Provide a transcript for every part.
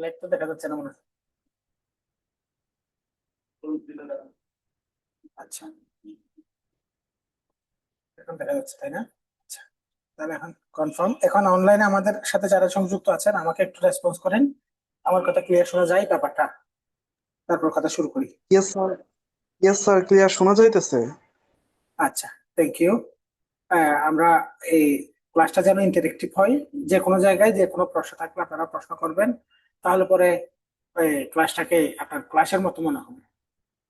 Light তো দেখা যাচ্ছে না মনে হয়। আচ্ছা, এখন দেখা যাচ্ছে তাই না? আচ্ছা, তাহলে এখন কনফার্ম। এখন অনলাইনে আমাদের সাথে যারা সংযুক্ত আছেন আমাকে একটু রেসপন্স করেন, আমার কথা ক্লিয়ার শোনা যায় ব্যাপারটা, তারপর কথা শুরু করি। Yes sir. Yes sir, clear শোনা যাইতেছে। আচ্ছা, থ্যাংক ইউ। আমরা এই ক্লাসটা যেন ইন্টারেক্টিভ হয়, যে কোনো জায়গায় যে কোনো প্রশ্ন থাকলে আপনারা প্রশ্ন করবেন, তাহলে পরে ক্লাসটাকে আপনার ক্লাসের মতো মনে হবে।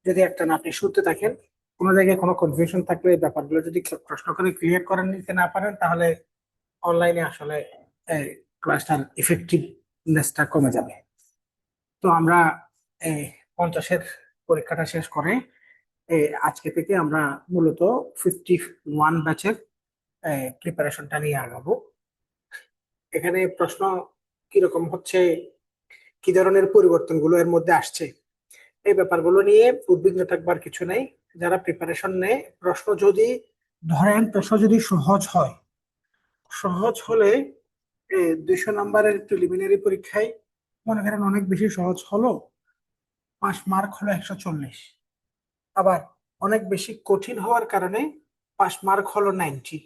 যদি একটা না আপনি শুনতে থাকেন, কোনো জায়গায় কোনো কনফিউশন থাকলে এই ব্যাপারগুলো যদি প্রশ্ন করে ক্লিয়ার করে নিতে না পারেন, তাহলে অনলাইনে আসলে ক্লাসটার ইফেক্টিভনেসটা কমে যাবে। তো আমরা এই 50-এর পরীক্ষাটা শেষ করে আজকে থেকে আমরা মূলত 51 ব্যাচের প্রিপারেশনটা নিয়ে আগাবো। এখানে প্রশ্ন কিরকম হচ্ছে, কি ধরনের পরিবর্তনগুলো এর মধ্যে আসছে, এই ব্যাপারগুলো নিয়ে উদ্বিগ্ন থাকবার কিছু নেই। যারা প্রিপারেশন নেয়, প্রশ্ন যদি ধরেন প্রশ্ন যদি সহজ হয়, সহজ হলে 200 নম্বরের প্রিলিমিনারি পরীক্ষায় মনে করেন অনেক বেশি সহজ হলো, 5 মার্ক হলো 140। আবার অনেক বেশি কঠিন হওয়ার কারণে 5 মার্ক হলো 90।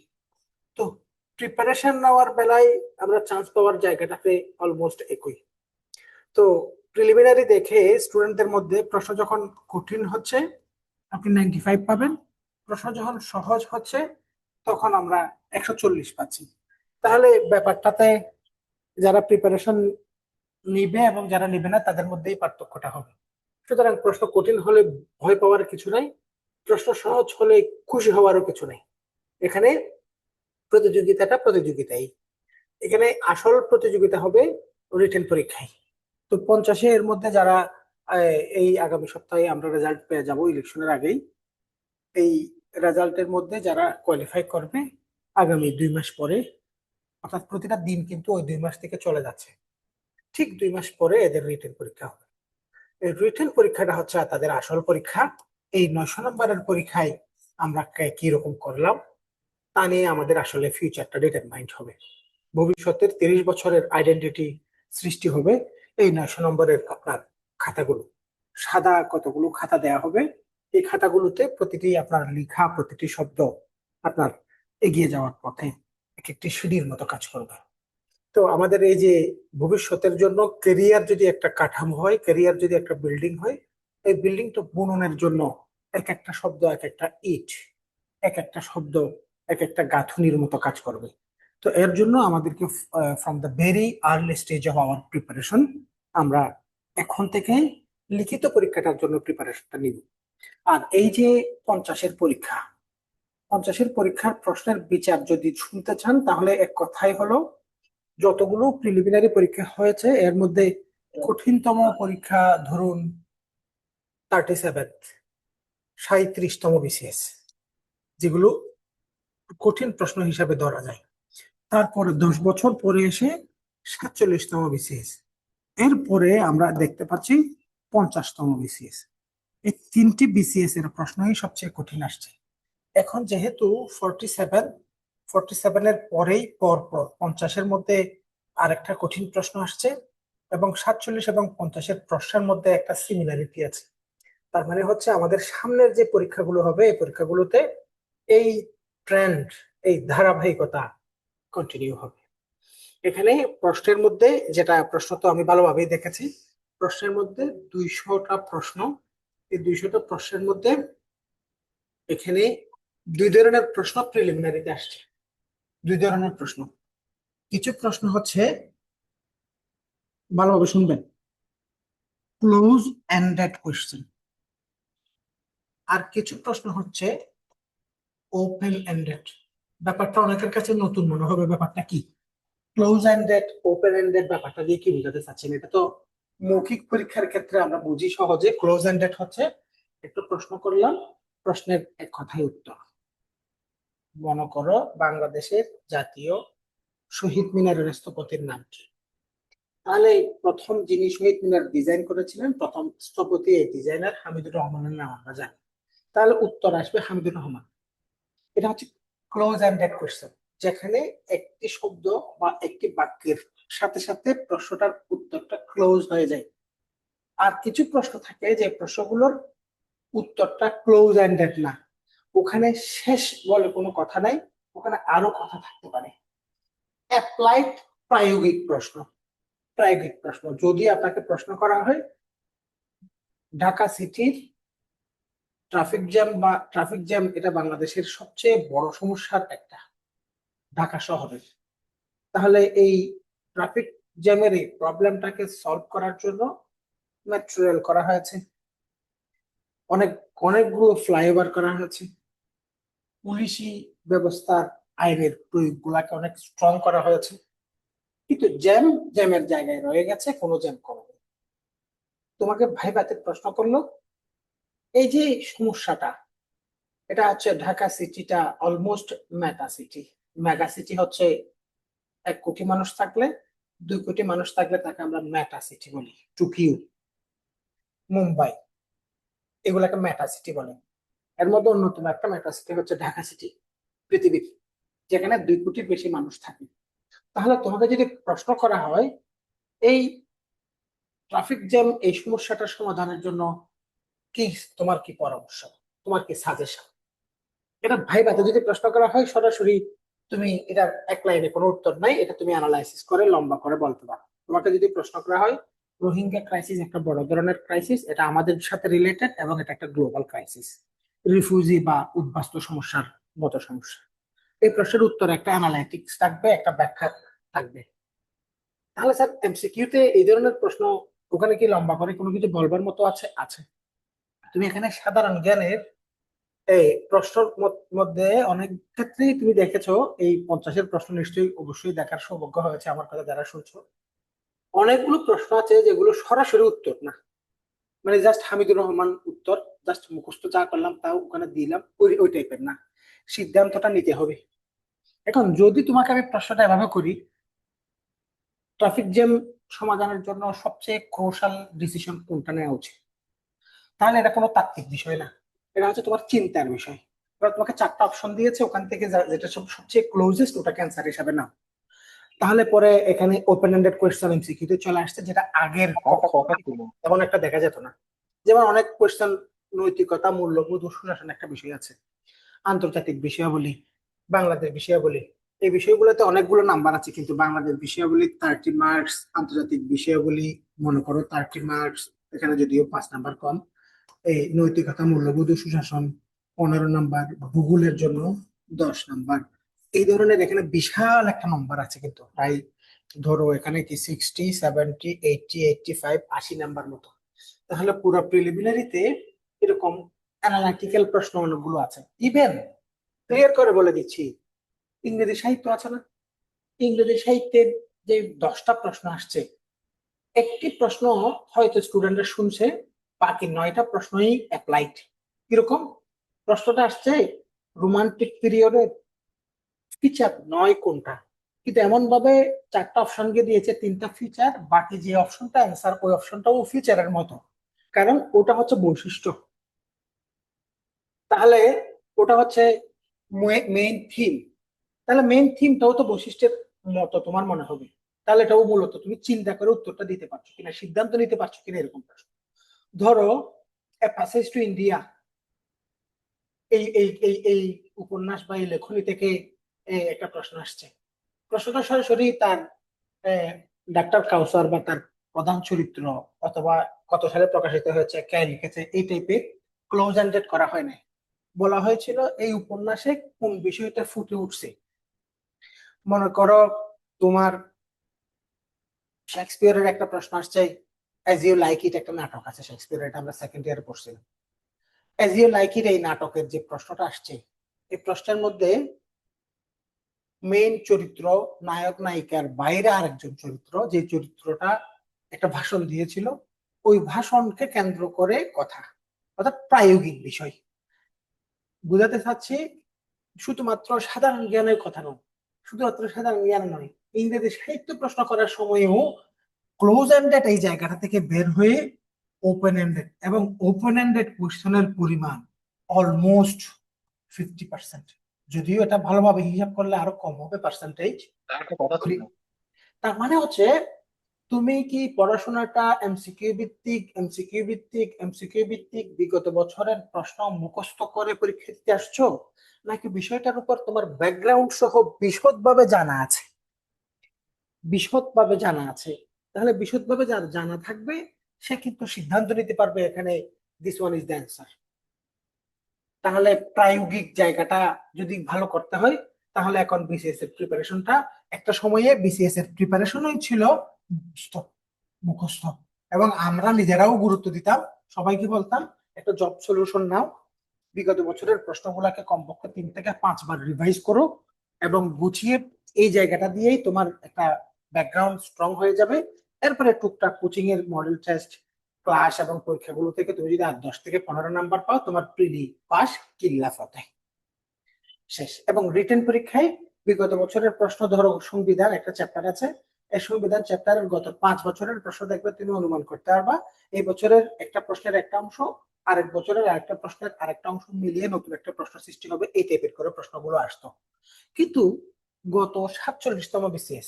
তো প্রিপারেশন নেওয়ার বেলায় আমরা চান্স পাওয়ার জায়গাটাতে অলমোস্ট একই। তো প্রিলিমিনারি দেখে স্টুডেন্টদের মধ্যে প্রশ্ন যখন কঠিন হচ্ছে আপনি 95 পাবেন, প্রশ্ন যখন সহজ হচ্ছে তখন আমরা 140 পাচ্ছি। তাহলে ব্যাপারটাতে যারা প্রিপারেশন নিবে এবং যারা নিবে না তাদের মধ্যেই পার্থক্যটা হবে। সুতরাং প্রশ্ন কঠিন হলে ভয় পাওয়ার কিছু নাই, প্রশ্ন সহজ হলে খুশি হওয়ারও কিছু নাই। এখানে প্রতিযোগিতাটা প্রতিযোগিতাই, এখানে আসল প্রতিযোগিতা হবে রিটেন পরীক্ষায়। তো 50-এর মধ্যে যারা এই আগামী সপ্তাহে আমরা রেজাল্ট পেয়ে যাব ইলেকশনের আগেই, এই রেজাল্টের মধ্যে যারা কোয়ালিফাই করবে আগামী 2 মাস পরে, অর্থাৎ প্রতিটা দিন কিন্তু ওই 2 মাস থেকে চলে যাচ্ছে, ঠিক 2 মাস পরে এদের রিটেন পরীক্ষা হবে। এই রিটেন পরীক্ষাটা হচ্ছে তাদের আসল পরীক্ষা। এই 900 নম্বরের পরীক্ষায় আমরা কি রকম করলাম তা নিয়ে আমাদের আসলে ফিউচারটা ডিটারমাইন্ড হবে। ভবিষ্যতের 30 বছরের আইডেন্টিটি সৃষ্টি হবে এই 900 নম্বরের আপনার খাতাগুলো। সাদা কতগুলো খাতা দেয়া হবে, এই খাতাগুলোতে প্রতিটি আপনার লেখা প্রতিটি শব্দ আপনার এগিয়ে যাওয়ার পথে এক একটি সিঁড়ির মতো কাজ করবে। তো আমাদের এই যে ভবিষ্যতের জন্য কেরিয়ার যদি একটা কাঠামো হয়, কেরিয়ার যদি একটা বিল্ডিং হয়, এই বিল্ডিংটা বুননের জন্য এক একটা শব্দ এক একটা ইট, এক একটা শব্দ এক একটা গাঁথুনির মতো কাজ করবে। তো এর জন্য আমাদেরকে from the very early stage of our preparation আমরা এখন থেকে লিখিত পরীক্ষাটার জন্য প্রিপারেশনটা নিব। আর এই যে 50-এর পরীক্ষা, 50-এর পরীক্ষার প্রশ্নের বিচার যদি শুনতে চান, তাহলে এক কথাই হলো যতগুলো প্রিলিমিনারি পরীক্ষা হয়েছে এর মধ্যে কঠিনতম পরীক্ষা ধরুন 37, 37তম বিসিএস, যেগুলো কঠিন প্রশ্ন হিসাবে ধরা যায়। তারপরে 10 বছর পরে এসে 47তম বিসিএস, এরপরে আমরা দেখতে পাচ্ছি 50তম বিসিএস। এই 3টি বিসিএস এর প্রশ্নই সবচেয়ে কঠিন আসছে। এখন যেহেতু 47 এর পরেই পর 50-এর মধ্যে আরেকটা কঠিন প্রশ্ন আসছে, এবং 47 এবং 50-এর প্রশ্নের মধ্যে একটা সিমিলারিটি আছে। তার মানে হচ্ছে আমাদের সামনের যে পরীক্ষাগুলো হবে এই পরীক্ষাগুলোতে এই ট্রেন্ড, এই ধারাবাহিকতা কন্টিনিউ হবে। এখানে প্রশ্নের মধ্যে যেটা প্রশ্ন তো আমি ভালোভাবেই দেখেছি, প্রশ্নের মধ্যে 200টা প্রশ্ন। এই 200টা প্রশ্নের মধ্যে এখানে 2 ধরনের প্রশ্ন প্রিলিমিনারিতে আসছে। 2 ধরনের প্রশ্ন, কিছু প্রশ্ন হচ্ছে, ভালোভাবে শুনবেন, ক্লোজ এন্ডেড কোয়েশ্চেন, আর কিছু প্রশ্ন হচ্ছে ওপেন এন্ডেড। ব্যাপারটা অনেকের কাছে নতুন মনে হবে, ব্যাপারটা কি ক্লোজ এন্ডেড ওপেন এন্ডেড, ব্যাপারটা দিয়ে কি বোঝাতে চাচ্ছেন? এটা তো মৌখিক পরীক্ষার ক্ষেত্রে আমরা বুঝি সহজে, ক্লোজ এন্ডেড হচ্ছে একটু প্রশ্ন করলাম, প্রশ্নের এক কথায় উত্তর। মনে করো বাংলাদেশের জাতীয় শহীদ মিনারের স্থপতির নাম কি? তাহলে প্রথম যিনি শহীদ মিনার ডিজাইন করেছিলেন, প্রথম স্থপতি এই ডিজাইনার হামিদুর রহমানের নাম আমরা জানি, তাহলে উত্তর আসবে হামিদুর রহমান। এটা হচ্ছে ক্লোজ এন্ডেড কোয়েশ্চেন, যেখানে একটি শব্দ বা একটি বাক্যের সাথে সাথে প্রশ্নটার উত্তরটা ক্লোজ হয়ে যায়। আর কিছু প্রশ্ন থাকে যে প্রশ্নগুলোর উত্তরটা ক্লোজ এন্ডেড না, ওখানে শেষ বলে কোনো কথা নাই, ওখানে আরো কথা থাকতে পারে। অ্যাপ্লাইড প্রায়োগিক প্রশ্ন। প্রায়োগিক প্রশ্ন যদি আপনাকে প্রশ্ন করা হয় ঢাকা সিটির ট্রাফিক জ্যাম এটা বাংলাদেশের সবচেয়ে বড় সমস্যার একটা, ঢাকা শহরের, তাহলে এই ট্রাফিক জ্যামের এই প্রবলেমটাকে সলভ করার জন্য মেট্রো রেল করা হয়েছে, অনেক অনেকগুলো ফ্লাইওভার করা হয়েছে, পুলিশি ব্যবস্থার আইনের প্রয়োগ গুলাকে অনেক স্ট্রং করা হয়েছে, কিন্তু জ্যামের জায়গায় রয়ে গেছে, কোনো জ্যাম কমে। তোমাকে ভাইভাতে প্রশ্ন করলো এই যে সমস্যাটা, এটা হচ্ছে ঢাকা সিটিটা almost mega city. Mega city হচ্ছে 1 কোটি মানুষ থাকলে, 2 কোটি মানুষ থাকলে তাকে আমরা মেটা সিটি বলি। টোকিও, মুম্বাই, এগুলাকে মেটা সিটি বলে। এর মধ্যে অন্যতম একটা মেটা সিটি হচ্ছে ঢাকা সিটি পৃথিবীর, যেখানে 2 কোটির বেশি মানুষ থাকে। তাহলে তোমাকে যদি প্রশ্ন করা হয় এই ট্রাফিক জ্যাম এই সমস্যাটার সমাধানের জন্য কি, তোমার কি পরামর্শ, তোমার কি সাজেশন, এটা ভাইভাতে যদি প্রশ্ন করা হয় সরাসরি তুমি এটার এক লাইনে কোনো উত্তর নাই, এটা তুমি অ্যানালাইসিস করে লম্বা করে বলতে পারো। তোমাকে যদি প্রশ্ন করা হয় রোহিঙ্গা ক্রাইসিস একটা বড় ধরনের ক্রাইসিস, এটা আমাদের সাথে রিলেটেড এবং এটা একটা গ্লোবাল ক্রাইসিস, রিফিউজি বা উদ্বাস্তু সমস্যার মতো সমস্যা, এই প্রশ্নের উত্তর একটা অ্যানালাইটিক্স থাকবে, একটা ব্যাখ্যা থাকবে। তাহলে স্যার এমসিকিউ তে এই ধরনের প্রশ্ন ওখানে কি লম্বা করে কোনো কিছু বলবার মতো আছে? আছে। তুমি এখানে সাধারণ জ্ঞানের এই প্রশ্নের মধ্যে অনেক ক্ষেত্রেই তুমি দেখেছো, এই 50-এর প্রশ্ন নিশ্চয়ই অবশ্যই দেখার সৌভাগ্য হয়েছে আমার কথা যারা শুনছো, অনেকগুলো প্রশ্ন আছে যেগুলো সরাসরি উত্তর না, মানে জাস্ট হামিদুর রহমান উত্তর, জাস্ট মুখস্থ যা করলাম তাও ওখানে দিলাম, ওই ওই টাইপের না, সিদ্ধান্তটা নিতে হবে। এখন যদি তোমাকে আমি প্রশ্নটা এভাবে করি, ট্রাফিক জ্যাম সমাধানের জন্য সবচেয়ে ক্রুশাল ডিসিশন কোনটা নেওয়া উচিত, তাহলে এটা কোনো তাত্ত্বিক বিষয় না, এটা হচ্ছে তোমার চিন্তার বিষয়। এবার তোমাকে 4টা অপশন দিয়েছে, ওখান থেকে যেটা সবচেয়ে ক্লোজেস্ট ওটা ক্যান্সার হিসাবে নাও। তাহলে পরে এখানে ওপেন এন্ডেড কোয়েশ্চেন এমসিকিউ চলে আসছে, যেটা আগের তেমন একটা দেখা যেত না। যেমন অনেক কোয়েশ্চেন নৈতিকতা, মূল্যবোধ ও সুশাসন একটা বিষয় আছে, আন্তর্জাতিক বিষয়াবলী, বাংলাদেশ বিষয়াবলী, এই বিষয়গুলোতে অনেকগুলো নাম্বার আছে, কিন্তু বাংলাদেশ বিষয়াবলী 30 মার্কস, আন্তর্জাতিক বিষয়াবলী মনে করো 30 মার্কস, এখানে যদিও 5 নাম্বার কম। এই নৈতিকতা, মূল্যবোধ ও সুশাসন 15 নাম্বার, ভূগোলের জন্য 10 নাম্বার। এই ধরনের এখানে বিশাল একটা নাম্বার আছে, কিন্তু প্রায় ধরো এখানে কি 60, 70, 80, 85, 80 নাম্বার মতো। তাহলে পুরো প্রিলিমিনারিতে এরকম অ্যানালিটিক্যাল প্রশ্ন অনেকগুলো আছে। ইভেন ক্লিয়ার করে বলে দিচ্ছি, ইংরেজি সাহিত্য আছে না, ইংরেজি সাহিত্যের যে 10টা প্রশ্ন আসছে, একটি প্রশ্ন হয়তো স্টুডেন্টরা শুনছে, বাকি 9টা প্রশ্নই অ্যাপ্লাইড। কিরকম? প্রশ্নটা আসছে রোমান্টিক পিরিয়ডের ফিচার নয় কোনটা, কিন্তু এমন ভাবে 4টা অপশনকে দিয়েছে, 3টা ফিচার, বাকি যে অপশনটা অ্যান্সার ওই অপশনটাও ফিচারের মতো, কারণ ওটা হচ্ছে বৈশিষ্ট্য। তাহলে ওটা হচ্ছে মেইন থিম, তাহলে মেইন থিমটাও তো বৈশিষ্ট্যের মতো তোমার মনে হবে। তাহলে এটাও মূলত তুমি চিন্তা করে উত্তরটা দিতে পারছো কিনা, সিদ্ধান্ত নিতে পারছো কিনা, এরকম প্রশ্ন। ধরো এ প্যাসেজ টু ইন্ডিয়া, এই উপন্যাস বা এই লেখনী থেকে একটা প্রশ্ন আসছে, প্রশ্নটা সরাসরি তার ডাক্তার কাউসার বা তার প্রধান চরিত্র অথবা কত সালে প্রকাশিত হয়েছে, কে লিখেছে, এই টাইপের ক্লোজ এন্ডেড করা হয় না। বলা হয়েছিল এই উপন্যাসে কোন বিষয়টা ফুটে উঠছে। মনে করো তোমার শেক্সপিয়ারের একটা প্রশ্ন আসছে, অ্যাজ ইউ লাইক ইট একটা নাটক আছে শেক্সপিয়ারের, এটা আমরা সেকেন্ড ইয়ারে পড়ছিলাম। অ্যাজ ইউ লাইক ইট এই নাটকের যে প্রশ্নটা আসছে, এই প্রশ্নের মধ্যে মেইন চরিত্র, নায়ক নায়িকার বাইরে আরেকজন চরিত্র, যে চরিত্রটা একটা ভাষণ দিয়েছিল, ওই ভাষণকে কেন্দ্র করে কথা, অর্থাৎ প্রায়োগিক বিষয়। বুঝাতে চাচ্ছি শুধুমাত্র সাধারণ জ্ঞানের কথা নয়, শুধুমাত্র সাধারণ জ্ঞান নয়, ইংরেজি সাহিত্য প্রশ্ন করার সময়ও ক্লোজ এন্ডেড এই জায়গাটা থেকে বের হয়ে ওপেন এন্ডেড, এবং ওপেন এন্ডেড কোশ্চেনের পরিমাণ অলমোস্ট 50%, যদিও এটা ভালোভাবে হিসাব করলে আরো কম হবে পার্সেন্টেজ। একটা কথা ছিল। তার মানে হচ্ছে তুমি কি পড়াশোনাটা এমসিকিউ ভিত্তিক বিগত বছরের প্রশ্ন মুখস্থ করে পরীক্ষা দিতে আসছো, নাকি বিষয়টার উপর তোমার ব্যাকগ্রাউন্ড সহ বিশদভাবে জানা আছে? বিশদভাবে জানা আছে। তাহলে বিশদভাবে যার জানা থাকবে সে কিন্তু সিদ্ধান্ত নিতে পারবে এখানে this one is the answer. তাহলে প্রায়োগিক জায়গাটা যদি ভালো করতে হয়, তাহলে এখন বিসিএস এর প্রিপারেশনটা, একটা সময়ে বিসিএস এর প্রিপারেশনই ছিল মুখস্থ মুখস্থ। এবং আমরা নিজেরাও গুরুত্ব দিতাম, সবাইকে বলতাম একটা জব সলিউশন নাও, বিগত বছরের প্রশ্নগুলোকে কমপক্ষে 3 থেকে 5 বার রিভাইজ করো এবং গুছিয়ে এই জায়গাটা দিয়েই তোমার একটা ব্যাকগ্রাউন্ড স্ট্রং হয়ে যাবে। এরপরে টুকটাক কোচিং এর মডেল টেস্ট ক্লাস এবং পরীক্ষাগুলো থেকে তুমি যদি আর 10 থেকে 15 নাম্বার পাও, তোমার প্রিলি পাস কিল্লা ফতে শেষ। এবং রিটেন পরীক্ষায় বিগত বছরের প্রশ্ন, ধরো সংবিধান একটা চ্যাপ্টার আছে, এই সংবিধান চ্যাপ্টারের গত 5 বছরের প্রশ্ন দেখবে, তুমি অনুমান করতে পারবা এই বছরের একটা প্রশ্নের একটা অংশ আরেক বছরের আরেকটা প্রশ্নের আরেকটা অংশ মিলিয়ে নতুন একটা প্রশ্ন সৃষ্টি হবে, এই টাইপের করে প্রশ্নগুলো আসতো। কিন্তু গত 47তম বিসিএস,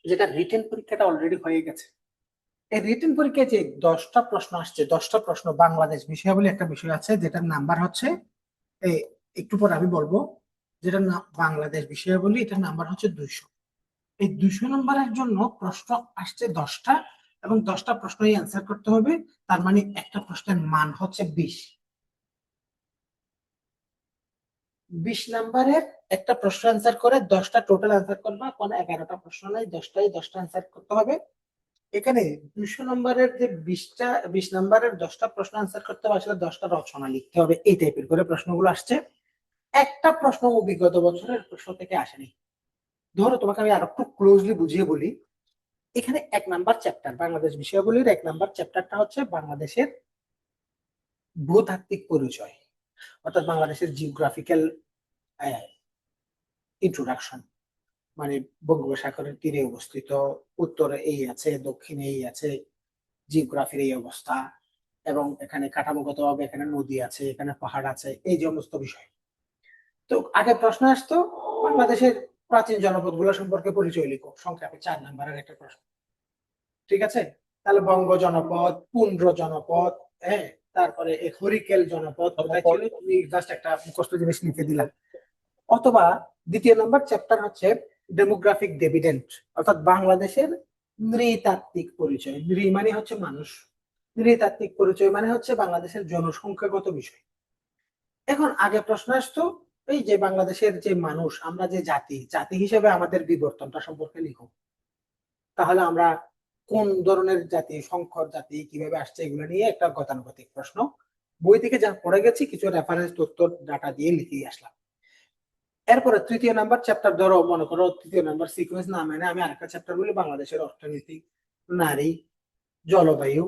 যেটা রিটেন পরীক্ষাটা অলরেডি হয়ে গেছে, এই রিটেন পরীক্ষায় যে 10টা প্রশ্ন আসছে, 10টা প্রশ্ন বাংলাদেশ বিষয় বলে একটা বিষয় আছে, যেটার নাম্বার হচ্ছে এই, একটু পর আমি বলবো, যেটা বাংলাদেশ বিষয় বলি, এটার নাম্বার হচ্ছে 200। এই 200 নম্বরের জন্য প্রশ্ন আসছে 10টা, এবং 10টা প্রশ্নই অ্যান্সার করতে হবে। তার মানে একটা প্রশ্নের মান হচ্ছে 20। 20 নম্বরের একটা প্রশ্ন অ্যান্সার করে 10টা টোটাল অ্যান্সার করবা, কোনো 11টা প্রশ্ন নাই, 10টা অ্যান্সার করতে হবে। এখানে 200 নম্বরের যে 20 নম্বরের 10টা প্রশ্ন অ্যান্সার করতে হবে, আসলে 10টা রচনা লিখতে হবে, এই টাইপের করে প্রশ্নগুলো আসছে। একটা প্রশ্ন বিগত বছরের প্রশ্ন থেকে আসেনি। ধরো তোমাকে আমি আরো একটু ক্লোজলি বুঝিয়ে বলি, এখানে 1 নাম্বার চ্যাপ্টার বাংলাদেশ বিষয়াবলীর 1 নাম্বার চ্যাপ্টারটা হচ্ছে বাংলাদেশের ভূতাত্ত্বিক পরিচয়, অর্থাৎ বাংলাদেশের জিওগ্রাফিক্যাল ইন্ট্রোডাকশন। মানে বঙ্গোপসাগরের তীরে অবস্থিত, উত্তরে এই আছে, দক্ষিণে এই আছে, জিওগ্রাফির এই অবস্থা, এবং এখানে কাঠামোগত ভাবে এখানে নদী আছে, এখানে পাহাড় আছে, এই সমস্ত বিষয়। তো আগে প্রশ্ন আসতো বাংলাদেশের প্রাচীন জনপদ গুলো সম্পর্কে পরিচয় লিখো, সংক্ষেপে 4 নম্বরের একটা প্রশ্ন। ঠিক আছে, তাহলে বঙ্গ জনপদ, পুন্ড্র জনপদ, হ্যাঁ, তারপরে এই হরিকেল জনপদ কোথায় ছিল, তুমি জাস্ট একটা মুখস্থ জিনিস লিখে দিলাম। অথবা 2 নম্বর চ্যাপ্টার হচ্ছে ডেমোগ্রাফিক ডেভিডেন্ট, অর্থাৎ বাংলাদেশের নৃতাত্ত্বিক পরিচয়। নৃ মানে হচ্ছে মানুষ, নৃতাত্ত্বিক পরিচয় মানে হচ্ছে বাংলাদেশের জনসংখ্যাগত বিষয়। এখন আগে প্রশ্ন আসতো এই যে বাংলাদেশের যে মানুষ, আমরা যে জাতি, জাতি হিসেবে আমাদের বিবর্তনটা সম্পর্কে লিখো। তাহলে আমরা কোন ধরনের জাতি, সংকর জাতি কিভাবে আসছে, এগুলো নিয়ে একটা গতানুগতিক প্রশ্ন। বই থেকে যা পড়ে গেছি কিছু রেফারেন্স তথ্য ডাটা দিয়ে লিখে আসলাম। এরপরে 3 নম্বর চ্যাপ্টার, ধরো মনে করো 3 নম্বর সিকোয়েন্স না মেনে আমি আরেকটা চ্যাপ্টার বলি, বাংলাদেশের অর্থনীতি, নারী, জলবায়ু,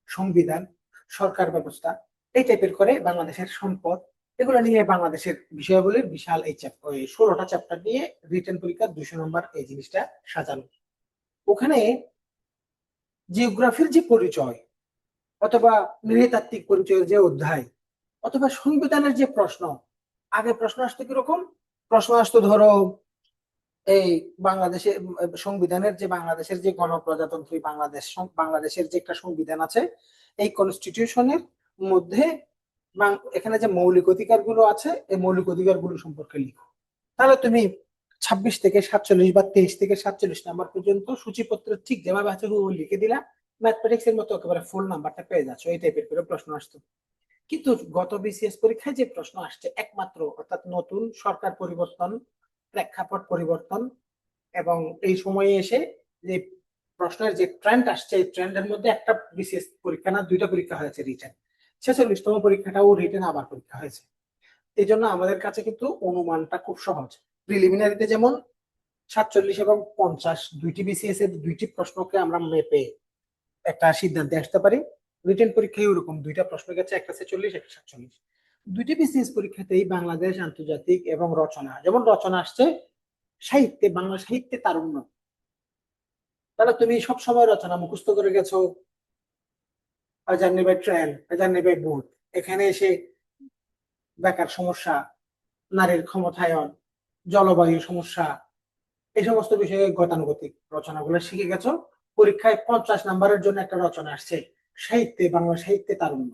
সংবিধান, সরকার ব্যবস্থা, এই টাইপের করে বাংলাদেশের সম্পদ, এগুলো নিয়ে বাংলাদেশের বিষয়াবলীর বিশাল এই 16টা চ্যাপ্টার নিয়ে রিটেন পরীক্ষার 200 নম্বর এই জিনিসটা সাজানো। ওখানে জিওগ্রাফির যে পরিচয়, অথবা নৃতাত্ত্বিক পরিচয়ের যে অধ্যায়, অথবা সংবিধানের যে প্রশ্ন, আগে প্রশ্ন আসতো কিরকম, প্রশ্ন আসতো ধরো এই বাংলাদেশের সংবিধানের যে বাংলাদেশের যে গণপ্রজাতন্ত্রী বাংলাদেশ, বাংলাদেশের যে একটা সংবিধান আছে, এই কনস্টিটিউশনের মধ্যে এখানে যে মৌলিক অধিকার গুলো আছে, এই মৌলিক অধিকার গুলো সম্পর্কে লিখো। তাহলে তুমি 26 থেকে 47 বা 23 থেকে 47 নাম্বার পর্যন্ত সূচিপত্রের ঠিক যেভাবে আছে লিখে দিলা, ম্যাথমেটিক্স এর মতো একেবারে ফুল নাম্বারটা পেয়ে যাচ্ছ, এই টাইপের করে প্রশ্ন আসতো। কিন্তু গত বিসিএস পরীক্ষায় যে প্রশ্ন আসছে একমাত্র, অর্থাৎ নতুন সরকার পরিবর্তন, প্রেক্ষাপট পরিবর্তন, এবং এই সময়ে এসে যে প্রশ্নের যে ট্রেন্ড আসছে, এই ট্রেন্ডের মধ্যে একটা বিসিএস পরীক্ষা না 2টা পরীক্ষা হয়েছে রিটেন। 46তম পরীক্ষাটাও রিটেন আবার পরীক্ষা হয়েছে। এই জন্য আমাদের কাছে কিন্তু অনুমানটা খুব সহজ। প্রিলিমিনারিতে যেমন 47 এবং 50 দুইটি বিসিএস এর দুইটি প্রশ্নকে আমরা মেপে একটা সিদ্ধান্তে আসতে পারি, রিটেন পরীক্ষায় ওরকম 2টা প্রশ্ন গেছে, একটা 46 একটা 47। দুইটি বিসিএস পরীক্ষাতেই বাংলাদেশ, আন্তর্জাতিক এবং রচনা, যেমন রচনা আসছে সাহিত্যে, বাংলা সাহিত্যে তারুণ্য, তাহলে তুমি সব সময় রচনা মুখস্থ করে গেছো, হাজার নেবে ট্রেন, হাজার নেবে বুট, এখানে এসে বেকার সমস্যা, নারীর ক্ষমতায়ন, জলবায়ু সমস্যা, এই সমস্ত বিষয়ে গতানুগতিক রচনাগুলো শিখে গেছো। পরীক্ষায় 50 নম্বরের জন্য একটা রচনা আসছে, সাহিত্যে, বাংলা সাহিত্যে তারুণ্য।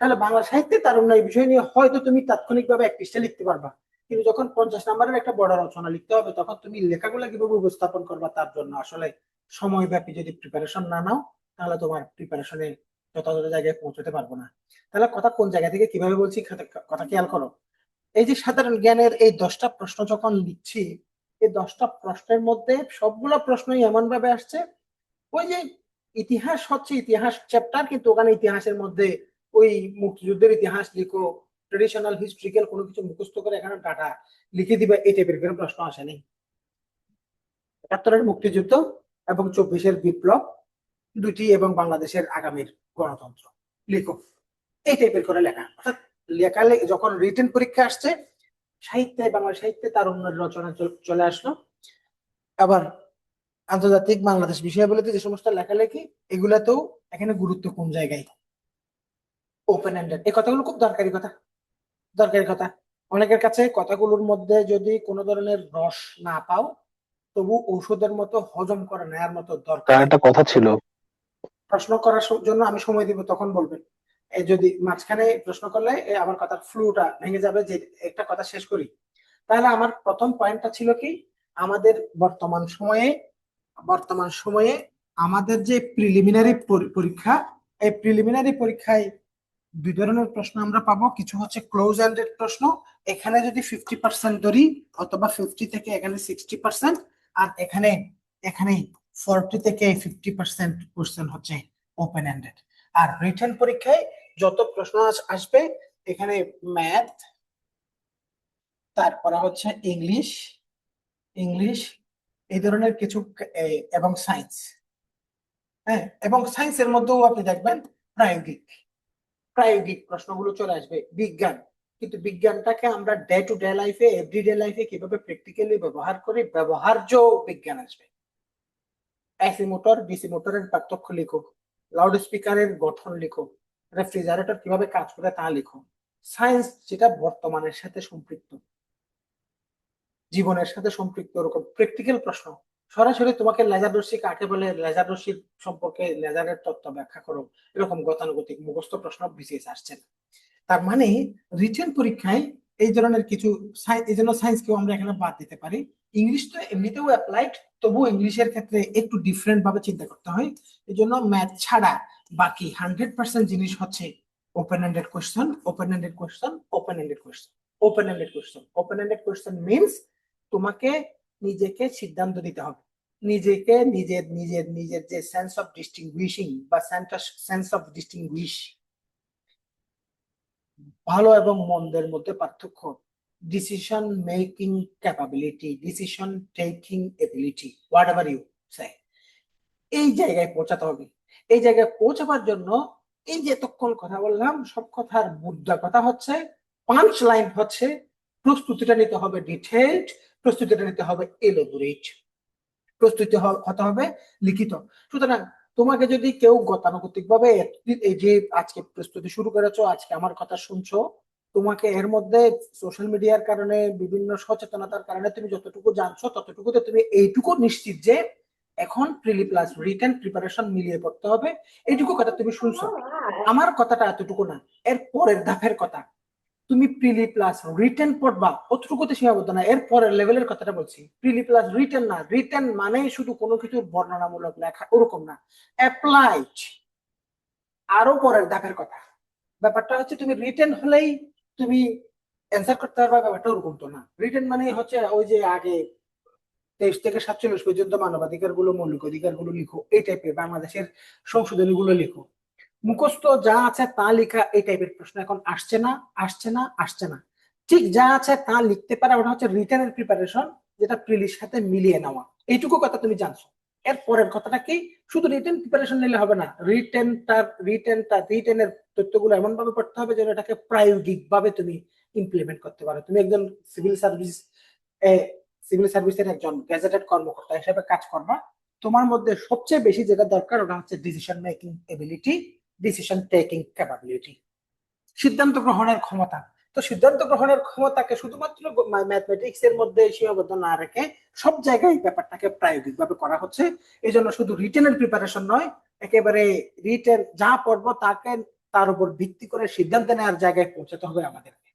তাহলে বাংলা সাহিত্যে তারুণ্য এই বিষয় নিয়ে হয়তো তুমি তাৎক্ষণিকভাবে 1 পৃষ্ঠা লিখতে পারবা, কিন্তু যখন 50 নম্বরের একটা বড় রচনা লিখতে হবে, তখন তুমি লেখাগুলো কিভাবে উপস্থাপন করবা, তার জন্য আসলে সময়ব্যাপী যদি প্রিপারেশন না নাও, তাহলে তোমার প্রিপারেশনে যথাযথ জায়গায় পৌঁছতে পারবো না। তাহলে কথা কোন জায়গা থেকে কিভাবে বলছি, কথা খেয়াল করো। এই যে সাধারণ জ্ঞানের এই 10টা প্রশ্ন যখন লিখছি, এই 10টা প্রশ্নের মধ্যে সবগুলো প্রশ্নই এমন ভাবে আসছে, ওই যে ইতিহাস হচ্ছে ইতিহাস চ্যাপ্টার, কিন্তু ওখানে ইতিহাসের মধ্যে ওই মুক্তিযুদ্ধের ইতিহাস লিখো, ট্রেডিশনাল হিস্ট্রিক্যাল কোনো কিছু মুখস্থ করে এখানে ডাটা লিখে দিবে, এই টাইপের কোনো প্রশ্ন আসেনি। 71-এর মুক্তিযুদ্ধ এবং 24-এর বিপ্লব দুটি এবং বাংলাদেশের আগামীর গণতন্ত্র লিখো, এই টাইপের করে লেখা। অর্থাৎ যখন রিটেন পরীক্ষা আসছে, সাহিত্যে, বাংলা সাহিত্যে তারুণ্যের রচনা চলে আসলো। আবার আন্তর্জাতিক বাংলাদেশ বিষয়াবলিতে যে সমস্ত লেখালেখি, এগুলাতেও এখানে গুরুত্ব কোন জায়গায়, ওপেন এন্ডেড। এই কথাগুলো খুব দরকারি কথা, দরকারি কথা। অনেকের কাছে কথাগুলোর মধ্যে যদি কোনো ধরনের রস না পাও, তবু ঔষধের মতো হজম করে নেয়ার মতো দরকার। তার একটা কথা ছিল। প্রশ্ন করার জন্য আমি সময় দিব, তখন বলবেন। এই যদি মাঝখানে প্রশ্ন করলে আমার কথার ফ্লুটা ভেঙে যাবে, যে একটা কথা শেষ করি। তাহলে আমার প্রথম পয়েন্টটা ছিল কি, আমাদের বর্তমান সময়ে আমাদের যে প্রিলিমিনারি পরীক্ষা, এই প্রিলিমিনারি পরীক্ষায় 2 ধরনের প্রশ্ন আমরা পাবো। কিছু হচ্ছে ক্লোজ এন্ডেড প্রশ্ন, এখানে যদি 50% ধরি, অথবা 50 থেকে এখানে 60%, আর এখানে এখানে 40 থেকে 50% কোশ্চেন হচ্ছে ওপেন এন্ডেড। আর রিটেন পরীক্ষায় যত প্রশ্ন আসবে, এখানে ম্যাথ, তারপরে হচ্ছে ইংলিশ ইংলিশ এই ধরনের কিছু, এবং সায়েন্স। হ্যাঁ, এবং সায়েন্সের মধ্যেও আপনি দেখবেন প্রায়োগিক প্রায়োগিক প্রশ্নগুলো চলে আসবে। বিজ্ঞান, কিন্তু বিজ্ঞানটাকে আমরা ডে টু ডে লাইফে, এভরিডে লাইফে কিভাবে প্র্যাকটিক্যালি ব্যবহার করি, ব্যবহার্য বিজ্ঞান আসবে। এসি মোটর, ডিসি মোটরের পার্থক্য লিখো, লাউড স্পিকারের গঠন লিখো, রেফ্রিজারেটর কিভাবে কাজ করে তা লিখো। সায়েন্স যেটা বর্তমানের সাথে সম্পৃক্ত, জীবনের সাথে সম্পৃক্ত, ওরকম প্র্যাকটিক্যাল প্রশ্ন। সরাসরি তোমাকে লেজার রশ্মি কাকে বলে, লেজার রশ্মির সম্পর্কে লেজারের তত্ত্ব ব্যাখ্যা করো, এরকম গতানুগতিক মুখস্থ প্রশ্ন বিসিএস আসছে না। তার মানে রিটেন পরীক্ষায় এই ধরনের কিছু, এই জন্য সায়েন্সকেও আমরা এখানে বাদ দিতে পারি। ইংলিশ তো এমনিতেও অ্যাপ্লাইড, তবু ইংলিশের ক্ষেত্রে একটু ডিফারেন্ট ভাবে চিন্তা করতে হয়। এই জন্য ম্যাথ ছাড়া বাকি 100% জিনিস হচ্ছে open ended question, open ended question, open ended question, open ended question. Open ended question means তোমাকে নিজেকে সিদ্ধান্ত দিতে হবে, নিজেকে নিজের নিজের নিজের যে সেন্স অফ ডিস্টিংগুইশিং বা সেন্স অফ ডিস্টিংগুইশ, ভালো এবং মন্দের মধ্যে পার্থক্য, decision making capability, decision taking ability, whatever you say, এই জায়গায় পৌঁছাতে হবে। এই জায়গায় পৌঁছাবার জন্য এই যে এতক্ষণ কথা বললাম, সব কথার মুদ্রা কথা হচ্ছে, পাঁচ লাইন হচ্ছে, প্রস্তুতিটা নিতে হবে ডিটেইলড, প্রস্তুতিটা নিতে হবে এলোবোরেট, প্রস্তুতি হতে হবে লিখিত। সুতরাং তোমাকে যদি কেউ গতানুগতিক ভাবে, এই যে আজকে প্রস্তুতি শুরু করেছো, আজকে আমার কথা শুনছো, তোমাকে এর মধ্যে সোশ্যাল মিডিয়ার কারণে, বিভিন্ন সচেতনতার কারণে তুমি যতটুকু জানছো, ততটুকুতে তুমি এইটুকু নিশ্চিত যে এখন প্রিলি প্লাস রিটেন প্রিপারেশন মিলিয়ে পড়তে হবে, এইটুকু কথা তুমি শুনছো। আমার কথাটা এতটুকু না, এর পরের ধাপের কথা। তুমি প্রিলি প্লাস রিটেন পড়বা, অতটুকুতে সীমাবদ্ধ না, এর পরের লেভেলের কথাটা বলছি। প্রিলি প্লাস রিটেন না, রিটেন মানে শুধু কোনো কিছুর বর্ণনামূলক লেখা, ওরকম না, অ্যাপ্লাইড, আরো পরের ধাপের কথা। ব্যাপারটা হচ্ছে তুমি রিটেন হলেই তুমি অ্যান্সার করতে পারবা, ব্যাপারটা ওরকম তো না। রিটেন মানে হচ্ছে ওই যে আগে 23 থেকে 47 পর্যন্ত মানবাধিকার গুলো, মৌলিক অধিকার গুলো লিখো, এই টাইপের বাংলাদেশের সংশোধনী গুলো লিখো, মুখস্থ যা আছে তা লেখা, এই টাইপের প্রশ্ন এখন আসছে না, আসছে না, আসছে না। ঠিক যা আছে তা লিখতে পারে, ওটা হচ্ছে রিটেনের প্রিপারেশন, যেটা প্রিলির সাথে মিলিয়ে নেওয়া। এইটুকু কথা তুমি জানছো। এর পরের কথাটা কি, শুধু রিটেন প্রিপারেশন নিলে হবে না, রিটেনের তথ্যগুলো এমন ভাবে পড়তে হবে যেন এটাকে প্রায়োগিক ভাবে তুমি ইমপ্লিমেন্ট করতে পারো। তুমি একজন সিভিল সার্ভিসের একজন গেজেটেড কর্মকর্তা হিসেবে কাজ করবা, তোমার মধ্যে সবচেয়ে বেশি যেটা দরকার, ওটা হচ্ছে decision making ability, decision taking capability, সিদ্ধান্ত গ্রহণের ক্ষমতা। তো সিদ্ধান্ত গ্রহণের ক্ষমতাকে শুধুমাত্র ম্যাথমেটিক্স এর মধ্যে সীমাবদ্ধ না রেখে সব জায়গায় এই ব্যাপারটাকে প্রায়োগিকভাবে করা হচ্ছে। এই জন্য শুধু রিটেনের প্রিপারেশন নয়, একেবারে রিটেন যা পড়বো তাকে তার উপর ভিত্তি করে সিদ্ধান্ত নেওয়ার জায়গায় পৌঁছাতে হবে আমাদেরকে।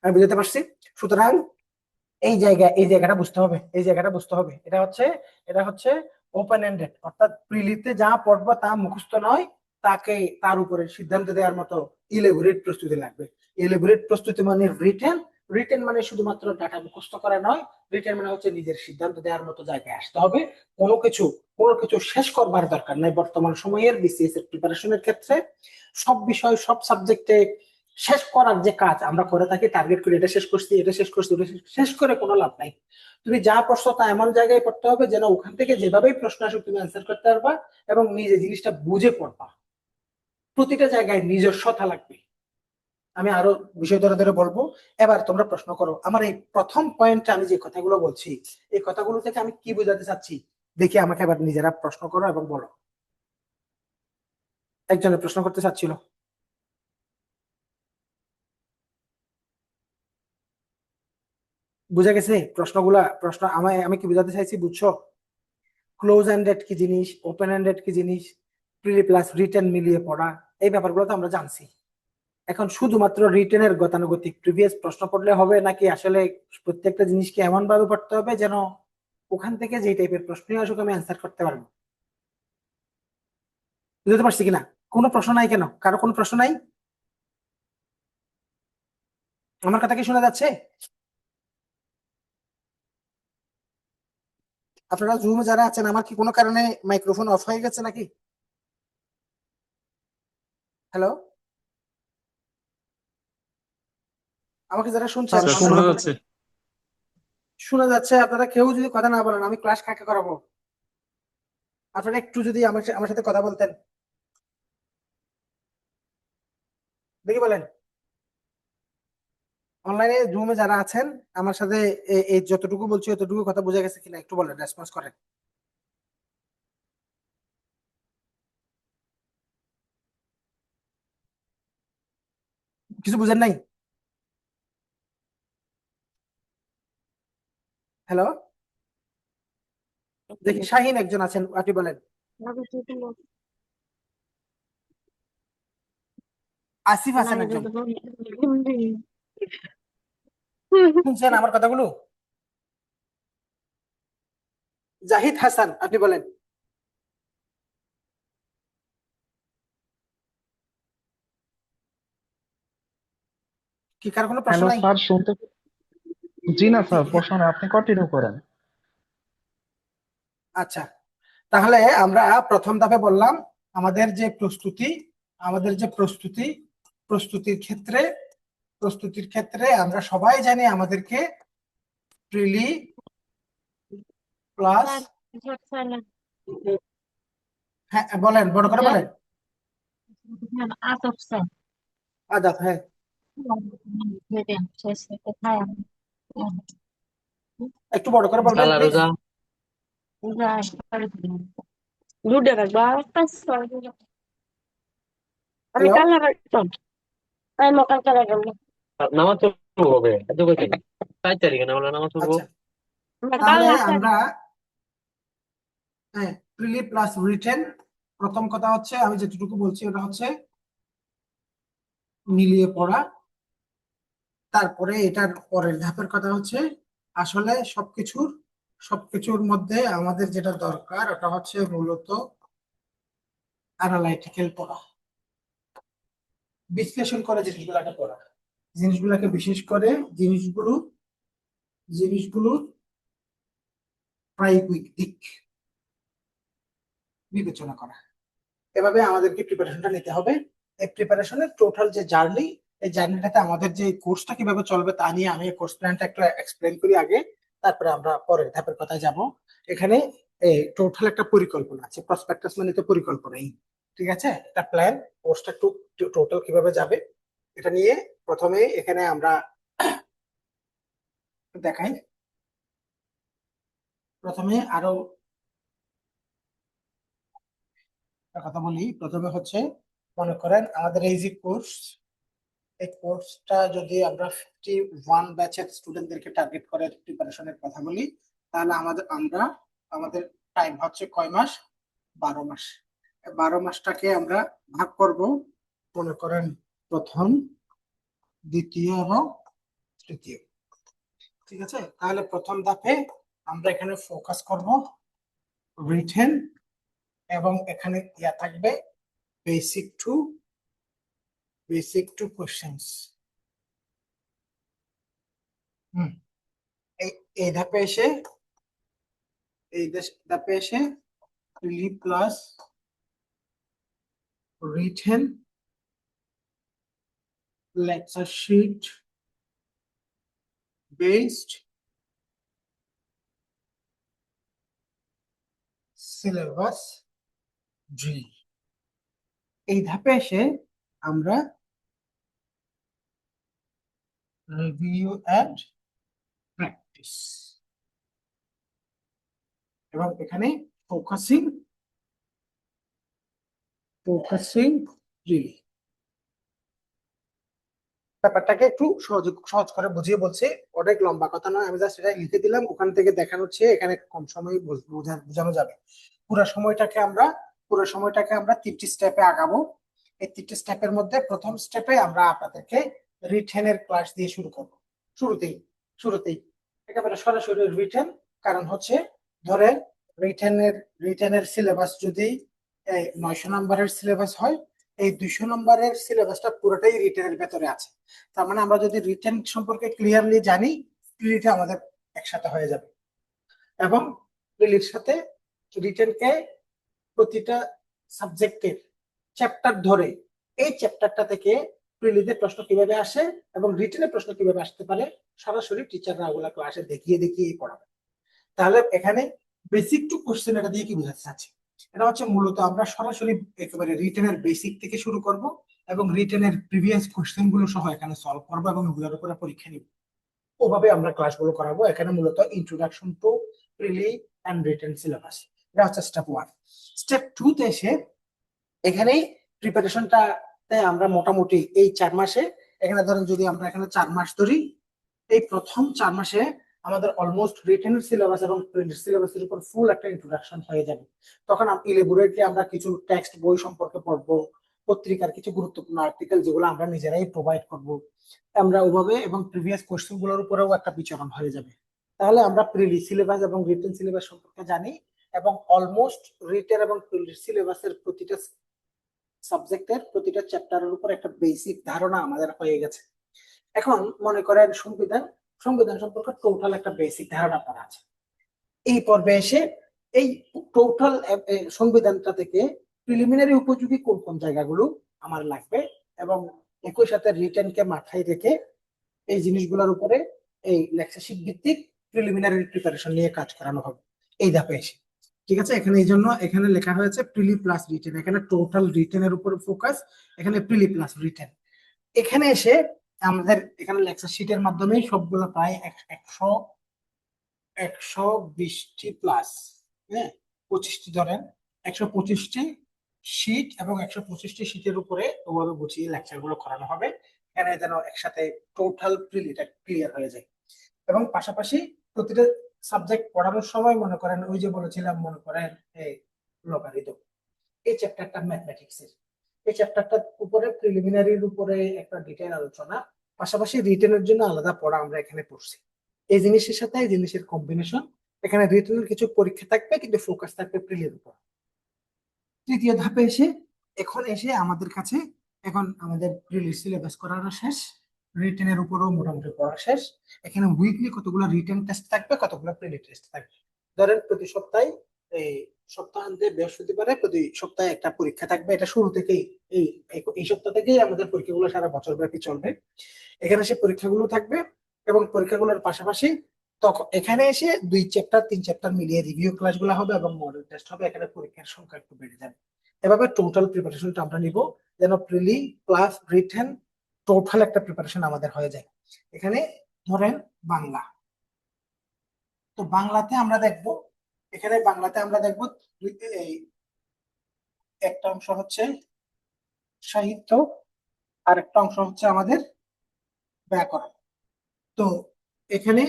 আমি বুঝতে পারছি। সুতরাং এই জায়গাটা বুঝতে হবে, এই জায়গাটা বুঝতে হবে। এটা হচ্ছে ওপেন এন্ডেড, অর্থাৎ প্রিলিতে যা পড়বো তা মুখস্থ নয়, তাকে তার উপরে সিদ্ধান্ত দেওয়ার মতো ইলেবোরেট প্রস্তুতি লাগবে। ইলেবোরেট প্রস্তুতি মানে রিটেন, রিটেন মানে শুধুমাত্র ডাটা মুখস্থ করা নয়, রিটেন মানে হচ্ছে নিজের সিদ্ধান্ত দেওয়ার মতো জায়গায় আসতে হবে। কোনো কিছু শেষ করবার দরকার নাই। বর্তমান সময়ের বিসিএস এর প্রিপারেশনের ক্ষেত্রে সব বিষয় সব সাবজেক্টে শেষ করার যে কাজ আমরা করে থাকি, টার্গেট করে এটা শেষ করছি, এটা শেষ করছি, শেষ করে কোনো লাভ নাই। তুমি যা পড়ছো তা এমন জায়গায় পড়তে হবে যেন ওখান থেকে যেভাবেই প্রশ্ন আসুক তুমি অ্যান্সার করতে পারবা এবং নিজে জিনিসটা বুঝে পড়বা। প্রতিটা জায়গায় নিজস্বতা লাগবে। আমি আরো বিষয় ধরে ধরে বলবো, এবার তোমরা প্রশ্ন করো। আমার এই প্রথম পয়েন্টে আমি যে কথাগুলো বলছি, এই কথাগুলো থেকে আমি কি বোঝাতে চাচ্ছি দেখি আমাকে এবার নিজেরা প্রশ্ন করো এবং বলো। একজনের প্রশ্ন করতে চাচ্ছিল। বুঝা গেছে প্রশ্ন আমি কি বোঝাতে চাইছি, বুঝছো? ক্লোজ এন্ডেড কি জিনিস, ওপেন এন্ডেড কি জিনিস, প্রিলি প্লাস রিটেন মিলিয়ে পড়া, এই ব্যাপারগুলো তো আমরা জানছি। এখন শুধুমাত্র রিটেনের গতানুগতিক প্রিভিয়াস প্রশ্ন পড়লে হবে নাকি আসলে প্রত্যেকটা জিনিসকে এমন ভাবে পড়তে হবে যেন ওখান থেকে যে টাইপের প্রশ্নই আসুক আমি অ্যান্সার করতে পারবো? বুঝতে পারছি কিনা? কোনো প্রশ্ন নাই কেন? কারো কোনো প্রশ্ন নাই? আমার কথা কি শোনা যাচ্ছে? আপনারা জুমে যারা আছেন, আমার কি কোনো কারণে মাইক্রোফোন অফ হয়ে গেছে নাকি? হ্যালো, আমাকে যারা শুনছেন, স্যার স্যার শোনা শোনা যাচ্ছে। শোনা যাচ্ছে? আপনারা কেউ যদি কথা না বলেন আমি ক্লাস কাকে করাবো? আপনারা একটু যদি আমার সাথে কথা বলতেন, দেখি বলেন। অনলাইনে জুমে যারা আছেন আমার সাথে এই যতটুকু বলছি ততটুকু কথা বোঝা গেছে কিনা একটু বলেন, রেসপন্স করেন। কিছু বুঝেন নাই? হ্যালো, দেখি শাহিন একজন আছেন, আপনি বলেন। আসিফ আছেন একজন, শুনছেন আমার কথাগুলো? জাহিদ হাসান, আপনি বলেন। কি কার কোনো প্রশ্ন হ্যালো নাই? স্যার, শুনতে? জি না স্যার, প্রশ্ন না, আপনি কন্টিনিউ করেন। আচ্ছা, তাহলে আমরা প্রথম ধাপে বললাম আমাদের যে প্রস্তুতি, আমাদের যে প্রস্তুতি, প্রস্তুতির ক্ষেত্রে প্রস্তুতির ক্ষেত্রে আমরা সবাই জানি আমাদেরকে প্রিলি প্লাস, হ্যাঁ বলেন, বড় করে বলেন। আদাব, হ্যাঁ। একটু বড় করে বলবেন কালা প্লিজ। রোজা। Luda nagba pas আমি হ্যালো, কাল রাখতাম আমি মকাল কালা গেল নামাজ পড়বো হবে এত কঠিন? 4 তারিখে না হলে নামাজ পড়বো। আচ্ছা, কাল তাহলে রাখতাম আমরা, হ্যাঁ, প্রিলি প্লাস রিটেন, প্রথম কথা হচ্ছে আমি যেটুকু বলছি ওটা হচ্ছে মিলিয়ে পড়া। তারপরে এটার পরের ধাপের কথা হচ্ছে আসলে সবকিছুর মধ্যে আমাদের যেটা দরকার ওটা হচ্ছে মূলত অ্যানালাইটিক্যাল পড়া, বিশ্লেষণ করে জিনিসগুলোকে পড়া, জিনিসগুলোকে বিশেষ করে জিনিসগুলো জিনিসগুলোর প্রায়োগিক দিক বিবেচনা করা। এভাবে আমাদেরকে প্রিপারেশনটা নিতে হবে। এই প্রিপারেশনের টোটাল যে জার্নি, এই জার্নিটাতে আমাদের যে কোর্সটা কিভাবে চলবে তা নিয়ে আমি কোর্স প্ল্যানটা একটু এক্সপ্লেন করি আগে, তারপরে আমরা পরের ধাপের কথায় যাব। এখানে টোটাল একটা পরিকল্পনা আছে, প্রসপেক্টাস মানে তো পরিকল্পনাই, ঠিক আছে? একটা প্ল্যান, কোর্সটা একটু টোটাল কিভাবে যাবে এটা নিয়ে প্রথমে এখানে আমরা দেখাই। প্রথমে আরো একটা কথা বলি, প্রথমে হচ্ছে মনে করেন আমাদের এই যে কোর্স, এই কোর্সটা যদি আমরা 51 ব্যাচের স্টুডেন্টদেরকে টার্গেট করে প্রিপারেশনের কথা বলি, তাহলে আমাদের টাইম হচ্ছে কয় মাস? 12 মাস। 12 মাসটাকে আমরা ভাগ করব, মনে করেন প্রথম, দ্বিতীয় এবং তৃতীয়। ঠিক আছে, তাহলে প্রথম ধাপে আমরা এখানে ফোকাস করব রিটেন, এবং এখানে ইয়া থাকবে বেসিক টু কোশ্চেন্স। এই এই ধাপে এসে prelim plus written lecture sheet based syllabus drill. এই ধাপে এসে আমরা রিভিউ এন্ড প্র্যাকটিস, এবং এখানে ফোকাসিং রিলি। ব্যাপারটাকে একটু সহজ করে বুঝিয়ে বলছি, অনেক লম্বা কথা নয়, আমি জাস্ট এটা লিখে দিলাম, ওখান থেকে দেখানো হচ্ছে, এখানে কম সময় বোঝানো যাবে। পুরো সময়টাকে আমরা 3টি স্টেপে আগাবো। এই 3টি স্টেপের মধ্যে প্রথম স্টেপে আমরা আপনাদেরকে রিটেনের ক্লাস দিয়ে শুরু করব। শুরুতেই একেবারে সরাসরি রিটেন, কারণ হচ্ছে ধরেন রিটেনের সিলেবাস যদি 900 নম্বরের সিলেবাস হয়, এই 200 নম্বরের সিলেবাসটা পুরোটাই রিটেনের ভেতরে আছে। তার মানে আমরা যদি রিটেন সম্পর্কে ক্লিয়ারলি জানি, প্রিলিটা আমাদের একসাথে হয়ে যাবে, এবং প্রিলির সাথে রিটেনকে প্রতিটা সাবজেক্টের চ্যাপ্টার ধরে এই চ্যাপ্টারটা থেকে প্রিলিতে প্রশ্ন কিভাবে আসে এবং রিটেনে প্রশ্ন কিভাবে আসতে পারে সরাসরি টিচাররা ওগুলা ক্লাসে দেখিয়ে পড়াবে। তাহলে এখানে বেসিক টু কোশ্চেন এটা দিয়ে কি বোঝাতে চাচ্ছি? এটা হচ্ছে মূলত আমরা সরাসরি একেবারে রিটেনের বেসিক থেকে শুরু করব, এবং রিটেনের প্রিভিয়াস কোশ্চেন গুলো সহ এখানে সলভ করবো এবং ওগুলোর উপরে পরীক্ষা নিব। ওভাবে আমরা ক্লাসগুলো করাবো। এখানে মূলত introduction to prelim and written syllabus, এটা হচ্ছে স্টেপ 1। স্টেপ 2 তে এসে এখানে প্রিপারেশনটাতে আমরা মোটামুটি এই 4 মাসে, এখানে ধরেন যদি আমরা এখানে 4 মাস ধরি, এই প্রথম 4 মাসে আমাদের অলমোস্ট রিটেন সিলেবাস এবং প্রিন্ট সিলেবাসের উপর ফুল একটা ইন্ট্রোডাকশন হয়ে যাবে। তখন ইলেবোরেটলি আমরা কিছু টেক্সট বই সম্পর্কে পড়বো, পত্রিকার কিছু গুরুত্বপূর্ণ আর্টিকেল যেগুলো আমরা নিজেরাই প্রোভাইড করব, আমরা ওভাবে, এবং প্রিভিয়াস কোশ্চেন গুলোর উপরেও একটা বিচরণ হয়ে যাবে। তাহলে আমরা প্রিলি সিলেবাস এবং রিটেন সিলেবাস সম্পর্কে জানি, এবং অলমোস্ট রিটেন এবং প্রিলি সিলেবাসের প্রতিটা সাবজেক্টের প্রতিটা চ্যাপ্টারের উপর একটা বেসিক ধারণা আমাদের হয়ে গেছে। এখন মনে করেন সংবিধান সম্পর্কে টোটাল একটা বেসিক ধারণা আপনার আছে। এই পর্বে এসে এই টোটাল সংবিধানটা থেকে প্রিলিমিনারি উপযোগী কোন কোন জায়গাগুলো আমার লাগবে, এবং একই সাথে রিটেনকে মাথায় রেখে এই জিনিসগুলোর উপরে এই লেকচারশিট ভিত্তিক প্রিলিমিনারি প্রিপারেশন নিয়ে কাজ করানো হবে এই ধাপে এসে। ঠিক আছে, এখানে এই জন্য এখানে লেখা হয়েছে প্রিলি প্লাস রিটেন, এখানে টোটাল রিটেনের উপর ফোকাস, এখানে প্রিলি প্লাস রিটেন। এখানে এসে আমাদের এখানে লেকচার শিটের মাধ্যমে সবগুলো প্রায় 120টি প্লাস, হ্যাঁ 25টি ধরেন, 125টি শিট, এবং 125টি শিটের উপরে ওভাবে গুছিয়ে লেকচার গুলো করানো হবে, এখানে যেন একসাথে টোটাল প্রিলিটা ক্লিয়ার হয়ে যায়। এবং পাশাপাশি প্রতিটা সাবজেক্ট পড়ানোর সময় মনে করেন ওই যে বলেছিলাম, মনে করেন এই লগারিদম, এই চ্যাপ্টারটা ম্যাথমেটিক্স এর, এই চ্যাপ্টারটার উপরে প্রিলিমিনারির উপরে একটা ডিটেইল আলোচনা, পাশাপাশি রিটেনের জন্য আলাদা পড়া আমরা এখানে পড়ছি। এই জিনিসের সাথে এই জিনিসের কম্বিনেশন, এখানে রিটেনের কিছু পরীক্ষা থাকবে কিন্তু ফোকাস থাকবে প্রিলির উপর। তৃতীয় ধাপে এসে আমাদের কাছে এখন আমাদের প্রিলি সিলেবাস করানো শেষ, রিটেনের উপরও মোটামুটি পড়া শেষ। এখানে উইকলি কতগুলো রিটেন টেস্ট থাকবে, কতগুলো প্রিলি টেস্ট থাকবে। ধরেন প্রতি সপ্তাহে এই সপ্তাহান্তে বৃহস্পতিবারে প্রতি সপ্তাহে একটা পরীক্ষা থাকবে, এটা শুরু থেকেই এই সপ্তাহ থেকেই আমাদের পরীক্ষাগুলো সারা বছর ব্যাপী চলবে। এখানে সে পরীক্ষাগুলো থাকবে, এবং পরীক্ষাগুলোর পাশাপাশি তখন এখানে এসে 2 চ্যাপ্টার 3 চ্যাপ্টার মিলিয়ে রিভিউ ক্লাসগুলো হবে এবং মডেল টেস্ট হবে, এখানে পরীক্ষার সংখ্যা একটু বেড়ে যাবে। এভাবে টোটাল প্রিপারেশনটা আমরা নিব, যেন প্রিলি প্লাস রিটেন টোটাল একটা প্রিপারেশন আমাদের হয়ে যায়। এখানে ধরেন বাংলা, তো বাংলাতে আমরা দেখব, এই একটা অংশ হচ্ছে সাহিত্য, আরেকটা অংশ হচ্ছে আমাদের ব্যাকরণ। তো এখানে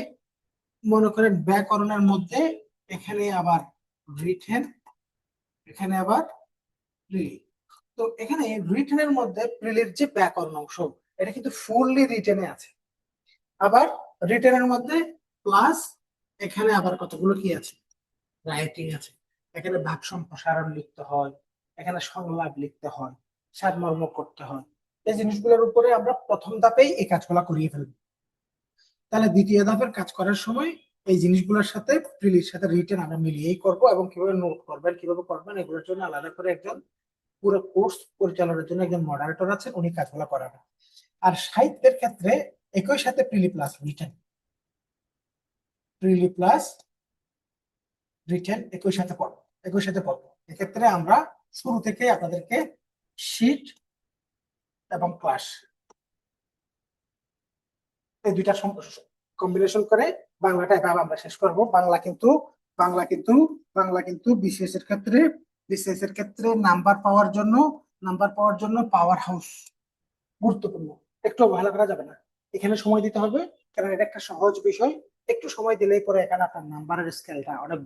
মনে করেন ব্যাকরণের মধ্যে এখানে আবার রিটেন, এখানে আবার প্রিলি। তো এখানে রিটেনের মধ্যে প্রিলির যে ব্যাকরণ অংশ, এটা কিন্তু ফুললি রিটেনে আছে। আবার রিটেনের মধ্যে প্লাস এখানে আবার কতগুলো কি আছে, রাইটিং আছে। এখানে ভাগ সম্প্রসারণ লিখতে হয়, এখানে সংলাপ লিখতে হয়, সারমর্ম করতে হয়। এই জিনিসগুলোর উপরে আমরা প্রথম ধাপেই এই কাজগুলো করিয়ে ফেলবো। তাহলে দ্বিতীয় ধাপের কাজ করার সময় এই জিনিসগুলোর সাথে প্রিলির সাথে রিটেন আমরা মিলিয়েই করব, এবং কিভাবে নোট করবেন কিভাবে করবেন এগুলোর জন্য আলাদা করে একজন পুরো কোর্স পরিচালনার জন্য একজন মডারেটর আছে, উনি কাজগুলো করাবেন। আর সাহিত্যের ক্ষেত্রে একই সাথে প্রিলি প্লাস রিটেন, প্রিলি প্লাস রিটেন একই সাথে পড়বো, একই সাথে পড়বো। এক্ষেত্রে আমরা শুরু থেকে আপনাদেরকে শিট এবং ক্লাস এই দুইটা কম্বিনেশন করে বাংলাটা এভাবে আমরা শেষ করব। বাংলা কিন্তু বিসিএস এর ক্ষেত্রে নাম্বার পাওয়ার জন্য পাওয়ার হাউস গুরুত্বপূর্ণ, একটু অবহেলা করা যাবে না। এখানে সময় দিতে হবে, কারণ এটা একটা সহজ বিষয়। একটু সময় দিলেই পরে এখানে আপনার নাম্বারের স্কেলটা অনেক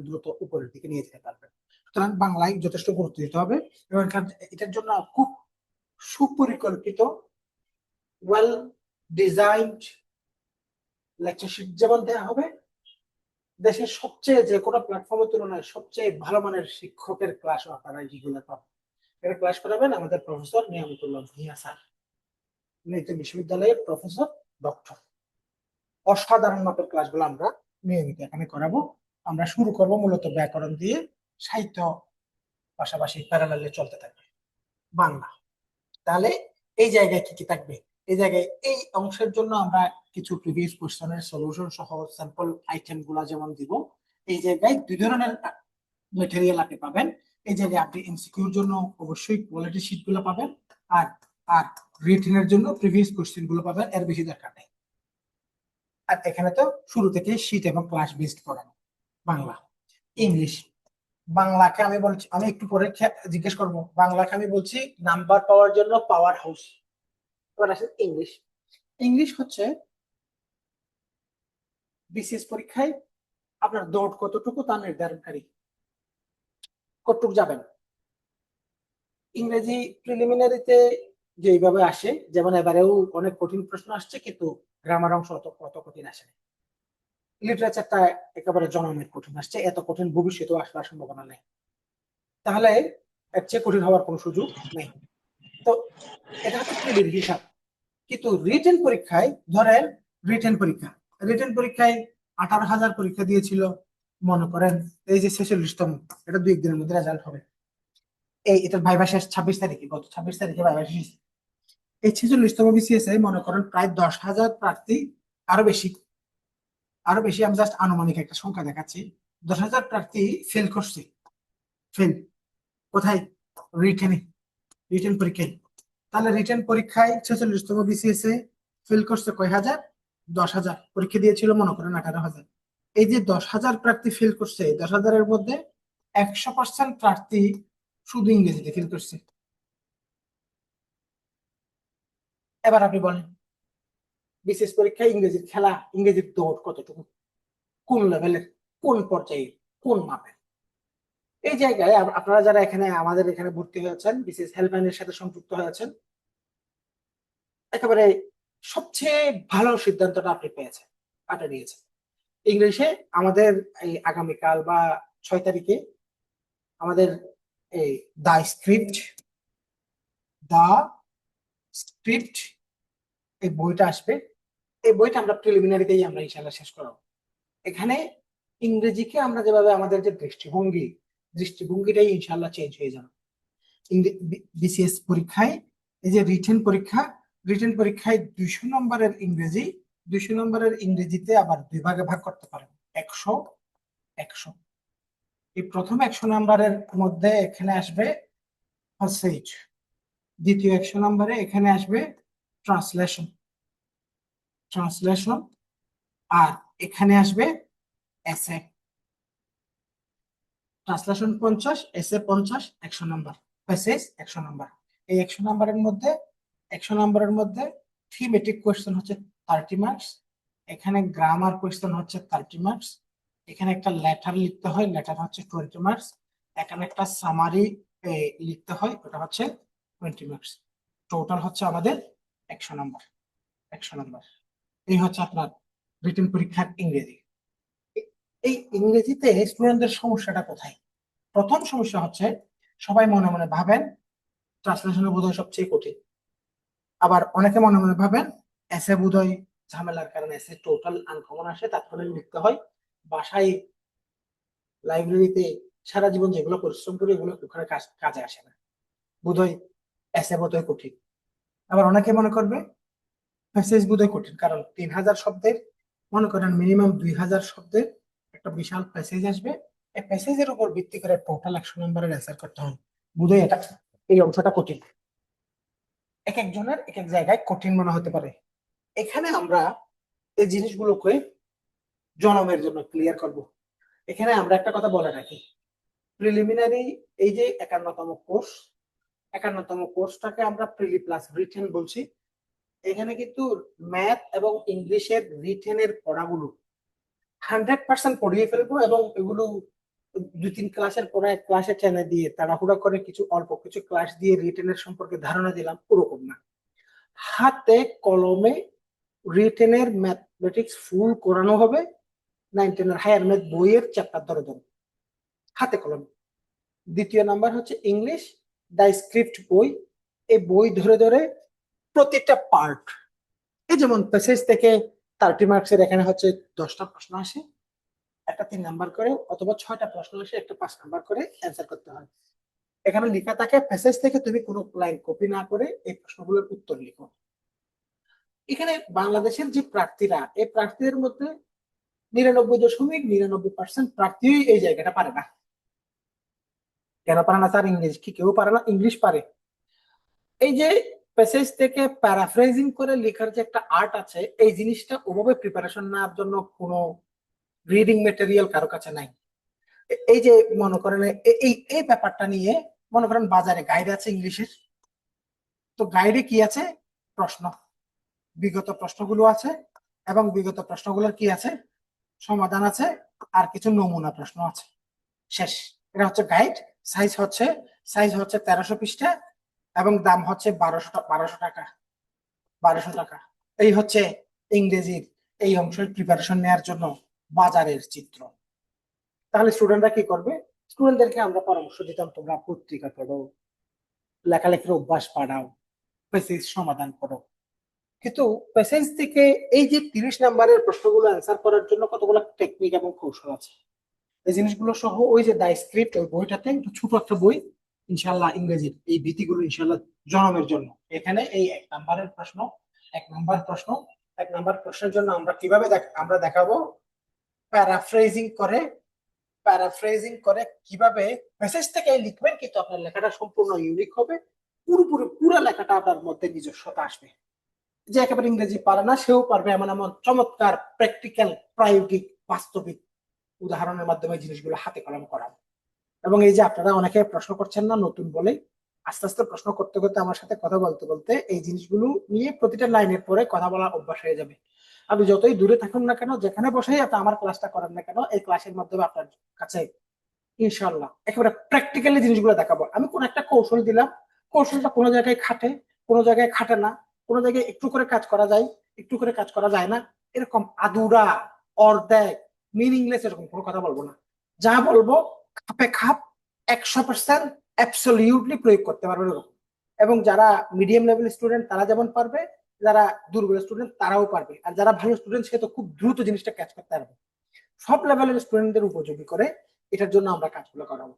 দ্রুত উপরের দিকে নিয়ে যেতে পারবেন। সুতরাং বাংলায় যথেষ্ট গুরুত্ব দিতে হবে, এবং এটার জন্য খুব সুপরিকল্পিত ওয়েল ডিজাইনড লেকচারশিট যেমন দেওয়া হবে। দেশের সবচেয়ে যে কোনো প্ল্যাটফর্মের তুলনায় সবচেয়ে ভালো মানের শিক্ষকের ক্লাস আপনারা রেগুলার পাবেন। এটা ক্লাস করাবেন আমাদের প্রফেসর নিয়ামতুল্লাহ ভূঁইয়া স্যার, উনি বিশ্ববিদ্যালয়ের প্রফেসর, ডক্টর। অসাধারণ মাপের ক্লাসগুলো আমরা নিয়মিত এখানে করাবো। আমরা শুরু করব মূলত ব্যাকরণ দিয়ে, সাহিত্য পাশাপাশি প্যারালালে চলতে থাকবে বাংলা। তাহলে এই জায়গায় কি কি থাকবে, এই জায়গায় এই অংশের জন্য আমরা কিছু প্রিভিয়াস কোশ্চেনের সলিউশন সহ স্যাম্পল আইটেম গুলা যেমন দিব। এই জায়গায় দুই ধরনের মেটেরিয়াল আপনি পাবেন। এই জায়গায় আপনি এমসিকিউর জন্য অবশ্যই কোয়ালিটি শিট গুলো পাবেন, আর আর রিটেনের জন্য প্রিভিয়াস কোশ্চেন গুলো পাবেন, এর বেশি দরকার নেই। আর এখানে তো শুরু থেকে শীট এবং ক্লাস বেসড পড়ানো। বাংলা, ইংলিশ। বাংলাকে আমি বলছি, আমি একটু পরে জিজ্ঞেস করবো, বাংলাকে আমি বলছি নাম্বার পাওয়ার জন্য পাওয়ার হাউস। এবার আসেন ইংলিশ। ইংলিশ হচ্ছে বিসিএস পরীক্ষায় আপনার দৌড় কতটুকু তা নির্ধারণকারী, কতটুকু যাবেন। ইংরেজি প্রিলিমিনারিতে যেইভাবে আসে, যেমন এবারেও অনেক কঠিন প্রশ্ন আসছে, কিন্তু গ্রামার অংশ অত কঠিন আসে। লিটারেচারটা একেবারে জনমের কঠিন আসছে, এত কঠিন ভবিষ্যতেও আসবার সম্ভাবনা নেই। তাহলে এর চেয়ে কঠিন হওয়ার কোনো সুযোগ নেই। তো এটা হচ্ছে প্রিলির হিসাব। কিন্তু রিটেন পরীক্ষায় ধরেন, রিটেন পরীক্ষায় 18,000 পরীক্ষা দিয়েছিল মনে করেন, এই যে 46তম, এটা 2 দিনের মধ্যে রেজাল্ট হবে। এটার ভাইভা শেষ 26 তারিখে, গত 26 তারিখে ভাইভা শেষ। এই 46তম বিসিএস এ মনে করেন প্রায় 10,000 প্রার্থী, আরো বেশি। আমি জাস্ট আনুমানিক একটা সংখ্যা দেখাচ্ছি। 10,000 প্রার্থী ফেল করছে। ফেল কোথায়? রিটেন পরীক্ষায়। তাহলে রিটেন পরীক্ষায় 46তম বিসিএস এ ফেল করছে কয় হাজার? 10,000। পরীক্ষা দিয়েছিল মনে করেন 18,000। এই যে 10,000 প্রার্থী ফেল করছে, 10,000-এর মধ্যে 100% প্রার্থী শুধু ইংরেজিতে ফেল করছে। এবার আপনি বলেন, বিসিএস পরীক্ষায় ইংরেজির খেলা, ইংরেজির দৌড় কতটুকু, কোন লেভেলের, কোন পর্যায়ে, কোন মাপের। এই জায়গায় আপনারা যারা এখানে আমাদের এখানে ভর্তি হয়েছেন, বিসিএস হেল্পলাইনের সাথে সংযুক্ত হয়েছেন, একেবারে সবচেয়ে ভালো সিদ্ধান্তটা আপনি পেয়েছেন, আপনি নিয়েছেন। ইংলিশে আমাদের এই আগামীকাল বা 6 তারিখে আমাদের এই দা স্ক্রিপ্ট এই বইটা আসবে। এই বইটা আমরা প্রিলিমিনারিতেই আমরা ইনশাআল্লাহ শেষ করাবো। এখানে ইংরেজিকে আমরা যেভাবে আমাদের যে দৃষ্টিভঙ্গিটাই ইনশাআল্লাহ চেঞ্জ হয়ে যাবে। বিসিএস পরীক্ষায় এই যে রিটেন পরীক্ষায় 200 নম্বরের ইংরেজি, 200 নম্বরের ইংরেজিতে আবার 2 ভাগে ভাগ করতে পারেন, 100। এই প্রথম 100 নম্বরের মধ্যে এখানে আসবে প্যাসেজ, দ্বিতীয় 100 নম্বরে এখানে আসবে ট্রান্সলেশন, আর এখানে আসবে এসে। ট্রান্সলেশন 50, এসে 50, 100 নম্বর, প্যাসেজ 100 নম্বর। এই 100 নম্বরের মধ্যে 100 নম্বরের মধ্যে থিমেটিক কোয়েশ্চেন হচ্ছে 30 মার্কস, এখানে গ্রামার কোয়েশ্চেন হচ্ছে 30 মার্কস, এখানে একটা লেটার লিখতে হয়, লেটার হচ্ছে 20 মার্কস, এখানে একটা সামারি লিখতে হয়, ওটা হচ্ছে 20 মার্কস। টোটাল হচ্ছে আমাদের 100 নম্বর। 100 নম্বর এই হচ্ছে আপনার রিটেন পরীক্ষার ইংরেজি। এই ইংরেজিতে স্টুডেন্টদের সমস্যাটা কোথায়? প্রথম সমস্যা হচ্ছে সবাই মনে মনে ভাবেন ট্রান্সলেশনের বোধহয় সবচেয়ে কঠিন, আবার অনেকে মনে মনে ভাবেন এসে বোধহয় ঝামেলার কারণে এসে টোটাল আনকমন আসে, তাৎক্ষণিক লিখতে হয়, বাসায় লাইব্রেরিতে সারা জীবন যেগুলো পরিশ্রম করি এগুলো ওখানে কাজে আসে না, বোধহয় এসে বোধহয় কঠিন। আবার অনেকে মনে করবে মেসেজ বোধহয় কঠিন, কারণ 3000 শব্দের, মনে করেন মিনিমাম 2000 শব্দের একটা বিশাল প্যাসেজ আসবে, এই প্যাসেজের উপর ভিত্তি করে টোটাল 100 নম্বরের অ্যান্সার করতে হয়, বোধহয় এটা এই অংশটা কঠিন। এক একজনের এক এক জায়গায় কঠিন মনে হতে পারে। এখানে আমরা এই জিনিসগুলোকে জনমের জন্য ক্লিয়ার করব। এখানে আমরা একটা কথা বলে রাখি, প্রিলিমিনারি এই যে 51তম কোর্স, 51তম কোর্সটাকে আমরা প্রিলি প্লাস রিটেন বলছি। এখানে কিন্তু ম্যাথ এবং ইংলিশের রিটেনের পড়াগুলো 100% পড়িয়ে ফেলবো, এবং এগুলো 2-3 ক্লাসের পরে ক্লাসে টেনে দিয়ে তাড়াহুড়া করে কিছু অল্প কিছু ক্লাস দিয়ে রিটেনের সম্পর্কে ধারণা দিলাম, ওরকম না। হাতে কলমে রিটেনের ম্যাথমেটিক্স ফুল করানো হবে, 9 10 হায়ার ম্যাথ বইয়ের চ্যাপ্টার ধরে ধরে হাতে কলমে। দ্বিতীয় নাম্বার হচ্ছে ইংলিশ দ্য স্ক্রিপ্ট বই, এই বই ধরে ধরে প্রত্যেকটা পার্ট, এই যেমন প্যাসেজ থেকে 30 মার্কসের এখানে হচ্ছে 10টা প্রশ্ন আসে, একটা 3 নাম্বার করে, অথবা 6টা প্রশ্ন আসে, একটা 5 নাম্বার করে অ্যান্সার করতে হয়। এখানে লেখা থাকে প্যাসেজ থেকে তুমি কোনো লাইন কপি না করে এই প্রশ্নগুলোর উত্তর লিখো। এখানে বাংলাদেশের যে প্রার্থীরা, এই প্রার্থীদের মধ্যে 99.99% প্রার্থী এই জায়গাটা পারে না। কেন পারে না স্যার? ইংরেজি কি কেউ পারে না? ইংলিশ পারে। এই যে প্যাসেজ থেকে প্যারাফ্রেজিং করে লেখার যে একটা আর্ট আছে, এই জিনিসটা ওভাবে প্রিপারেশন নেওয়ার জন্য কোনো রিডিং মেটেরিয়াল কারো কাছে নাই। এই যে মনে করেন এই এই ব্যাপারটা নিয়ে, মনে করেন বাজারে গাইড আছে ইংলিশের, তো গাইডে কি আছে? প্রশ্ন, বিগত প্রশ্নগুলো আছে, এবং বিগত প্রশ্নগুলোর কি আছে? সমাধান আছে, আর কিছু নমুনা প্রশ্ন আছে, শেষ। এটা হচ্ছে গাইড। সাইজ হচ্ছে 1300 পৃষ্ঠা, এবং দাম হচ্ছে 1200 টাকা। 1200 টাকা। এই হচ্ছে ইংরেজির এই অংশের প্রিপারেশন নেওয়ার জন্য বাজারের চিত্র। তাহলে স্টুডেন্টরা কি করবে? স্টুডেন্টদেরকে আমরা পরামর্শ দিতাম, তোমরা পত্রিকা পড়ো, লেখালেখির অভ্যাস বাড়াও, প্যাসেজ সমাধান করো। কিন্তু প্যাসেজ থেকে এই যে 30 নাম্বারের প্রশ্নগুলো অ্যান্সার করার জন্য কতগুলো টেকনিক এবং কৌশল আছে, এই জিনিসগুলো সহ ওই যে দ্য স্ক্রিপ্ট, ওই বইটাতে ছোট একটা বই, ইনশাল্লাহ ইংরেজির এই ভীতিগুলো ইনশাল্লাহ জনমের জন্য। এখানে এই 1 নাম্বারের প্রশ্ন, 1 নাম্বার প্রশ্ন, 1 নাম্বার প্রশ্নের জন্য আমরা কিভাবে আমরা দেখাবো প্যারাফ্রেজিং করে কিভাবে মেসেজ থেকে লিখবেন, কিন্তু আপনার লেখাটা সম্পূর্ণ ইউনিক হবে, পুরো লেখাটা আপনার মধ্যে নিজস্বতা আসবে। যে একেবারে ইংরেজি পারে না সেও পারবে, এমন এমন চমৎকার প্র্যাকটিক্যাল প্রায়োগিক বাস্তবিক উদাহরণের মাধ্যমে জিনিসগুলো হাতে কলম করাবো। এবং এই যে আপনারা অনেকে প্রশ্ন করছেন না নতুন বলে, আস্তে আস্তে প্রশ্ন করতে করতে আমার সাথে কথা বলতে বলতে এই জিনিসগুলো নিয়ে প্রতিটা লাইনের পরে কথা বলার অভ্যাস হয়ে যাবে। আপনি যতই দূরে থাকুন না কেন, যেখানে বসেই আপনি আমার ক্লাসটা করেন না কেন, এই ক্লাসের মাধ্যমে আপনার কাছে ইনশাল্লাহ একেবারে প্র্যাকটিক্যালি জিনিসগুলো দেখাবো। আমি কোন একটা কৌশল দিলাম, কৌশলটা কোনো জায়গায় খাটে, কোনো জায়গায় খাটে না, কোনো জায়গায় একটু করে কাজ করা যায়, একটু করে কাজ করা যায় না, এরকম আধুরা, অর্ধেক, মিনিংলেস এরকম কোনো কথা বলবো না। যা বলবো খাপে খাপ 100% অ্যাবসলিউটলি প্রয়োগ করতে পারবে এরকম। এবং যারা মিডিয়াম লেভেল স্টুডেন্ট তারা যেমন পারবে, যারা দুর্বল স্টুডেন্ট তারাও পারবে, আর যারা ভালো স্টুডেন্ট সে তো খুব দ্রুত জিনিসটা ক্যাচ করতে পারবে। সব লেভেলের স্টুডেন্টদের উপযোগী করে এটার জন্য আমরা কাজগুলো করাবো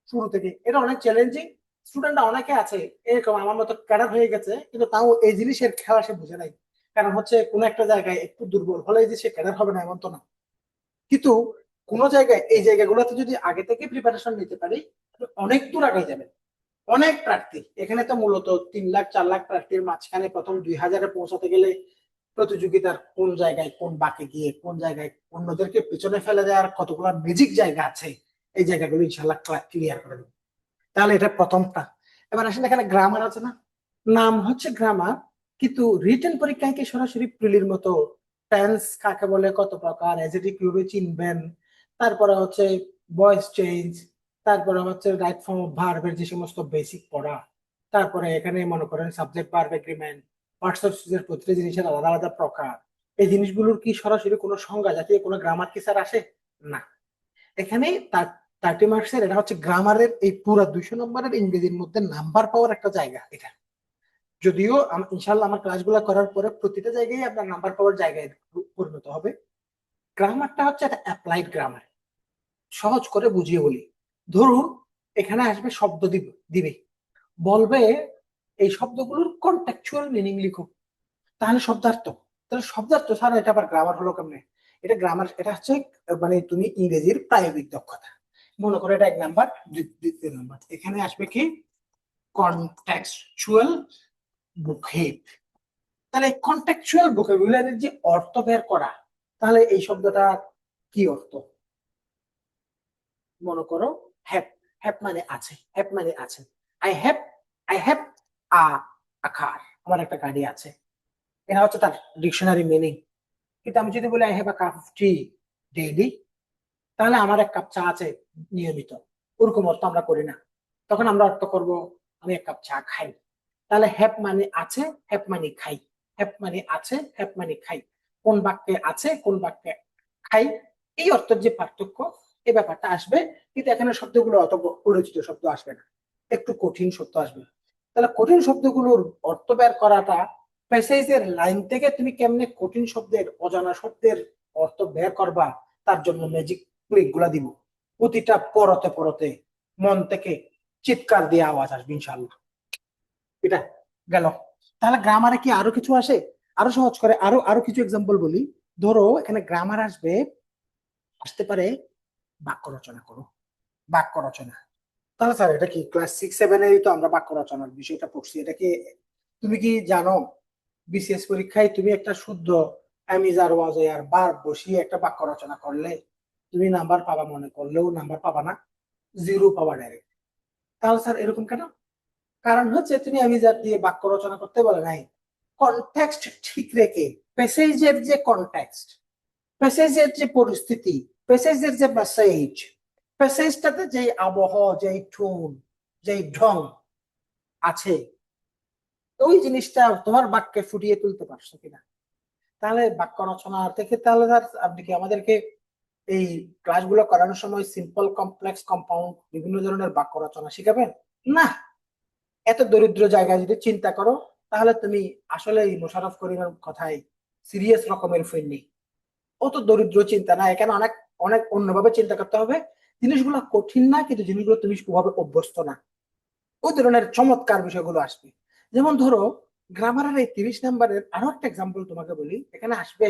শুরু থেকে। এটা অনেক চ্যালেঞ্জিং, স্টুডেন্টরা অনেকে আছে এরকম আমার মতো ক্যাডার হয়ে গেছে, কিন্তু তাও এই জিনিসের খেলা সে বুঝে নাই। কারণ হচ্ছে কোনো একটা জায়গায় একটু দুর্বল হলে যে সে ক্যাডার হবে না এমন তো না, কিন্তু কোনো জায়গায় এই জায়গাগুলোতে যদি আগে থেকে প্রিপারেশন নিতে পারি অনেক দূর আগে যাবে। অনেক প্রার্থী এখানে তো মূলত 3 লাখ 4 লাখ প্রার্থীর মাঝখানে প্রথম 2000-এ পৌঁছাতে গেলে প্রতিযোগিতার কোন জায়গায় কোন বাঁকে গিয়ে কোন জায়গায় অন্যদেরকে পিছনে ফেলে দেওয়ার কতগুলো ম্যাজিক জায়গা আছে, এই জায়গাগুলো ইনশাল্লাহ ক্লিয়ার করে দেবো। তাহলে এটা প্রথমটা। এবার আসেন, এখানে গ্রামার আছে না, নাম হচ্ছে গ্রামার, কিন্তু রিটেন পরীক্ষায় কি সরাসরি প্রিলির মতো টেন্স কাকে বলে, কত প্রকার, অ্যাডজেক্টিভ কিভাবে চিনবেন, তারপরে হচ্ছে ভয়েস চেঞ্জ, তারপরে হচ্ছে রাইট ফর্ম অফ ভার্বের যে সমস্ত বেসিক পড়া, তারপরে এখানে মনে করেন subject verb agreement, parts of স্পিচের প্রতিটি জিনিসের আলাদা আলাদা প্রকার, এই জিনিসগুলোর কি সরাসরি কোনো সংজ্ঞা জাতীয় কোনো গ্রামার কি স্যার আসে? না। এখানে 30 মার্কসের এটা হচ্ছে গ্রামারের এই পুরো 200 নম্বরের ইংরেজির মধ্যে নাম্বার পাওয়ার একটা জায়গা এটা। যদিও ইনশাল্লাহ আমার ক্লাসগুলো করার পরে প্রতিটা জায়গায় আপনার নাম্বার পাওয়ার জায়গায় পরিণত হবে। গ্রামারটা হচ্ছে একটা অ্যাপ্লাইড গ্রামার। সহজ করে বুঝিয়ে বলি, ধরুন এখানে আসবে শব্দ দিবে, বলবে এই শব্দগুলোর কন্টেক্সচুয়াল মিনিং লিখো, তাহলে শব্দার্থ। তাহলে শব্দার্থ ছাড়া এটা আবার গ্রামার হলো কেমনে? এটা গ্রামার, এটা হচ্ছে মানে তুমি ইংরেজির প্রায়োগিক দক্ষতা। মনে করো এটা 1 নাম্বার, 2 নাম্বার, এখানে আসবে কি কন্টেক্সচুয়াল ভোকেব। তাহলে কন্টেক্সচুয়াল ভোকাবুলারির যে অর্থ বের করা, তাহলে এই শব্দটা কি অর্থ? মনে করো হ্যাভ, হ্যাভ মানে আছে, হ্যাভ মানে আছে। আই হ্যাভ আ কার, আমার একটা গাড়ি আছে, এটা হচ্ছে তার ডিকশনারি মিনিং। কিন্তু আমি যদি বলি I have a cup of T daily, তাহলে আমার 1 কাপ চা আছে নিয়মিত, ওরকম অর্থ আমরা করি না। তখন আমরা অর্থ করব আমি 1 কাপ চা খাই। তাহলে হ্যাভ মানে আছে, হ্যাভ মানে খাই, হ্যাভ মানে আছে, হ্যাভ মানে খাই, কোন বাক্যে আছে কোন বাক্যে খাই, এই অর্থের যে পার্থক্য, এই ব্যাপারটা আসবে। কিন্তু এখানে শব্দগুলো অত পরিচিত শব্দ আসবে না, একটু কঠিন শব্দ আসবে। তাহলে কঠিন শব্দগুলোর অর্থ বের করাটা, প্যাসেজের লাইন থেকে তুমি কেমনে কঠিন শব্দের, অজানা শব্দের অর্থ বের করবা, তার জন্য ম্যাজিক ক্লিক গুলা দিব। প্রতিটা পরতে পরতে মন থেকে চিৎকার দিয়ে আওয়াজ আসবে ইনশাল্লাহ। এটা গেল। তাহলে গ্রামারে কি আরো কিছু আসে? আরো সহজ করে আরো আরো কিছু এক্সাম্পল বলি। ধরো এখানে গ্রামার আসতে পারে বাক্য রচনা করো, বাক্য রচনা। তাহলে স্যার এটা কি ক্লাস 6-7 তো আমরা বাক্য রচনার বিষয়টা পড়ছি, এটা কি তুমি কি জানো বিসিএস পরীক্ষায় তুমি একটা শুদ্ধ অ্যামিজার ওয়াজার বার বসিয়ে একটা বাক্য রচনা করলে তুমি নাম্বার পাবা, মনে করলেও নাম্বার পাবা না, 0 পাবা ডাইরেক্ট। তাহলে স্যার এরকম কেন? কারণ হচ্ছে তুমি অ্যামিজার দিয়ে বাক্য রচনা করতে বলে নাই, কনটেক্সট ঠিক রেখে, প্যাসেজের যে কনটেক্সট, প্যাসেজের যে পরিস্থিতি, প্যাসেজের যে মেসেজ, প্যাসেজটাতে যে আবহ, যে টোন, যে ঢং আছে, ওই জিনিসটা তোমার বাক্যে ফুটিয়ে তুলতে পারছো কিনা। তাহলে বাক্য রচনা থেকে তাহলে আপনি কি আমাদেরকে এই ক্লাসগুলো করানোর সময় সিম্পল, কমপ্লেক্স, কম্পাউন্ড বিভিন্ন ধরনের বাক্য রচনা শিখাবেন না? এত দরিদ্র জায়গায় যদি চিন্তা করো, তাহলে তুমি আসলে মোশাররফ করিমের কথায় সিরিয়াস রকমের ফিরনি। অত দরিদ্র চিন্তা না, এখানে অনেক অনেক অন্যভাবে চিন্তা করতে হবে। জিনিসগুলো কঠিন না, কিন্তু জিনিসগুলো তুমি ওভাবে অভ্যস্ত না, ওই ধরনের চমৎকার বিষয়গুলো আসবে। যেমন ধরো গ্রামারের এই 30 নম্বরের আরো একটা এক্সাম্পল তোমাকে বলি। এখানে আসবে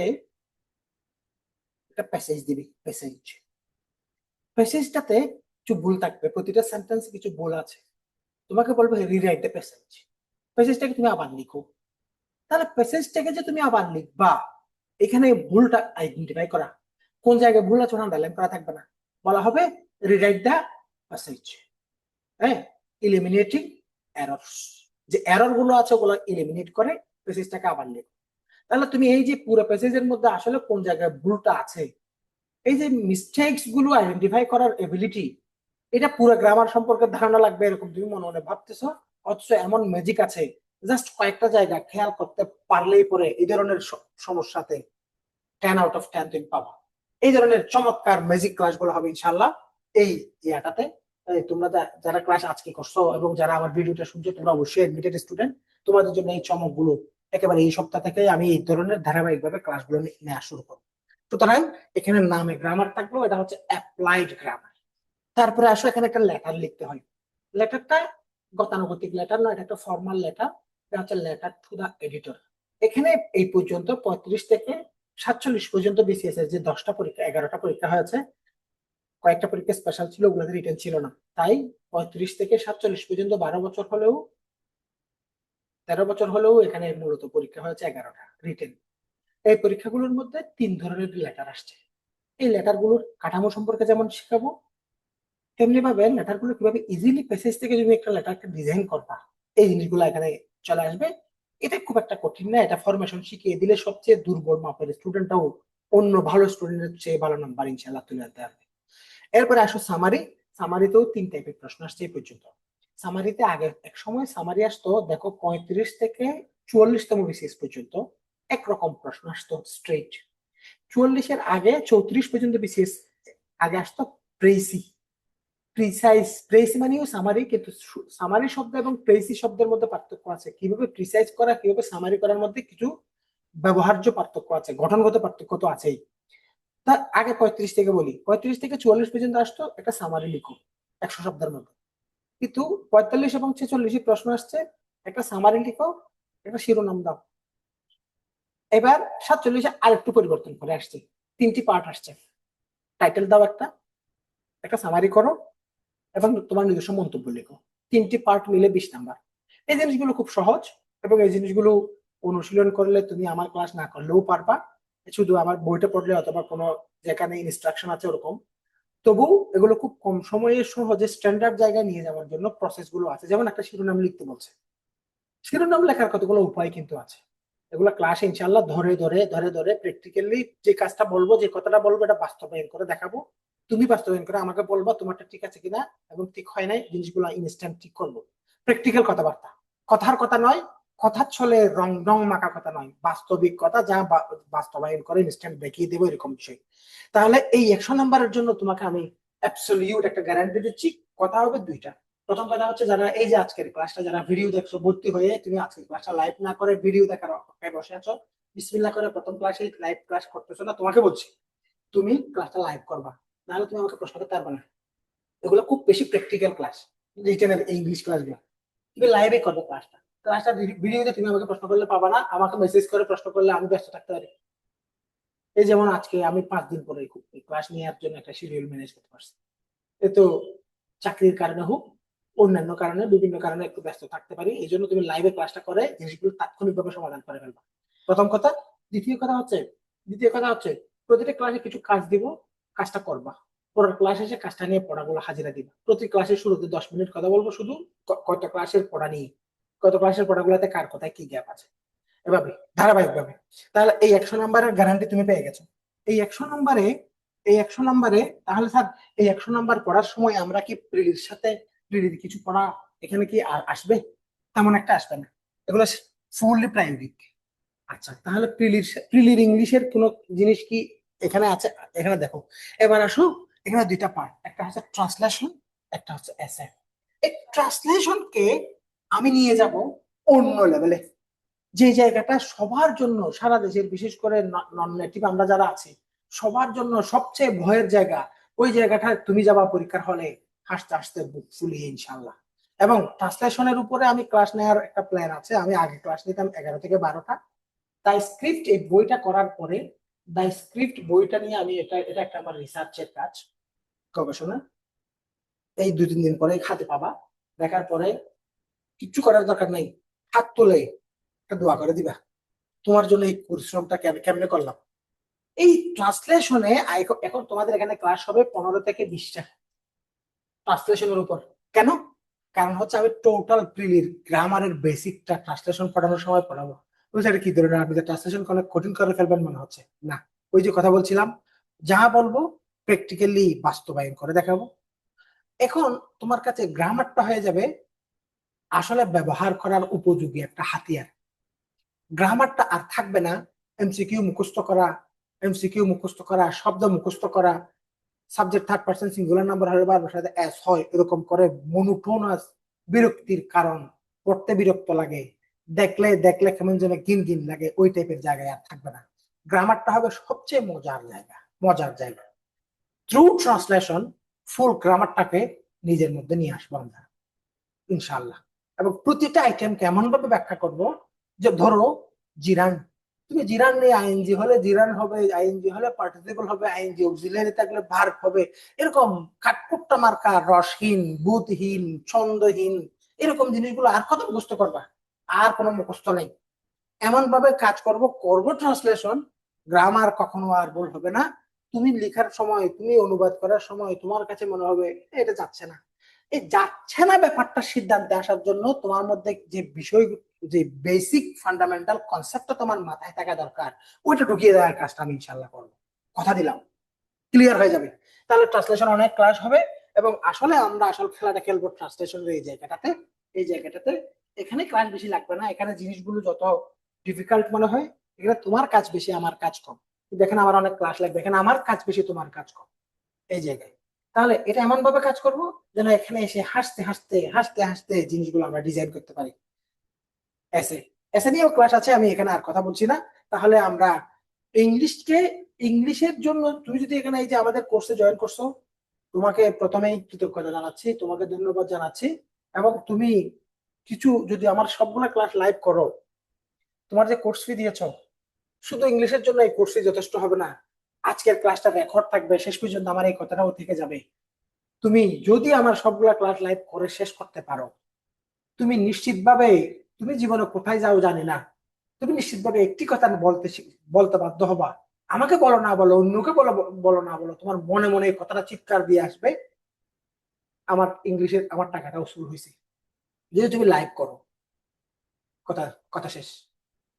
একটা প্যাসেজ দিবি, প্যাসেজটাতে কিছু ভুল থাকবে, প্রতিটা সেন্টেন্সে কিছু ভুল আছে, তোমাকে বলবে রিরাইট দ্য প্যাসেজ, প্যাসেজটাকে তুমি আবার লিখো। তাহলে প্যাসেজটাকে যে তুমি আবার লিখবা, এখানে ভুলটা আইডেন্টিফাই করা, কোন জায়গায় ভুল আছে ওটা আন্ডারলাইন করা থাকবে না, বলা হবে রিরাইট দ্য প্যাসেজ, হ্যাঁ, ইলিমিনেটিং এররস, যে এরর গুলো আছে ওগুলো ইলিমিনেট করে প্যাসেজটাকে আবার লিখো। তাহলে তুমি এই যে পুরো প্যাসেজের মধ্যে আসলে কোন জায়গায় ভুলটা আছে, এই যে মিস্টেকস গুলো আইডেন্টিফাই করার এবিলিটি, এটা পুরো গ্রামার সম্পর্কে ধারণা লাগবে এরকম তুমি মনে মনে ভাবতেছো, অথচ এমন ম্যাজিক আছে, জাস্ট কয়েকটা জায়গা খেয়াল করতে পারলেই পরে এই ধরনের সমস্যাতে 10 আউট অফ 10 তুমি পাবা। এই ধরনের চমৎকার ম্যাজিক ক্লাসগুলো হবে ইনশাল্লাহ এই ইয়াটাতে। তোমরা যারা ক্লাস আজকে করছো এবং যারা আমার ভিডিওটা শুনছো, তোমরা অবশ্যই এডমিটেড স্টুডেন্ট, তোমাদের জন্য এই চমকগুলো একেবারে এই সপ্তাহ থেকে আমি এই ধরনের ধারাবাহিকভাবে ক্লাসগুলো নেওয়া শুরু করবো। সুতরাং এখানে নামে গ্রামার থাকলো, এটা হচ্ছে অ্যাপ্লাইড গ্রামার। তারপরে আসো এখানে একটা লেটার লিখতে হয়। লেটারটা গতানুগতিক লেটার নয়, এটা একটা ফর্মাল লেটার, এটা হচ্ছে লেটার টু দা এডিটর। এখানে এই পর্যন্ত 35 থেকে 47 পর্যন্ত বিসিএস এর যে 10টা পরীক্ষা, 11টা পরীক্ষা হয়েছে, কয়েকটা পরীক্ষা স্পেশাল ছিল, ওগুলোতে রিটেন ছিল না, তাই 35 থেকে 47 পর্যন্ত 13 বছর হলেও এখানে মূলত পরীক্ষা হয়েছে 11টা রিটেন। এই পরীক্ষাগুলোর মধ্যে 3 ধরনের লেটার আসছে। এই লেটার গুলোর কাঠামো সম্পর্কে যেমন শিখাবো, তেমনি ভাবে লেটার গুলো কিভাবে ইজিলি প্যাসেজ থেকে তুমি একটা লেটারকে ডিজাইন করবা, এই জিনিসগুলো এখানে চলে আসবে। এটা খুব একটা কঠিন না, এটা ফরমেশন শিখিয়ে দিলে সবচেয়ে দুর্বল মাপের স্টুডেন্টটাও অন্য ভালো স্টুডেন্টের চেয়ে ভালো নাম্বার ইনশাল্লাহ তুলে আনতে পারবে। এরপরে আসো সামারি। সামারিতেও 3 টাইপের প্রশ্ন আসছে এই পর্যন্ত। সামারিতে আগে এক সময় সামারি আসতো, দেখো 35 থেকে 44তম বিসিএস পর্যন্ত একরকম প্রশ্ন আসতো স্ট্রেট। 44-এর আগে 34 পর্যন্ত বিসিএস আগে আসতো প্রেসি, প্রিসাইজ। প্রেসি মানেও সামারি, কিন্তু সামারি শব্দ এবং প্রেসি শব্দের মধ্যে পার্থক্য আছে। কিভাবে প্রিসাইজ করা, কিভাবে সামারি করার মধ্যে কিছু ব্যবহার্য পার্থক্য আছে, গঠনগত পার্থক্য তো আছেই। তার আগে 35 থেকে বলি, 35 থেকে 44 পর্যন্ত আসতো একটা সামারি লিখো 100 শব্দের মধ্যে। কিন্তু 45 এবং 46 প্রশ্ন আসছে একটা সামারি লিখো, একটা শিরোনাম দাও। এবার 47 আরেকটু পরিবর্তন করে আসছে, 3টি পার্ট আসছে। টাইটেল দাও, একটা একটা সামারি করো এবং তোমার নিজস্ব মন্তব্য লেখো। 3টি পার্ট মিলে 20 নাম্বার। এই জিনিসগুলো খুব সহজ এবং এই জিনিসগুলো অনুশীলন করলে তুমি আমার ক্লাস না করলেও পারবা, শুধু আমার বইটা পড়লে অথবা কোনো যেখানে ইনস্ট্রাকশন আছে ওরকম। তবু এগুলো খুব কম সময়ে সহজে স্ট্যান্ডার্ড জায়গায় নিয়ে যাওয়ার জন্য প্রসেস গুলো আছে। যেমন একটা শিরোনাম লিখতে বলছে, শিরোনাম লেখার কতগুলো উপায় কিন্তু আছে। এগুলো ক্লাসে ইনশাল্লাহ ধরে ধরে ধরে ধরে প্র্যাকটিক্যালি যে কাজটা বলবো, যে কথাটা বলবো, এটা বাস্তবায়ন করে দেখাবো। তুমি বাস্তবায়ন করে আমাকে বলবা তোমারটা ঠিক আছে কিনা, এবং ঠিক হয় নাই জিনিসগুলো ইনস্ট্যান্ট ঠিক করবো। প্র্যাকটিক্যাল কথাবার্তা, কথার কথা নয়, কথার ছলে রং রং মাখা কথা নয়, বাস্তবিক কথা যা বাস্তবায়ন করে ইনস্ট্যান্ট দেখিয়ে দেবো, এরকম বিষয়। তাহলে এই 100 নাম্বারের জন্য তোমাকে আমি অ্যাবসলিউট একটা গ্যারান্টি দিচ্ছি। কথা হবে 2টা। প্রথম কথা হচ্ছে, যারা এই যে আজকের ক্লাসটা যারা ভিডিও দেখছো, ভর্তি হয়ে তুমি আজকের ক্লাসটা লাইভ না করে ভিডিও দেখার অপেক্ষায় বসে আছো, বিসমিল্লাহ করে প্রথম ক্লাসে লাইভ ক্লাস করতেছো না, তোমাকে বলছি তুমি ক্লাসটা লাইভ করবা, নাহলে তুমি আমাকে প্রশ্ন করতে পারবে না। এগুলো খুব বেশি প্র্যাকটিক্যাল ক্লাস, রিটেনের ইংলিশ ক্লাসগুলো তুমি লাইভে করবে। ক্লাসটা ভিডিওতে তুমি আমাকে প্রশ্ন করলে পাবা না, আমাকে মেসেজ করে প্রশ্ন করলে আমি ব্যস্ত থাকতে পারি। এই যেমন আজকে আমি 5 দিন পরে খুব ক্লাস নেওয়ার জন্য একটা শিডিউল ম্যানেজ করতে পারছি। এ তো চাকরির কারণে হোক, অন্যান্য কারণে, বিভিন্ন কারণে একটু ব্যস্ত থাকতে পারি। এই জন্য তুমি লাইভে ক্লাসটা করে জিনিসগুলো তাৎক্ষণিকভাবে সমাধান করে ফেলবা, প্রথম কথা। দ্বিতীয় কথা হচ্ছে প্রতিটা ক্লাসে কিছু কাজ দিব, কাজটা করবা। পরের ক্লাস এসে কাজটা নিয়ে পড়াগুলো হাজিরা দিবা। প্রতি ক্লাসের শুরুতে 10 মিনিট কথা বলবো শুধু কয়টা ক্লাসের পড়া নিয়ে, কত ক্লাসের পড়াগুলোতে কার কোথায় কি গ্যাপ আছে, এভাবে ধারাবাহিকভাবে। তাহলে এই 100 নাম্বারের গ্যারান্টি তুমি পেয়ে গেছো। এই 100 নাম্বারে তাহলে স্যার এই 100 নাম্বার পড়ার সময় আমরা কি প্রিলির সাথে প্রিলির কিছু পড়া এখানে কি আসবে? তেমন একটা আসবে না, এগুলো ফুললি প্রায়োগিক। আচ্ছা, তাহলে প্রিলির ইংলিশের কোনো জিনিস কি এখানে আছে? এখানে দেখো, এবার আসো, এখানে 2টা পার্ট, একটা হচ্ছে ট্রান্সলেশন, একটা হচ্ছে এসে। এই ট্রান্সলেশনকে আমি নিয়ে যাব অন্য লেভেলে, যে জায়গাটা সবার জন্য, সারা দেশের বিশেষ করে নন নেটিভ আমরা যারা আছি সবার জন্য সবচেয়ে ভয়ের জায়গা। ওই জায়গাটা তুমি যাবা পরীক্ষার হলে হাসতে হাসতে বুক ফুলিয়ে ইনশাল্লাহ। এবং ট্রান্সলেশনের উপরে আমি ক্লাস নেওয়ার একটা প্ল্যান আছে। আমি আগে ক্লাস নিতাম 11 থেকে 12টা। তাই স্ক্রিপ্ট এই বইটা করার পরে, তাই স্ক্রিপ্ট বইটা নিয়ে আমি এটা এটা একটা আমার রিসার্চের কাজ, গবেষণা। এই 2-3 দিন পরে হাতে পাবা। দেখার পরে কিচ্ছু করার দরকার নাই, হাত তুলে একটা দোয়া করে দিবা, তোমার জন্য এই পরিশ্রমটা কেমনে করলাম। এই ট্রান্সলেশনে এখন তোমাদের এখানে ক্লাস হবে 15 থেকে 20টা ট্রান্সলেশনের উপর। কেন? কারণ হচ্ছে আমি টোটাল প্রিলির গ্রামারের বেসিকটা ট্রান্সলেশন পড়ানোর সময় পড়াবো। বুঝলে কি ধরনের আপনি ট্রান্সলেশন অনেক কঠিন করে ফেলবেন মনে হচ্ছে না। ওই যে কথা বলছিলাম, যা বলবো প্র্যাকটিক্যালি বাস্তবায়ন করে দেখাবো। এখন তোমার কাছে গ্রামারটা হয়ে যাবে আসলে ব্যবহার করার উপযোগী একটা হাতিয়ার। গ্রামারটা আর থাকবে না এমসিকিউ মুখস্থ করা, শব্দ মুখস্থ করা, subject third person singular number হলে বারবার সাথে এস হয়, এরকম করে মনোটোনাস, বিরক্তির কারণ, পড়তে বিরক্ত লাগে, দেখলে দেখলে কেমন যেন গিন গিন লাগে, ওই টাইপের জায়গায় আর থাকবে না। গ্রামারটা হবে সবচেয়ে মজার জায়গা। থ্রু ট্রান্সলেশন ফুল গ্রামারটাকে নিজের মধ্যে নিয়ে আসবো আমরা ইনশাল্লাহ। এবং প্রতিটা আইটেম কেমন ভাবে ব্যাখ্যা করব, যে ধরো জিরান, তুমি জিরান নিয়ে আইএনজি হলে জিরান হবে, আইএনজি হলে পার্টিসিপল হবে, আইএনজি অক্সিলারি থাকলে ভার্ব হবে, এরকম কাঠকুট্টা মার্কা, রসহীন, বুধহীন, ছন্দহীন, এরকম জিনিসগুলো আর কত মুখস্থ করবা? আর কোনো মুখস্থ নেই। এমন ভাবে কাজ করব ট্রান্সলেশন, গ্রামার কখনো আর ভুল হবে না। তুমি লেখার সময়, তুমি অনুবাদ করার সময় তোমার কাছে মনে হবে এটা যাচ্ছে না। এই যাচ্ছে না ব্যাপারটা সিদ্ধান্তে আসার জন্য তোমার মধ্যে যে বিষয় যে বেসিক ফান্ডামেন্টাল কনসেপ্টটা তোমার মাথায় থাকা দরকার, ওইটা ঢুকিয়ে দেওয়ার কাজটা আমি ইনশাল্লাহ করবো, কথা দিলাম। ক্লিয়ার হয়ে যাবে। তাহলে ট্রান্সলেশন অনেক ক্লাস হবে, এবং আসলে আমরা আসল খেলাটা খেলবো ট্রান্সলেশনের এই জায়গাটাতে। এই জায়গাটাতে এখানে ক্লাস বেশি লাগবে না, এখানে জিনিসগুলো যত ডিফিকাল্ট মনে হয়, এখানে তোমার কাজ বেশি আমার কাজ কম। কিন্তু এখানে আমার অনেক ক্লাস লাগবে, এখানে আমার কাজ বেশি তোমার কাজ কম এই জায়গায়। তাহলে এটা এমন ভাবে কাজ করব যেন এখানে এসে হাসতে হাসতে হাসতে হাসতে জিনিসগুলো আমরা ডিজাইন করতে পারি। এসে এসে নিয়েও ক্লাস আছে, আমি এখানে আর কথা বলছি না। তাহলে আমরা ইংলিশকে, ইংলিশের জন্য তুমি যদি এখানে এই যে আমাদের কোর্সে জয়েন করছো, তোমাকে প্রথমেই কৃতজ্ঞতা জানাচ্ছি, তোমাকে ধন্যবাদ জানাচ্ছি। এবং তুমি কিছু যদি আমার সবগুলা ক্লাস লাইভ করো, তোমার যে কোর্স ফি দিয়েছো, শুধু ইংলিশের জন্য এই কোর্স ফি যথেষ্ট হবে না। আজকের ক্লাসটা রেকর্ড থাকবে, শেষ পর্যন্ত আমার এই কথাটাও থেকে যাবে। তুমি যদি আমার সবগুলা ক্লাস লাইভ করে শেষ করতে পারো, তুমি নিশ্চিতভাবে, তুমি জীবনে কোথায় যাও জানি না, তুমি নিশ্চিতভাবে একটি কথা বলতে বাধ্য হবা। আমাকে বলো না বলো, অন্যকে বলো বলো না বলো, তোমার মনে মনে এই কথাটা চিৎকার দিয়ে আসবে, আমার ইংলিশের আমার টাকাটা উসুল হয়েছে, যদি তুমি লাইভ করো। কথা কথা শেষ।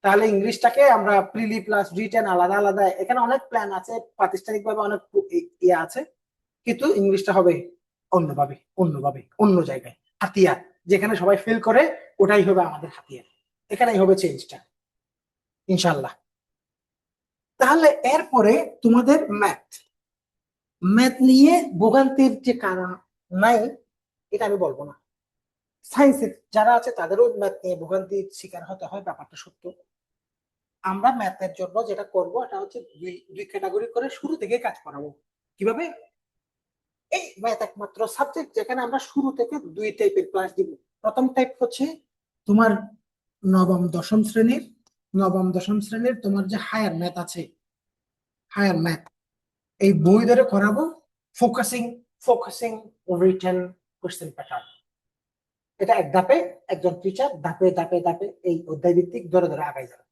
তাহলে ইংলিশটাকে আমরা প্রিলি প্লাস রিটেন আলাদা আলাদা, এখানে অনেক প্ল্যান আছে, প্রাতিষ্ঠানিক ভাবে অনেক ইয়ে আছে, কিন্তু ইংলিশটা হবে অন্যভাবে, অন্যভাবে, অন্য জায়গায়, হাতিয়ার। যেখানে সবাই ফিল করে ওটাই হবে আমাদের হাতিয়ার, এখানেই হবে চেঞ্জটা ইনশাল্লাহ। তাহলে এরপরে তোমাদের ম্যাথ, ম্যাথ নিয়ে ভোগান্তির যে কারণ নাই এটা আমি বলবো না। সায়েন্সের যারা আছে তাদেরও ম্যাথ নিয়ে ভোগান্তির শিকার হতে হয়, ব্যাপারটা সত্য। আমরা ম্যাথের জন্য যেটা করব এটা হচ্ছে দুই দুই ক্যাটাগরি করে শুরু থেকে কাজ করাবো। কিভাবে? এই ম্যাথ একমাত্র সাবজেক্ট যেখানে আমরা শুরু থেকে দুই টাইপের ক্লাস দিব। প্রথম টাইপ হচ্ছে তোমার নবম দশম শ্রেণীর, নবম দশম শ্রেণীর তোমার যে হায়ার ম্যাথ আছে, হায়ার ম্যাথ এই বই ধরে করাবো, focusing focusing written question pattern. এটা এক ধাপে একজন টিচার ধাপে ধাপে ধাপে এই অধ্যায় ভিত্তিক ধরে ধরে আগাই যাবে।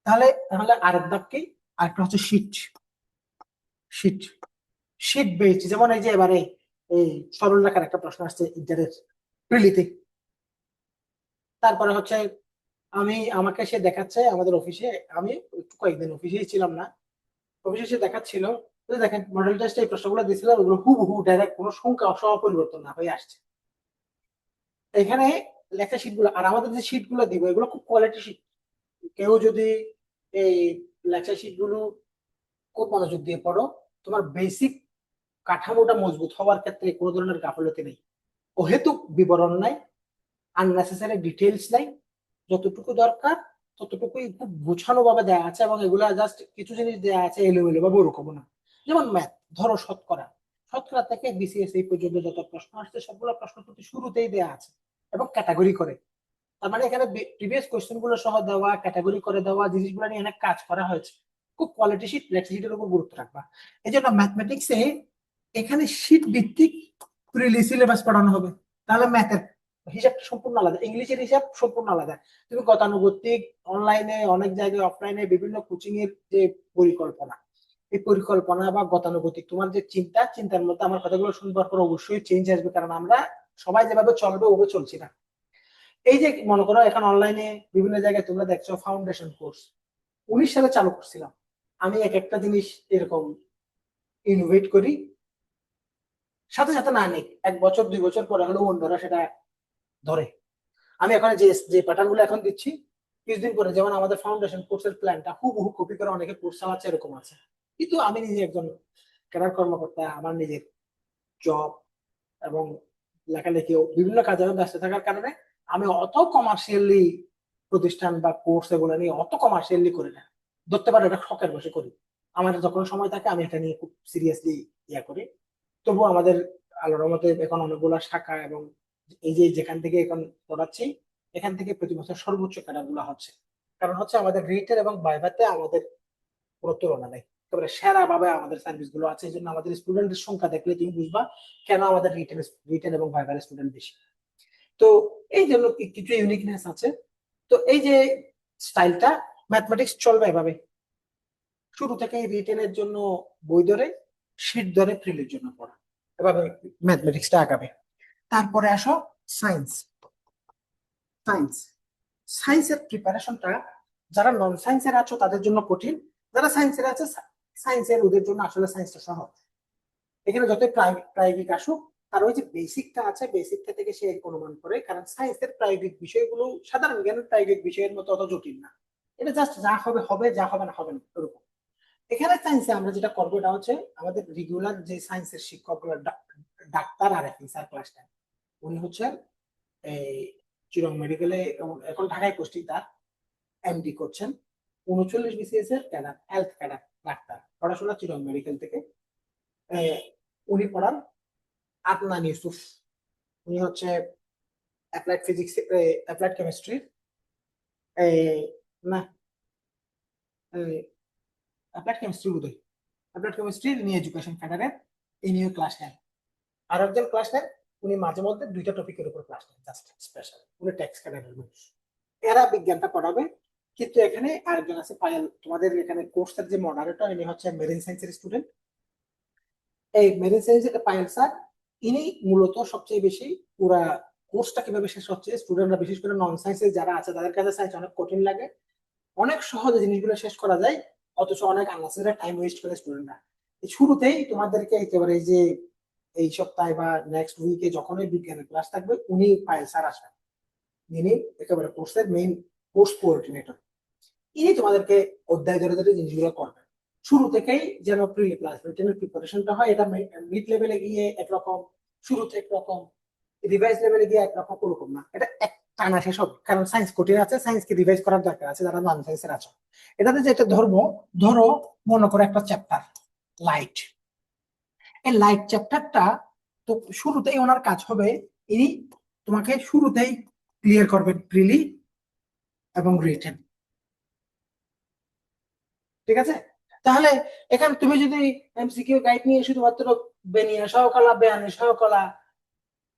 তাহলে তাহলে আরেক ধাপ কি? আরেকটা হচ্ছে শিট, শিট শিট বেসড। যেমন এই যে এবারে এই সরল রেখার একটা প্রশ্ন আসছে ইন্টারের প্রিলিতে। তারপরে হচ্ছে আমাকে সে দেখাচ্ছে আমাদের অফিসে, আমি একটু কয়েকদিন অফিসেই ছিলাম না, অফিসে সে দেখাচ্ছিল যে দেখেন মডেল টেস্টে এই প্রশ্নগুলো দিয়েছিলাম, ওগুলো হুবহু ডাইরেক্ট কোনো সংখ্যা সহ পরিবর্তন না হয়ে আসছে এখানে লেখা শিট গুলো। আর আমাদের যে শিট গুলো দিব এগুলো খুব কোয়ালিটি শিট। কেউ যদি এই লেখা শিট গুলো খুব মনোযোগ দিয়ে পড়ো, তোমার বেসিক কাঠামোটা মজবুত হওয়ার ক্ষেত্রে কোনো ধরনের গাফলতি নেই, অহেতুক বিবরণ নাই, আননেসেসারি ডিটেলস নাই, যতটুকু দরকার ততটুকুই খুব গুছানো ভাবে দেওয়া আছে। এবং এগুলা জাস্ট কিছু জিনিস দেওয়া আছে এলোমেলো বা ওরকম না। যেমন ম্যাথ ধরো শতকরা, শতকরা থেকে বিসিএস এই পর্যন্ত যত প্রশ্ন আসছে সবগুলো প্রশ্ন কিন্তু শুরুতেই দেওয়া আছে এবং ক্যাটাগরি করে। তার মানে এখানে প্রিভিয়াস কোশ্চেন গুলো সহ দেওয়া, ক্যাটাগরি করে দেওয়া জিনিসগুলো নিয়ে অনেক কাজ করা হয়েছে। খুব কোয়ালিটি শিট, লেখা শিটের উপর গুরুত্ব রাখবা। এই জন্য ম্যাথমেটিক্সে এখানে শিট ভিত্তিক প্রিলি সিলেবাস পড়ানো হবে। তাহলে ম্যাথের হিসাবটা সম্পূর্ণ আলাদা, ইংলিশের হিসাব সম্পূর্ণ আলাদা। তুমি গতানুগতিক অনলাইনে অনেক জায়গায় অফলাইনে বিভিন্ন কোচিং এর যে পরিকল্পনা, এই পরিকল্পনা বা গতানুগতিক তোমার যে চিন্তার মধ্যে আমার কথাগুলো শুনবার পর অবশ্যই চেঞ্জ আসবে, কারণ আমরা সবাই যেভাবে চলবে ওভাবে চলছি না। এই যে মনে করো এখন অনলাইনে বিভিন্ন জায়গায় তোমরা দেখছো ফাউন্ডেশন কোর্স 19 সালে চালু করছিলাম, আমি এক একটা জিনিস এরকম ইনোভেট করি, সাথে সাথে না নেই 1 বছর 2 বছর পরে হলেও অন্যরা সেটা ধরে। আমি এখন যে প্যাটার্ন গুলো এখন দিচ্ছি, কিছুদিন পরে যেমন আমাদের ফাউন্ডেশন কোর্সের প্ল্যানটা হুবহু কপি করে অনেকে কোর্স চালাচ্ছে এরকম আছে। কিন্তু আমি নিজে একজন ক্যাডার কর্মকর্তা, আমার নিজের জব এবং লেখালেখি ও বিভিন্ন কাজে আমি ব্যস্ত থাকার কারণে আমি অত কমার্শিয়ালি প্রতিষ্ঠান বা কোর্স এগুলো নিয়ে অত কমার্শিয়ালি করি না, ধরতে পারে এটা শখের বসে করি। আমার যখন সময় থাকে আমি এটা নিয়ে খুব সিরিয়াসলি ইয়া করি। তবু আমাদের আল্লাহর রহমতে এখন অনেকগুলো শাখা, এবং এই যে যেখান থেকে এখন পড়াচ্ছি এখান থেকে প্রতি বছর সর্বোচ্চ ক্যাডারগুলো হচ্ছে। কারণ হচ্ছে আমাদের রিটেন এবং ভাইভাতে আমাদের কোনো তুলনা নেই, একেবারে সেরা ভাবে আমাদের সার্ভিস গুলো আছে। এই জন্য আমাদের স্টুডেন্টের সংখ্যা দেখলে তুমি বুঝবা কেন আমাদের রিটেন এবং ভাইভার স্টুডেন্ট বেশি। তো এই জন্য কিছু ইউনিকনেস আছে। তো এই যে স্টাইলটা ম্যাথমেটিক্স চলবে এভাবে, শুরু থেকে রিটেনের জন্য বই ধরে, শিট ধরে প্রিলির জন্য পড়া, এভাবে ম্যাথমেটিক্সটা আগাবে। তারপরে আসো সায়েন্স। সায়েন্স সায়েন্সের প্রিপারেশনটা যারা নন সায়েন্সের আছো তাদের জন্য কঠিন, যারা সায়েন্সের আছে সায়েন্সের ওদের জন্য আসলে সায়েন্সটা সহজ। এখানে যতই প্রায়োগিক আসুক, তার ওই যে বেসিকটা আছে, বেসিকটা থেকে সে অনুমান করে, কারণ সায়েন্সের প্রায়োগিক বিষয়গুলো সাধারণ জ্ঞানের প্রায়োগিক বিষয়ের মতো অত জটিল না। এটা জাস্ট যা হবে হবে, যা হবে না হবে না, এরকম। এখানে সায়েন্সে আমরা যেটা করবো এটা হচ্ছে আমাদের রেগুলার যে সায়েন্সের শিক্ষকগুলো, ডাক্তার আর একই স্যার ক্লাস নেন। উনি হচ্ছেন এই চিরং মেডিকেলে, এখন ঢাকায় পোস্টিং, তার এমডি করছেন, 39 বিসিএস এর ক্যাডার, হেলথ ক্যাডার ডাক্তার, পড়াশোনা চিরং মেডিকেল থেকে। উনি পড়ান আদনান ইউসুফ, উনি হচ্ছে অ্যাপ্লাইড ফিজিক্স, অ্যাপ্লাইড কেমিস্ট্রি, না অ্যাপ্লাইড কেমিস্ট্রি বোধহয়, অ্যাপ্লাইড কেমিস্ট্রি নিয়ে এডুকেশন ক্যাডারের, এই নিয়ে ক্লাস নেন। আর একজন ক্লাস নেন, উনি মাঝে মধ্যে দুইটা টপিকের উপর ক্লাস নেন, জাস্ট স্পেশাল, উনি টেক্সট ক্যাডারের মানুষ। এরা বিজ্ঞানটা পড়াবে। কিন্তু এখানে আরেকজন আছে পায়েল, তোমাদের এখানে কোর্সের যে মডারেটর, ইনি হচ্ছে মেরিন সায়েন্সের স্টুডেন্ট। এই মেরিন সায়েন্সের পায়েল স্যার, ইনি মূলত সবচেয়ে বেশি পুরা কোর্সটা কিভাবে শেষ হচ্ছে, স্টুডেন্টরা বিশেষ করে নন সায়েন্সের যারা আছে তাদের কাছে সায়েন্স অনেক কঠিন লাগে, অনেক সহজে জিনিসগুলো শেষ করা যায়, অথচ অনেক আননেসেসারি টাইম ওয়েস্ট করে স্টুডেন্টরা। শুরুতেই তোমাদেরকে একেবারে এই যে এই সপ্তাহে বা নেক্সট উইকে যখনই বিজ্ঞানের ক্লাস থাকবে, উনি পায়েল স্যার আসবেন, যিনি একেবারে কোর্সের মেইন কোর্স কোঅর্ডিনেটর। ইনি তোমাদেরকে অধ্যায় ধরে ধরে জিনিসগুলো করবেন শুরু থেকেই, যেন প্রি ক্লাস রিটেনের প্রিপারেশনটা হয়। এটা মিড লেভেলে গিয়ে একরকম, শুরুতে একরকম, রিভাইজ লেভেলে গিয়ে একরকম, ওরকম না, এটা এক টানা শেষ হবে। কারণ সায়েন্স কঠিন আছে, সায়েন্সকে রিভাইজ করার দরকার আছে যারা নন সায়েন্সের আছে। এটাতে যেটা ধরবো, ধরো মনে করো একটা চ্যাপ্টার লাইট, এই লাইট চ্যাপ্টারটা তো শুরুতেই ওনার কাজ হবে, ইনি তোমাকে শুরুতেই ক্লিয়ার করবেন প্রিলি এবং রিটেন, ঠিক আছে? তাহলে এখানে তুমি যদি এমসিকিউ গাইড নিয়ে শুধুমাত্র বেনিয়া সহকলা, বেয়ানি সহকলা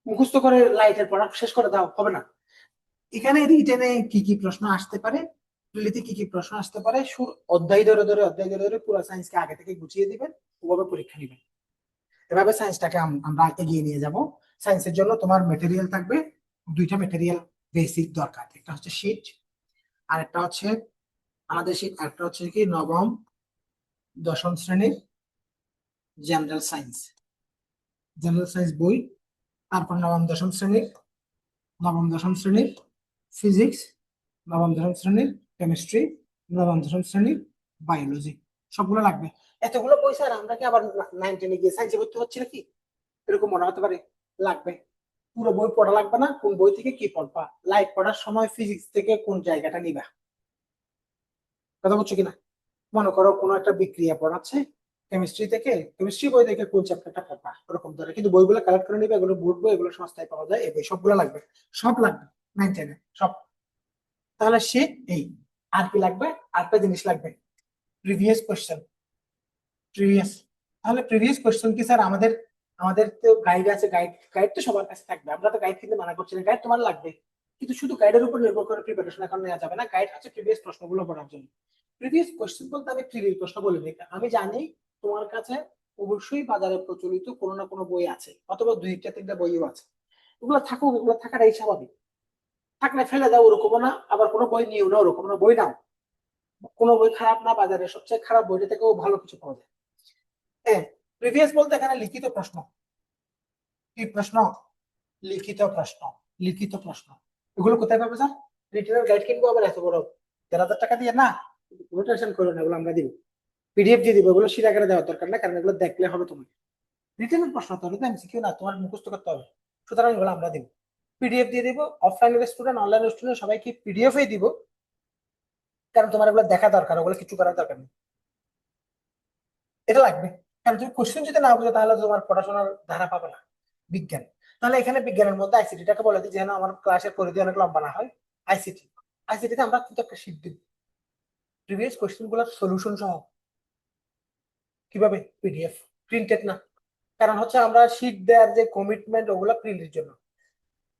মুখস্থ করে লাইটের পড়া শেষ করে দাও, হবে না। এখানে রিটেনে কি কি প্রশ্ন আসতে পারে, প্রিলিতে কি কি প্রশ্ন আসতে পারে, অধ্যায় ধরে ধরে অধ্যায় ধরে ধরে পুরো সায়েন্সকে আগে থেকে গুছিয়ে দিবেন, ওভাবে পরীক্ষা নিবেন। এভাবে সায়েন্সটাকে আমরা এগিয়ে নিয়ে যাব। সায়েন্সের জন্য তোমার মেটেরিয়াল থাকবে, দুইটা মেটেরিয়াল বেসিক দরকার, একটা হচ্ছে শীট, আর একটা হচ্ছে আমাদের শীট, একটা হচ্ছে কি নবম দশম শ্রেণীর জেনারেল সায়েন্স, জেনারেল সায়েন্স বই, তারপর নবম দশম শ্রেণীর ফিজিক্স, নবম দশম শ্রেণীর কেমিস্ট্রি, নবম দশম শ্রেণীর বায়োলজি, সবগুলো লাগবে। এতগুলো বই স্যার আমরা কি আবার 9-10 গিয়ে সায়েন্সে ভর্তি হচ্ছে নাকি, এরকম মনে হতে পারে। লাগবে, পুরো বই পড়া লাগবে না, কোন বই থেকে কি পড়বা, লাইট পড়ার সময় ফিজিক্স থেকে কোন জায়গাটা নিবা, কথা বলছো কিনা। মনে করো কোনো একটা বিক্রিয়া পড়াচ্ছে কেমিস্ট্রি থেকে, কেমিস্ট্রি বই থেকে কোন চ্যাপ্টারটা পড়বা, ওরকম ধরে। কিন্তু বইগুলো কালেক্ট করে নিবে, এগুলো বুঝবো, এগুলো সস্তায় পাওয়া যায়, এই বই সবগুলো লাগবে, সব লাগবে 9-10 সব। তাহলে সে এই, আর কি লাগবে, আরেকটা জিনিস লাগবে, প্রিভিয়াস কোশ্চেন, প্রিভিয়াস। তাহলে প্রিভিয়াস কোশ্চেন কি স্যার, আমাদের আমাদের তো গাইড আছে, গাইড তো সবার কাছে থাকবে, আমরা তো গাইড কিনতে মানা করছি না, গাইড তোমার লাগবে। কিন্তু শুধু গাইডের উপর নির্ভর করে প্রিপারেশন এখন নেওয়া যাবে না, গাইড হচ্ছে প্রিভিয়াস প্রশ্নগুলো পড়ার জন্য। প্রিভিয়াস কোশ্চেন বলতে আমি প্রিভিয়াস প্রশ্ন বলে দিই, আমি জানি তোমার কাছে অবশ্যই বাজারে প্রচলিত কোনো না কোনো বই আছে, অথবা 2-3টা বইও আছে, ওগুলো থাকুক, ওগুলো থাকাটাই স্বাভাবিক, থাকলে ফেলে দাও ওরকমও না, আবার কোনো বই নিও না ওরকম না, বই নাও, কোনো বই খারাপ না, বাজারে সবচেয়ে খারাপ বইটা থেকেও ভালো কিছু পাওয়া যায়। হ্যাঁ, প্রিভিয়াস বলতে এখানে লিখিত প্রশ্ন, কি প্রশ্ন, লিখিত প্রশ্ন, লিখিত প্রশ্ন। এগুলো কোথায় পাবে স্যার, রিটেনের গাইড কিনবো আবার এত বড় 13,000 টাকা দিয়ে না, কোনো টেনশন করো না, এগুলো আমরা দিব, পিডিএফ দিয়ে দিব, এগুলো শিট আকারে দেওয়ার দরকার না, কারণ এগুলো দেখলে হবে তোমার রিটেনের প্রশ্ন, তো এটা এমসিকিউ না, তোমার মুখস্থ করতে হবে, সুতরাং এগুলো আমরা দিব, পিডিএফ দিয়ে দিব। অফলাইনের স্টুডেন্ট, অনলাইন স্টুডেন্ট সবাইকে পিডিএফ এই দিব, কারণ তোমার এগুলো দেখা দরকার, ওগুলো কিছু করার দরকার নেই, এটা লাগবে। কারণ তুমি কোশ্চেন যদি না বুঝো তাহলে তোমার পড়াশোনার ধারা পাবে না। বিজ্ঞান, তাহলে এখানে বিজ্ঞানের মধ্যে আইসিটিটাকে বলে দিই, যেন আমার ক্লাসের পরিধি অনেক লম্বা না হয়। আইসিটি, আইসিটিতে আমরা কিন্তু একটা শীট দিব, প্রিভিয়াস কোশ্চেন গুলোর সলিউশন সহ, কিভাবে, পিডিএফ, প্রিন্টেড না। কারণ হচ্ছে আমরা শীট দেওয়ার যে কমিটমেন্ট, ওগুলো প্রিন্টের জন্য।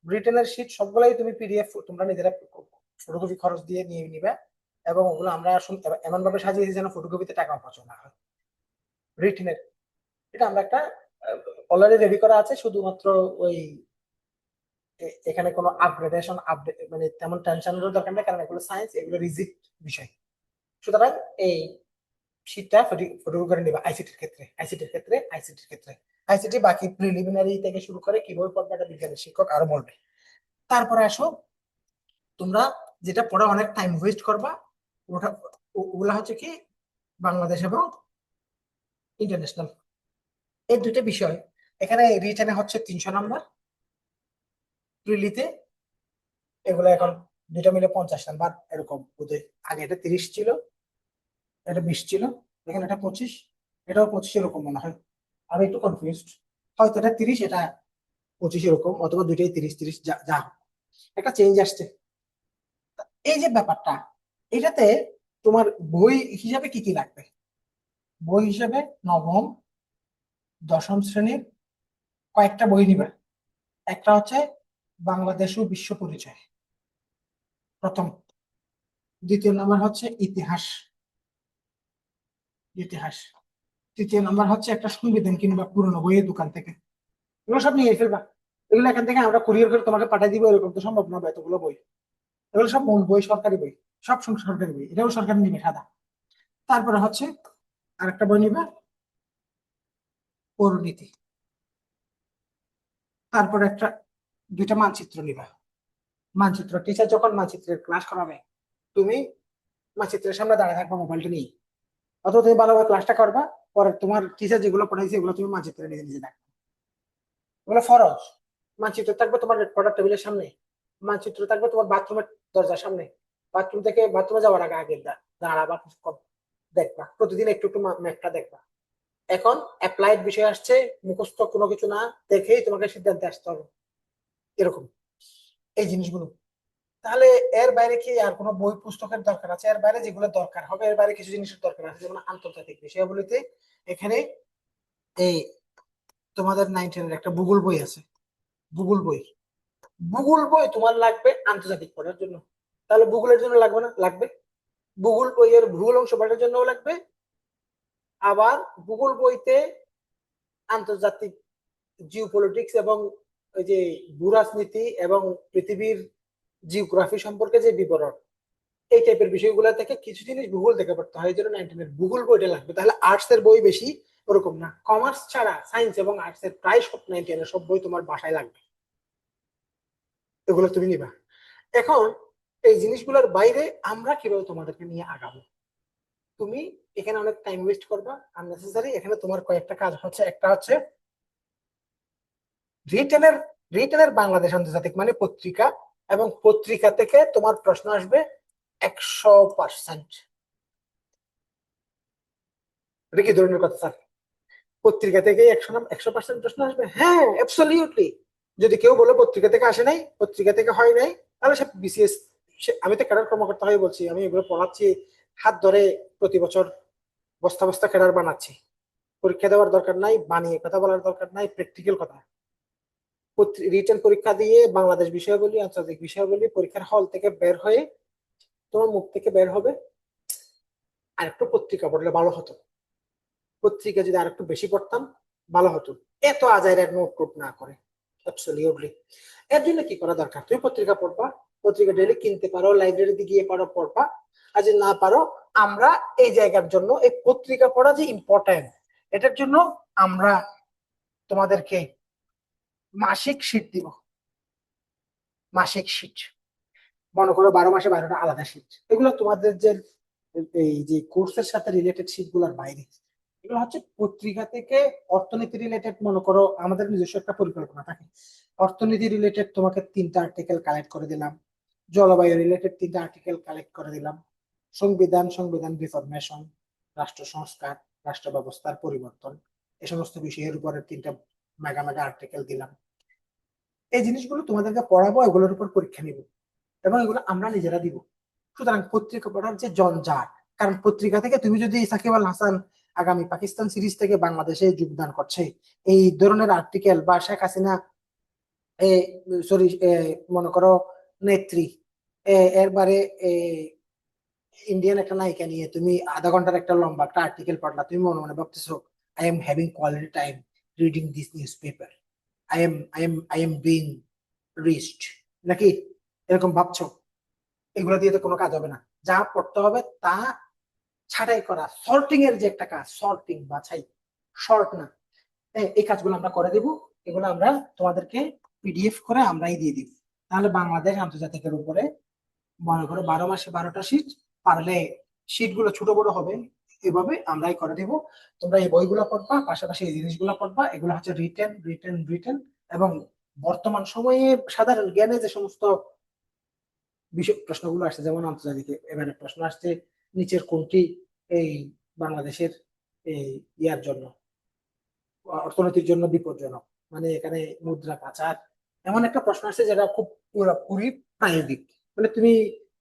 রিটেনের শীট সবগুলাই তুমি পিডিএফ তোমরা নিজেরা ফটোকপি খরচ দিয়ে নিয়ে নিবে, এবং ওগুলো আমরা এমন ভাবে সাজিয়েছি যেন ফটোকপিতে টাকা অপচয় না হয়। রিটেনের এটা আমরা একটা অলরেডি রেডি করা আছে, শুধুমাত্র ওই এখানে কোনো আপগ্রেডেশন আপডেট মানে তেমন টেনশনের দরকার নেই, কারণ এগুলো সায়েন্স, এগুলো রিজিক বিষয়। সুতরাং এই শীটটা ফটো করে নিবা আইসিটির ক্ষেত্রে বাকি প্রিলিমিনারি থেকে শুরু করে কিভাবে পড়বে এটা বিজ্ঞানের শিক্ষক আরো বলবে। তারপরে আসো, তোমরা যেটা পড়ে অনেক টাইম ওয়েস্ট করবা ওটা ওগুলা হচ্ছে কি বাংলাদেশ এবং ইন্টারন্যাশনাল, এই দুটো বিষয়। এখানে রিটেনে হচ্ছে 300 নাম্বার, প্রিলিতে এগুলো এখন দুইটা মিলে 50 নাম্বার এরকম বোধহয়। আগে এটা 30 ছিল, এটা 20 ছিল, এখানে এটা 25, এটাও 25 এরকম মনে হয়। আমি একটু কনফিউজড, হয়তো এটা 30 এটা 25 এরকম, অথবা দুইটাই 30 30 যা যা হোক, একটা চেঞ্জ আসছে। এই যে ব্যাপারটা, এটাতে তোমার বই হিসাবে কি কি লাগবে? বই হিসাবে নবম দশম শ্রেণীর কয়েকটা বই নিবে। একটা হচ্ছে বাংলাদেশ ও বিশ্ব পরিচয়, প্রথম। দ্বিতীয় নাম্বার হচ্ছে ইতিহাস, ইতিহাস। তৃতীয় নাম্বার হচ্ছে একটা সংবিধান কিংবা পুরনো বইয়ের দোকান থেকে, এগুলো সব নিয়ে ফেলবা। এগুলো এখান থেকে আমরা কুরিয়ার করে তোমাকে পাঠিয়ে দিব, এরকম তো সম্ভব না এতগুলো বই। এগুলো সব মূল বই, সরকারি বই, সব সরকারি বই, এটাও সরকার নিবে সাদা। তারপরে হচ্ছে আরেকটা বই নিবে পৌরনীতি। তারপরে দুইটা মানচিত্র নিবা। মানচিত্র টিচার যখন মানচিত্রের ক্লাস করাবে, তুমি মানচিত্রের সামনে দাঁড়িয়ে থাকবা মোবাইলটা নিয়ে, অথবা তুমি ভালোভাবে ক্লাসটা করবা, পরে তোমার টিচার যেগুলো পড়াইছে এগুলো তুমি মানচিত্রে নিজে নিজে দেখো। এগুলো ফরজ। মানচিত্র থাকবে তোমার পড়ার টেবিলের সামনে, মানচিত্র থাকবে তোমার বাথরুমের দরজার সামনে, বাথরুম থেকে বাথরুমে যাওয়ার আগে আগে দাঁড়াবা, কিছুক্ষণ দেখবা, প্রতিদিন একটু একটু ম্যাপটা দেখবা। এখন অ্যাপ্লাইড বিষয় আসছে, মুখস্থ কোনো কিছু না দেখেই তোমাকে সিদ্ধান্তে আসতে হবে, এরকম এই জিনিসগুলো। তাহলে এর বাইরে কি আর কোনো বই পুস্তকের দরকার আছে? এর বাইরে যেগুলো দরকার হবে, এর বাইরে কিছু জিনিসের দরকার আছে, যেমন আন্তর্জাতিক বিষয়াবলিতে এখানে এই তোমাদের 9-10 একটা ভূগোল বই আছে, ভূগোল বই। ভূগোল বই তোমার লাগবে আন্তর্জাতিক পড়ার জন্য, তাহলে ভূগোলের জন্য লাগবে না? লাগবে। ভূগোল বইয়ের ভূগোল অংশ পড়ার জন্য লাগবে। আবার ভূগোল বইতে আন্তর্জাতিক জিওপলিটিক্স এবং ওই যে ভূরাজনীতি এবং পৃথিবীর জিওগ্রাফি সম্পর্কে যে বিবরণ, এই টাইপের বিষয়গুলো থেকে কিছু জিনিস ভূগোল থেকে পড়তে হয়, এই জন্য 9-10 ভূগোল বইটা লাগবে। তাহলে আর্টস এর বই বেশি ওরকম না, কমার্স ছাড়া সায়েন্স এবং আর্টস এর প্রায় সব 9-10 সব বই তোমার বাসায় লাগবে, এগুলো তুমি নিবা। এখন এই জিনিসগুলোর বাইরে আমরা কিভাবে তোমাদেরকে নিয়ে আগাবো? তুমি এখানে অনেক টাইম ওয়েস্ট করবা আননেসেসারি। এখানে তোমার কয়েকটা কাজ হচ্ছে, একটা হচ্ছে রিটেনের, রিটেনের বাংলাদেশ আন্তর্জাতিক মানে পত্রিকা, এবং পত্রিকা থেকে তোমার প্রশ্ন আসবে 100%। এটা কি ধরনের কথা স্যার? পত্রিকা থেকে 100% প্রশ্ন আসবে? হ্যাঁ, অ্যাবসলিউটলি। যদি কেউ বলে পত্রিকা থেকে আসে নাই, পত্রিকা থেকে হয় নাই, তাহলে সে বিসিএস। আমি তো ক্যাডার কর্মকর্তা হয়ে বলছি, আমি এগুলো পড়াচ্ছি হাত ধরে, প্রতি বছর বস্তা বস্তা ক্যাডার বানাচ্ছি। পরীক্ষা দেওয়ার দরকার নাই, বানিয়ে কথা বলার দরকার নাই, প্র্যাকটিক্যাল কথা। রিটেন পরীক্ষা দিয়ে বাংলাদেশ বিষয়াবলী, আন্তর্জাতিক বিষয়াবলী পরীক্ষার হল থেকে বের হয়ে তোমার মুখ থেকে বের হবে আর একটু পত্রিকা পড়লে ভালো হতো, পত্রিকা যদি আর একটু বেশি পড়তাম ভালো হতো, এত আজাইরা নোট টোট না করে। অ্যাবসলিউটলি। এর জন্য কি করা দরকার? তুমি পত্রিকা পড়বা, পত্রিকা ডেইলি কিনতে পারো, লাইব্রেরিতে গিয়ে পড়বা। আর যদি না পারো, আমরা এই জায়গার জন্য এই পত্রিকা পড়া যে ইম্পর্টেন্ট, এটার জন্য আমরা তোমাদেরকে মাসিক শীট দিব। মাসিক শীট, মনে করো 12 মাসে 12টা আলাদা শীট। এগুলো তোমাদের যে এই যে কোর্সের সাথে রিলেটেড শীট গুলোর বাইরে, এগুলো হচ্ছে পত্রিকা থেকে অর্থনীতি রিলেটেড। মনে করো আমাদের নিজস্ব একটা পরিকল্পনা থাকে, অর্থনীতি রিলেটেড তোমাকে 3টা আর্টিকেল কালেক্ট করে দিলাম, জলবায়ু রিলেটেড 3টা আর্টিকেল কালেক্ট করে দিলাম, সংবিধান রিফরমেশন, রাষ্ট্র সংস্কার, রাষ্ট্র ব্যবস্থার পরিবর্তন, এই সমস্ত বিষয়ের উপরে 3টা মেগা মেগা আর্টিকেল দিলাম। এই জিনিসগুলো তোমাদেরকে পড়াবো, এগুলোর উপর পরীক্ষা নিব, এবং এগুলো আমরা নিজেরা দিব। সুতরাং পত্রিকা পড়ার যে জঞ্জাট, কারণ পত্রিকা থেকে তুমি যদি সাকিব আল হাসান আগামী পাকিস্তান সিরিজ থেকে বাংলাদেশে যোগদান করছে এই ধরনের আর্টিকেল, বা শেখ হাসিনা সরি মনে করো নেত্রী এরবারে ইন্ডিয়ান একটা নায়িকা নিয়ে তুমি আধা ঘন্টার একটা লম্বা একটা আর্টিকেল পড়লা, তুমি মনে মনে ভাবতেছো I am having quality time reading this newspaper, I am being rest, নাকি এরকম ভাবছো? এগুলো দিয়ে তো কোনো কাজ হবে না। যা পড়তে হবে তা ছাঁটাই করা, সর্টিং এর যে একটা কাজ, সর্টিং বাছাই, শর্ট না, এই কাজগুলো আমরা করে দিব। এগুলো আমরা তোমাদেরকে পিডিএফ করে আমরাই দিয়ে দিব। তাহলে বাংলাদেশ আন্তর্জাতিকের উপরে মনে করো 12 মাসে 12টা শীট, পারলে শীট গুলো ছোট বড় হবে, এভাবে আমরাই করে দিব। তোমরা এই বইগুলো পড়বা, পাশাপাশি এই জিনিসগুলো পড়বা। এগুলো হচ্ছে রিটেন রিটেন রিটেন। এবং বর্তমান সময়ে সাধারণ জ্ঞানে যে সমস্ত বিষয় প্রশ্নগুলো আসছে, যেমন আন্তর্জাতিক এবারে প্রশ্ন আসছে নিচের কোনটি এই বাংলাদেশের এই ইয়ার জন্য, অর্থনীতির জন্য বিপজ্জনক, মানে এখানে মুদ্রা পাচার, এমন একটা প্রশ্ন আছে যেটা খুব পুরোপুরি প্রায়োগিক, মানে তুমি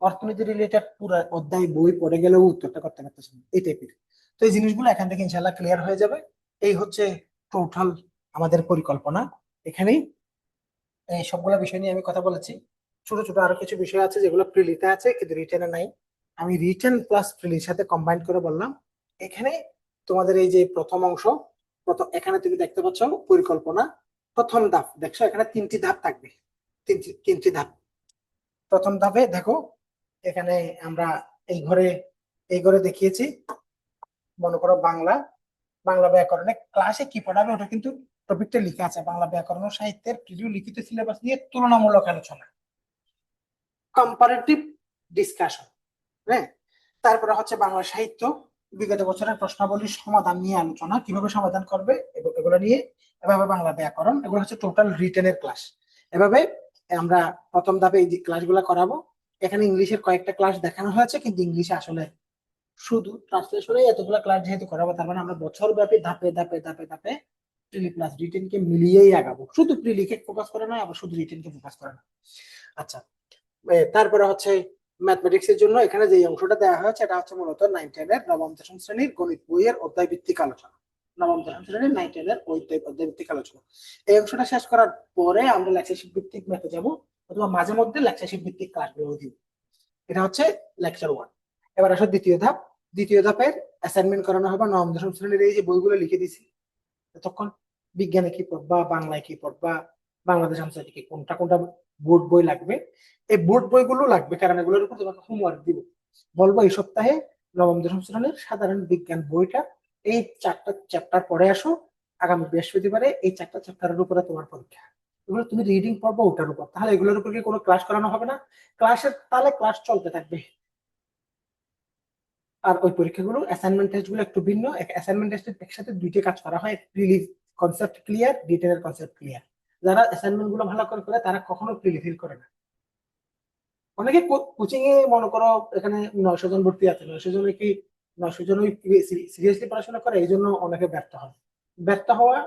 অর্থনীতি রিলেটেড পুরো অধ্যায় বই পড়ে গেলেও উত্তরটা করতে পারতেছো না, এই টাইপের। তো এই জিনিসগুলো এখান থেকে ইনশাল্লাহ ক্লিয়ার হয়ে যাবে। এই হচ্ছে টোটাল আমাদের পরিকল্পনা। এখানেই এই সবগুলো বিষয় নিয়ে আমি কথা বলেছি। ছোট ছোট আরো কিছু বিষয় আছে যেগুলো প্রিলিতে আছে কিন্তু রিটেনে নাই, আমি রিটেন প্লাস প্রিলির সাথে কম্বাইন করে বললাম। এখানে তোমাদের এই যে প্রথম অংশ, প্রথম এখানে তুমি দেখতে পাচ্ছ পরিকল্পনা প্রথম ধাপ, দেখছো এখানে 3টি ধাপ থাকবে, তিনটি ধাপ। প্রথম ধাপে দেখো এখানে আমরা এই ঘরে দেখিয়েছি, মনে করো বাংলা, বাংলা ব্যাকরণে ক্লাসে কি পড়াবে ওটা কিন্তু টপিকটা লিখা আছে, বাংলা ব্যাকরণ ও সাহিত্যের প্রিয় লিখিত সিলেবাস নিয়ে তুলনামূলক আলোচনা, কম্পারেটিভ ডিসকাশন। হ্যাঁ, তারপরে হচ্ছে বাংলা সাহিত্য, বিগত বছরের প্রশ্নাবলীর সমাধান নিয়ে আলোচনা, কিভাবে সমাধান করবে এগুলো নিয়ে। এভাবে বাংলা ব্যাকরণ, এগুলো হচ্ছে টোটাল রিটেনের ক্লাস। এভাবে আমরা প্রথম ধাপে এই ক্লাসগুলো করাবো। এখানে ইংলিশের কয়েকটা ক্লাস দেখানো হয়েছে, কিন্তু ইংলিশে আসলে শুধু ট্রান্সলেশনে এতগুলো ক্লাস যেহেতু করাবো, তার মানে আমরা বছর ব্যাপী ধাপে ধাপে ধাপে ধাপে প্রিলি প্লাস রিটেনকে মিলিয়েই আগাবো, শুধু প্রিলিকে ফোকাস করে নয়, আবার শুধু রিটেনকে ফোকাস করে না। আচ্ছা, তারপরে হচ্ছে ম্যাথমেটিক্স এর জন্য এখানে যে অংশটা দেওয়া হয়েছে এটা হচ্ছে মূলত 9-10 এর নবম দশম শ্রেণীর গণিত বইয়ের অধ্যায় ভিত্তিক আলোচনা, নবম দশম শ্রেণীর 9-10 এর অধ্যায় ভিত্তিক আলোচনা। এই অংশটা শেষ করার পরে আমরা লেকচারশিপ ভিত্তিক ম্যাথে যাব, অথবা মাঝে মধ্যে লেকচারশিপ ভিত্তিক ক্লাসগুলো দিব। এটা হচ্ছে লেকচার 1। এবার আসো দ্বিতীয় ধাপ। দ্বিতীয় ধাপের অ্যাসাইনমেন্ট করানো হবে নবম দশম শ্রেণীর এই যে বইগুলো লিখে দিছি, তখন বিজ্ঞানে কি পড়বা, বাংলায় কি পড়বা, বাংলাদেশ আন্তর্জাতিক কোনটা কোনটা বোর্ড বই লাগবে, এই বোর্ড বইগুলো লাগবে, কারণ এগুলোর উপর তোমাকে হোমওয়ার্ক দিব। বলবো এই সপ্তাহে নবম দশম শ্রেণীর সাধারণ বিজ্ঞান বইটা এই 4টা চ্যাপ্টার পড়ে আসো, আগামী বৃহস্পতিবারে এই 4টা চ্যাপ্টারের উপরে তোমার পরীক্ষা। এগুলো তুমি রিডিং পড়বো ওটার উপর, তাহলে এগুলোর উপর কি কোনো ক্লাস করানো হবে না? ক্লাসের তাহলে ক্লাস চলতে থাকবে। আর ওই পরীক্ষাগুলো অ্যাসাইনমেন্ট টেস্ট গুলো একটু ভিন্ন, অ্যাসাইনমেন্ট টেস্টের একসাথে দুইটা কাজ করা হয়, প্রিলিভ কনসেপ্ট ক্লিয়ার, ডিটেলের কনসেপ্ট ক্লিয়ার। যারা অ্যাসাইনমেন্ট গুলো ভালো করে করে তারা কখনো প্রিলি ফিল করে না। অনেকে কোচিং এ মনে করো এখানে 900 জন ভর্তি আছে, 900 জনে কি 900 জনই সিরিয়াসলি পড়াশোনা করে, এই জন্য অনেকে ব্যর্থ হয়। ব্যর্থ হওয়া,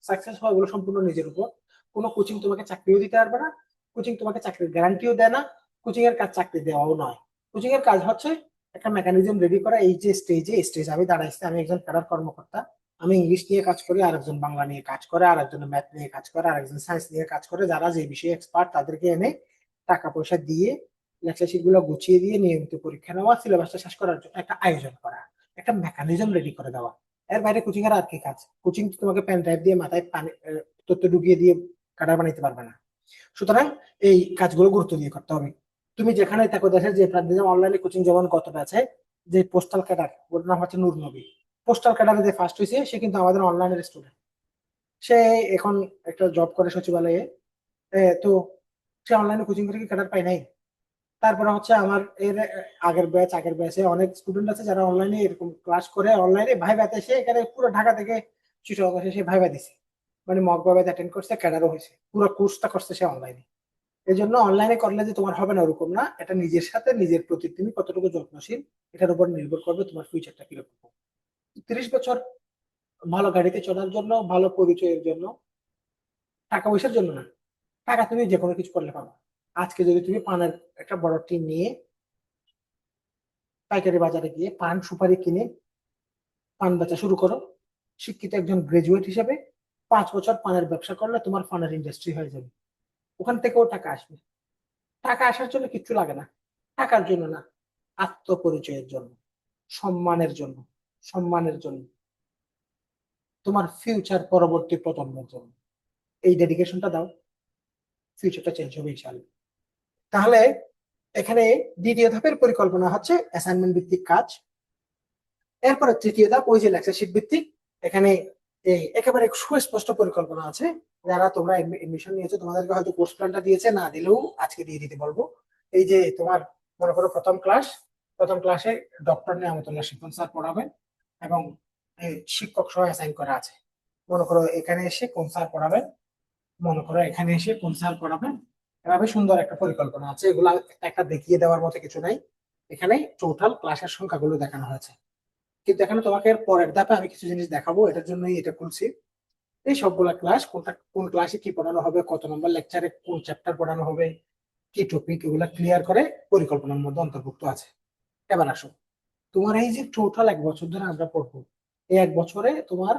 সাকসেস হওয়া এগুলো সম্পূর্ণ নিজের উপর। কোনো কোচিং তোমাকে চাকরিও দিতে পারবে না, কোচিং তোমাকে চাকরির গ্যারান্টিও দেয় না, কোচিং এর কাজ চাকরি দেওয়াও নয়। কোচিং এর কাজ হচ্ছে একটা মেকানিজম রেডি করা, এই যে স্টেজ আমি দাঁড়াইছি, আমি একজন ক্যাডার কর্মকর্তা, আমি ইংলিশ নিয়ে কাজ করি, আরেকজন বাংলা নিয়ে কাজ করে, আরেকজন ম্যাথ নিয়ে কাজ করে, আরেকজন সায়েন্স নিয়ে কাজ করে, যারা যে বিষয়ে এক্সপার্ট তাদেরকে এনে টাকা পয়সা দিয়ে লেকচার শিট গুলো গুছিয়ে দিয়ে নিয়মিত পরীক্ষা নেওয়া, সিলেবাসটা শেষ করার জন্য একটা আয়োজন করা, একটা মেকানিজম রেডি করে দেওয়া। এর বাইরে কোচিং এর আর কি কাজ? কোচিং তোমাকে পেন ড্রাইভ দিয়ে মাথায় পানি তথ্য ঢুকিয়ে দিয়ে কাটার বানাইতে পারবে না। সুতরাং এই কাজগুলো গুরুত্ব দিয়ে করতে হবে। তুমি যেখানে থাকো, দেশের যে প্রান্তে, অনলাইনে কোচিং যেমন কত আছে, যে পোস্টাল ক্যাডার, ওর নাম হচ্ছে নূর নবী, পোস্টাল ক্যাডারে যে ফার্স্ট হয়েছে সে কিন্তু আমাদের অনলাইনের স্টুডেন্ট। সে এখন একটা জব করে সচিবালয়ে। তো সে অনলাইনে কোচিং করে কি ক্যাডার পায় নাই? তারপরে হচ্ছে আমার এর আগের ব্যাচে অনেক স্টুডেন্ট আছে যারা অনলাইনে এরকম ক্লাস করে, অনলাইনে ভাইভাতে সে এখানে পুরো ঢাকা থেকে চিটাগং এসে সে ভাইভা দিছে, মানে মক ভাইভা অ্যাটেন্ড করছে, ক্যাডারও হয়েছে, পুরো কোর্সটা করছে সে অনলাইনে। এই জন্য অনলাইনে করলে যে তোমার হবে না ওরকম না, এটা নিজের সাথে নিজের প্রতি তুমি কতটুকু যত্নশীল এটার উপর নির্ভর করবে তোমার ফিউচারটা কিরকম। 30 বছর ভালো গাড়িতে চলার জন্য, ভালো পরিচয়ের জন্য, টাকা পয়সার জন্য না। টাকা তুমি যে কোনো কিছু করলে পাবা। আজকে যদি তুমি পানের একটা বড় টিম নিয়ে পাইকারি বাজারে গিয়ে পান সুপারি কিনে পান বেচা শুরু করো, শিক্ষিত একজন গ্রাজুয়েট হিসেবে 5 বছর পানের ব্যবসা করলে তোমার পানের ইন্ডাস্ট্রি হয়ে যাবে। ওখান থেকেও টাকা আসবে। টাকা আসার জন্য কিচ্ছু লাগে না, টাকার জন্য না, আত্মপরিচয়ের জন্য, সম্মানের জন্য, সম্মানের জন্য, তোমার ফিউচার পরবর্তী প্রজন্মের জন্য। এই ডেডিকেশনটা দাও। ফিউচারটা চেঞ্জ হবে ইনশাআল্লাহ। তাহলে এখানে দ্বিতীয় ধাপের পরিকল্পনা হচ্ছে অ্যাসাইনমেন্ট ভিত্তিক কাজ। এরপরে তৃতীয় ধাপ ওই যে লেকচার শিট ভিত্তিক, এখানে এই একেবারে সুস্পষ্ট পরিকল্পনা আছে। যারা তোমরা এডমিশন নিয়েছো তোমাদেরকে হয়তো কোর্স প্ল্যানটা দিয়েছে, না দিলেও আজকে দিয়ে দিতে বলবো। এই যে তোমার মনে করো প্রথম ক্লাসে ডক্টর নিয়ামতুল্লাহ শিপন স্যার পড়াবেন এবং এই শিক্ষক সহ অ্যাসাইন করা আছে। মনে করো এখানে এসে কোন স্যার পড়াবেন, মনে করো এখানে এসে কোন স্যার পড়াবেন, এভাবে সুন্দর একটা পরিকল্পনা আছে। এগুলা একটা দেখিয়ে দেওয়ার মতো কিছু নাই, এখানে টোটাল ক্লাসের সংখ্যাগুলো দেখানো হয়েছে। কিন্তু এখানে তোমাকে এর পরের ধাপে আমি কিছু জিনিস দেখাবো, এটার জন্যই এটা খুলছি। এই সবগুলা ক্লাস কোন ক্লাসে কি পড়ানো হবে, কত নম্বর লেকচারে কোন চ্যাপ্টার পড়ানো হবে, কি টপিক, এগুলা ক্লিয়ার করে পরিকল্পনার মধ্যে অন্তর্ভুক্ত আছে। এবার আসো, তোমার এই যে টোটাল 1 বছর ধরে আমরা পড়বো, এই 1 বছরে তোমার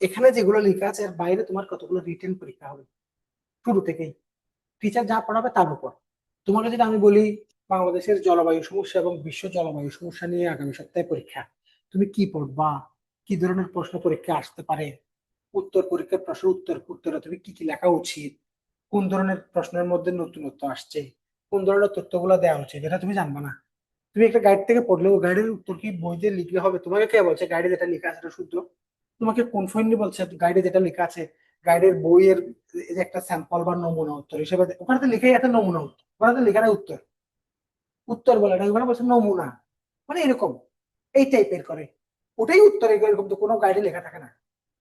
এখানে যেগুলো লেখা আছে এর বাইরে তোমার কতগুলো রিটেন পরীক্ষা হবে শুরু থেকেই, টিচার যা পড়াবে তার উপর। তোমাকে যদি আমি বলি বাংলাদেশের জলবায়ু সমস্যা এবং বিশ্ব জলবায়ু সমস্যা নিয়ে আগামী সপ্তাহে পরীক্ষা, তুমি কি পড়বা, কি ধরনের প্রশ্ন পরীক্ষা আসতে পারে, উত্তর পরীক্ষার প্রশ্ন উত্তরে তুমি কি কি লেখা উচিত, কোন ধরনের প্রশ্নের মধ্যে নতুনত্ব আসছে, কোন ধরনের তথ্যগুলো দেওয়া উচিত, এটা তুমি জানবা না। তুমি একটা গাইড থেকে পড়লেও গাইডের উত্তর কি বইতে লিখলে হবে? তোমাকে কে বলছে গাইডে যেটা লেখা আছে সেটা শুদ্ধ? তোমাকে কোন ফৈন্ডি বলছে গাইডে যেটা লেখা আছে, গাইডের বইয়ের এই যে একটা স্যাম্পল বা নমুনা উত্তর হিসেবে ওখানে তো লিখাই একটা নমুনা উত্তর, ওখানে তো লেখা নাই উত্তর। উত্তর বলে না, ওখানে বলছে নমুনা, মানে এরকম এই টাইপের করে। ওটাই উত্তর, এরকম তো কোনো গাইডে লেখা থাকে না।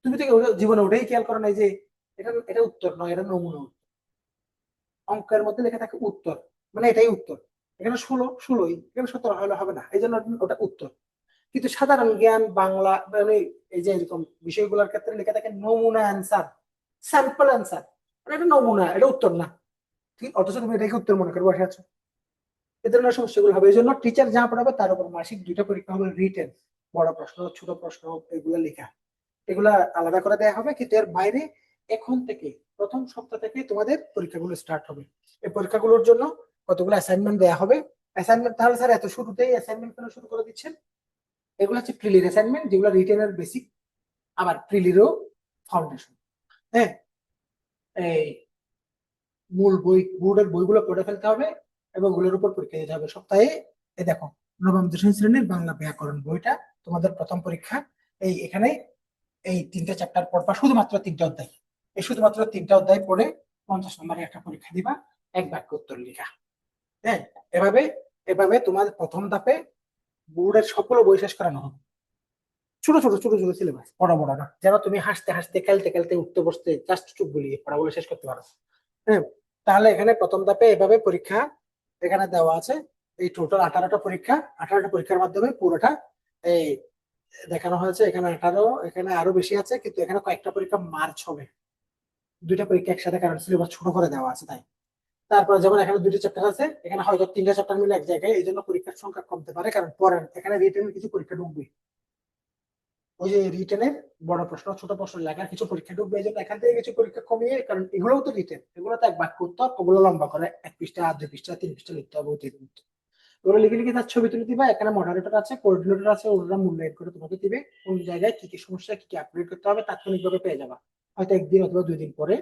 তুমি তো জীবনে ওটাই খেয়াল করো না যে এটা এটা উত্তর নয়, এটা নমুনা উত্তর। অঙ্কের মধ্যে লেখা থাকে উত্তর, মানে এটাই উত্তর। এখানে 16ই, এখানে 17 হলে হবে না, এই জন্য ওটা উত্তর। কিন্তু সাধারণ জ্ঞান বাংলা মানে এই যে এরকম বিষয়গুলোর ক্ষেত্রে লেখা থাকে নমুনা অ্যান্সার, স্যাম্পল অ্যান্সার, মানে এটা নমুনা, এটা উত্তর না। ঠিক, অথচ তুমি এটাকে উত্তর মনে করে বসে আছো। এ ধরনের সমস্যাগুলো হবে। এই জন্য টিচার যা পড়াবে তার উপর মাসিক 2টা পরীক্ষা হবে রিটেন, বড় প্রশ্ন ছোট প্রশ্ন এগুলো লেখা, এগুলা আলাদা করে দেওয়া হবে। কিন্তু এর বাইরে এখন থেকে প্রথম সপ্তাহ থেকে তোমাদের পরীক্ষাগুলো স্টার্ট হবে। এই পরীক্ষাগুলোর জন্য কতগুলো অ্যাসাইনমেন্ট দেওয়া হবে। অ্যাসাইনমেন্ট তাহলে স্যার এত শুরুতেই অ্যাসাইনমেন্ট কেন শুরু করে দিচ্ছেন? এগুলো হচ্ছে প্রিলির অ্যাসাইনমেন্ট, যেগুলো রিটেনের বেসিক, আবার প্রিলিরও ফাউন্ডেশন। হ্যাঁ, এই মূল বোর্ডের বইগুলো পড়ে ফেলতে হবে এবং ওগুলোর উপর পরীক্ষা দিতে হবে সপ্তাহে। এই দেখো, নবম দশম শ্রেণীর বাংলা ব্যাকরণ বইটা তোমাদের প্রথম পরীক্ষা। এখানে এই 3টে চ্যাপ্টার পড়বা, শুধুমাত্র 3টে অধ্যায়। এই শুধুমাত্র 3টে অধ্যায় পড়ে 50 নম্বরের একটা পরীক্ষা দিবা, এক বাক্য উত্তর লেখা। হ্যাঁ, এভাবে এভাবে তোমার প্রথম ধাপে বোর্ডের সবগুলো বই শেষ করানো হবে। ছোট ছোট সিলেবাস, বড় বড় না, যেন তুমি হাসতে হাসতে খেলতে খেলতে উঠতে বসতে জাস্ট চুপ বুলিয়ে পড়াগুলো শেষ করতে পারো। হ্যাঁ, তাহলে এখানে প্রথম ধাপে এভাবে পরীক্ষা এখানে দেওয়া আছে। এই টোটাল 18টা পরীক্ষা, 18টা পরীক্ষার মাধ্যমে পুরোটা এই দেখানো হয়েছে। এখানে 18, এখানে আরো বেশি আছে, কিন্তু এখানে কয়েকটা পরীক্ষা মার্চ হবে, 2টা পরীক্ষা একসাথে, কারণ সিলেবাস ছোট করে দেওয়া আছে তাই। তারপরে যেমন এখানে 2টা চ্যাপ্টার আছে, এখানে হয়তো 3টা চ্যাপ্টার মিলে এক জায়গায়, এই জন্য পরীক্ষার সংখ্যা কমতে পারে, কারণ পরে এখানে রিটেনের কিছু পরীক্ষা ঢুকবে। ওই যে রিটেনের বড় প্রশ্ন ছোট প্রশ্ন লেখার কিছু পরীক্ষা ঢুকবে, এই জন্য এখান থেকে কিছু পরীক্ষা কমিয়ে, কারণ এগুলোও তো রিটেন, এগুলো তো এক বাক্য উত্তর, ওগুলো লম্বা করে 1 পৃষ্ঠা 2 পৃষ্ঠা 3 পৃষ্ঠা লিখতে হবে। ওগুলো লিখে লিখে তার ছবি তুলে দিবা। এখানে মডারেটর আছে, কোঅর্ডিনেটর আছে, ওরা মূল্যায়ন করে তোমাকে দিবে কোন জায়গায় কি কি সমস্যা, কি কি আপগ্রেড করতে হবে, তাৎক্ষণিকভাবে পেয়ে যাবা। হয়তো 1 দিন অথবা 2 দিন পরে